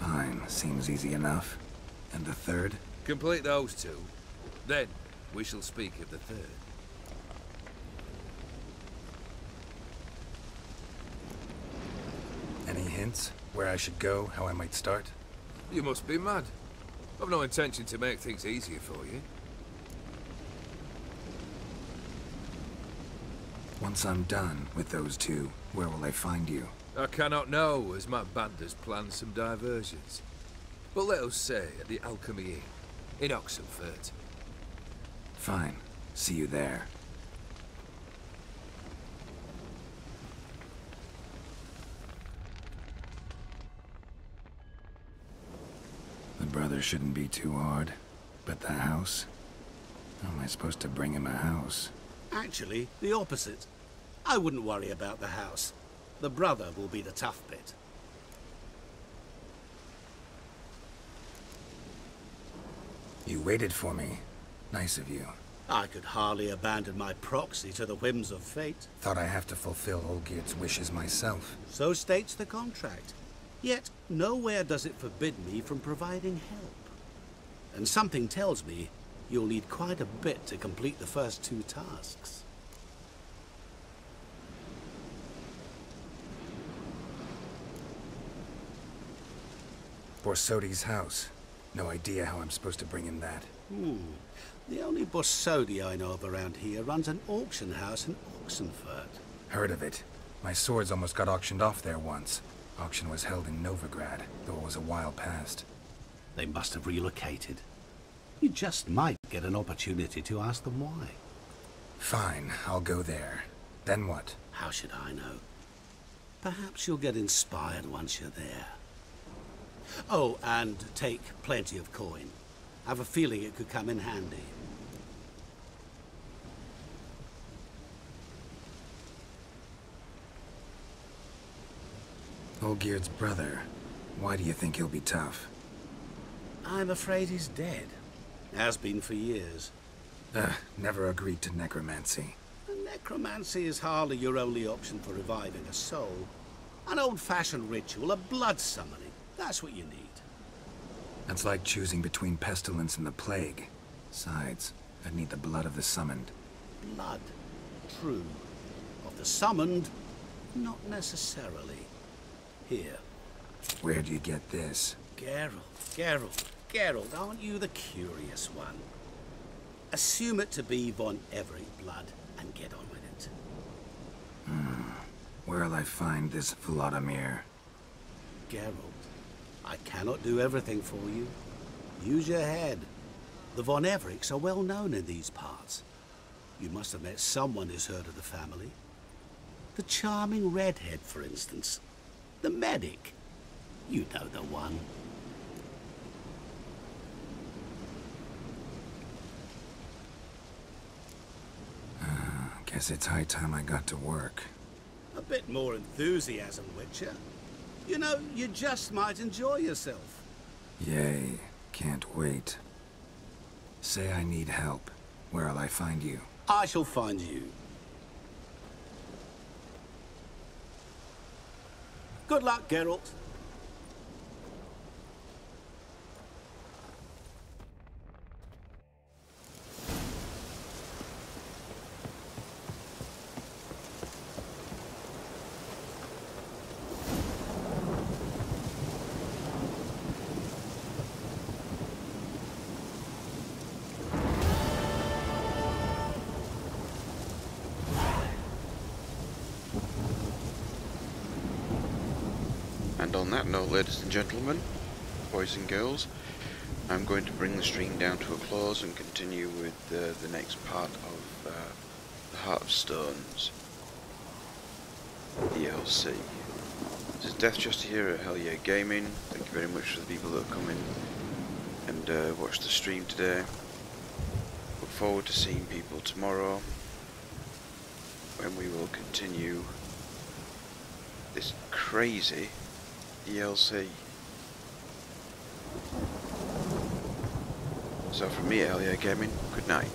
Fine, seems easy enough. And the third? Complete those two, then we shall speak of the third. Any hints? Where I should go, how I might start? You must be mad. I've no intention to make things easier for you. Once I'm done with those two, where will I find you? I cannot know, as my band has planned some diversions. But let us say at the Alchemy Inn, in Oxenfurt. Fine. See you there. The brother shouldn't be too hard. But the house? How am I supposed to bring him a house? Actually, the opposite. I wouldn't worry about the house. The brother will be the tough bit. You waited for me. Nice of you. I could hardly abandon my proxy to the whims of fate. Thought I have to fulfill Olgierd's wishes myself. So states the contract. Yet, nowhere does it forbid me from providing help. And something tells me you'll need quite a bit to complete the first two tasks. Borsodi's house. No idea how I'm supposed to bring him that. The only Borsodi I know of around here runs an auction house in Oxenfurt. Heard of it. My swords almost got auctioned off there once. Auction was held in Novigrad, though it was a while past. They must have relocated. You just might get an opportunity to ask them why. Fine, I'll go there. Then what? How should I know? Perhaps you'll get inspired once you're there. Oh, and take plenty of coin. I have a feeling it could come in handy. Olgierd's brother. Why do you think he'll be tough? I'm afraid he's dead. Has been for years. Never agreed to necromancy. Necromancy is hardly your only option for reviving a soul. An old-fashioned ritual, a blood summoning. That's what you need. That's like choosing between pestilence and the plague. Besides, I'd need the blood of the summoned. Blood. True. Of the summoned, not necessarily. Here. Where'd you get this? Geralt, aren't you the curious one? Assume it to be von Everett blood and get on with it. Where'll I find this Vladimir? Geralt, I cannot do everything for you. Use your head. The von Evericks are well known in these parts. You must have met someone who's heard of the family. The charming redhead, for instance. The medic. You know the one. Guess it's high time I got to work. A bit more enthusiasm, Witcher. You know, you just might enjoy yourself. Yay. Can't wait. Say I need help. Where'll I find you? I shall find you. Good luck, Geralt. And on that note, ladies and gentlemen, boys and girls, I'm going to bring the stream down to a close and continue with the next part of the Heart of Stones DLC. This is Death Chester here at Hyel Yeh Gaming. Thank you very much for the people that have come in and watched the stream today. Look forward to seeing people tomorrow when we will continue this crazy DLC. So from me at Hyel Yeh Gaming, good night.